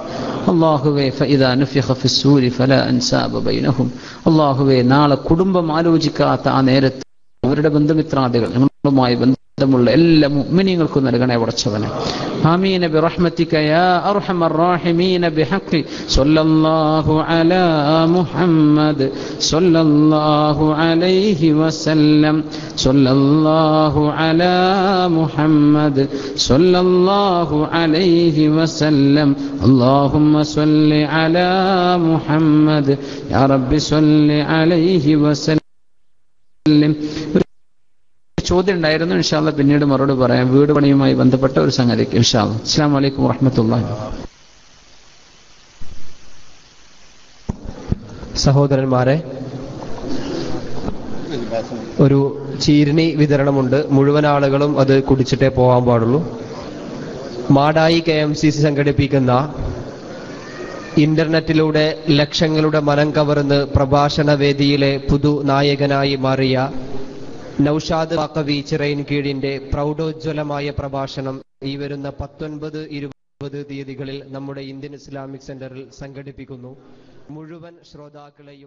അല്ലാഹുവേ ഫഇദാ നുഫിഖ ഫിസ്സൂരി ഫലാ അൻസാബ ബൈനഹും. അല്ലാഹുവേ നാളെ കുടുംബം ആലോചിക്കാത്ത ആ നേരത്ത് അവരുടെ ബന്ധുമിത്രാദികൾ, ഞങ്ങളുമായി ബന്ധമുള്ള എല്ലാ മുഅ്മിനീങ്ങൾക്കും നൽകണേ പടച്ചവനെ. ആമീൻ ബിറഹ്മതിക യാ അർഹമർ റഹീമീൻ ബിഹഖി സ്വല്ലല്ലാഹു അലാ മുഹമ്മദ് സ്വല്ലല്ലാഹു അലൈഹി വസല്ലം സ്വല്ലല്ലാഹു അലാ മുഹമ്മദ് സ്വല്ലല്ലാഹു അലൈഹി വസല്ലം. അല്ലാഹുമ്മ സ്വല്ലി അലാ മുഹമ്മദ് യാ റബ്ബി സ്വല്ലി അലൈഹി വസല്ലം. ചോദ്യം ഉണ്ടായിരുന്നു, ഇൻഷാ അല്ലാഹ് പിന്നീട് മറുപടി പറയാം. വീട് പണിയുമായി ബന്ധപ്പെട്ട ഒരു സംഗതിക്ക് ഇൻഷാ അല്ലാഹ്. അസ്സലാമു അലൈക്കും വറഹ്മത്തുള്ളാഹി. സഹോദരന്മാരെ, ഒരു ചീരണി വിതരണമുണ്ട്. മുഴുവൻ ആളുകളും അത് കുടിച്ചിട്ടേ പോകാൻ പാടുള്ളൂ. മാടായി KMCC സംഘടിപ്പിക്കുന്ന ഇന്റർനെറ്റിലൂടെ ലക്ഷങ്ങളുടെ മനം കവർന്ന് പ്രഭാഷണ വേദിയിലെ പുതുനായകനായി മാറിയ നൗഷാദ് വാക്കവി ചിറയിൻകീഴിന്റെ പ്രൗഢോജ്വലമായ പ്രഭാഷണം ഈ വരുന്ന 19, 20 തീയതികളിൽ നമ്മുടെ ഇന്ത്യൻ ഇസ്ലാമിക് സെന്ററിൽ സംഘടിപ്പിക്കുന്നു. മുഴുവൻ ശ്രോതാക്കളെയും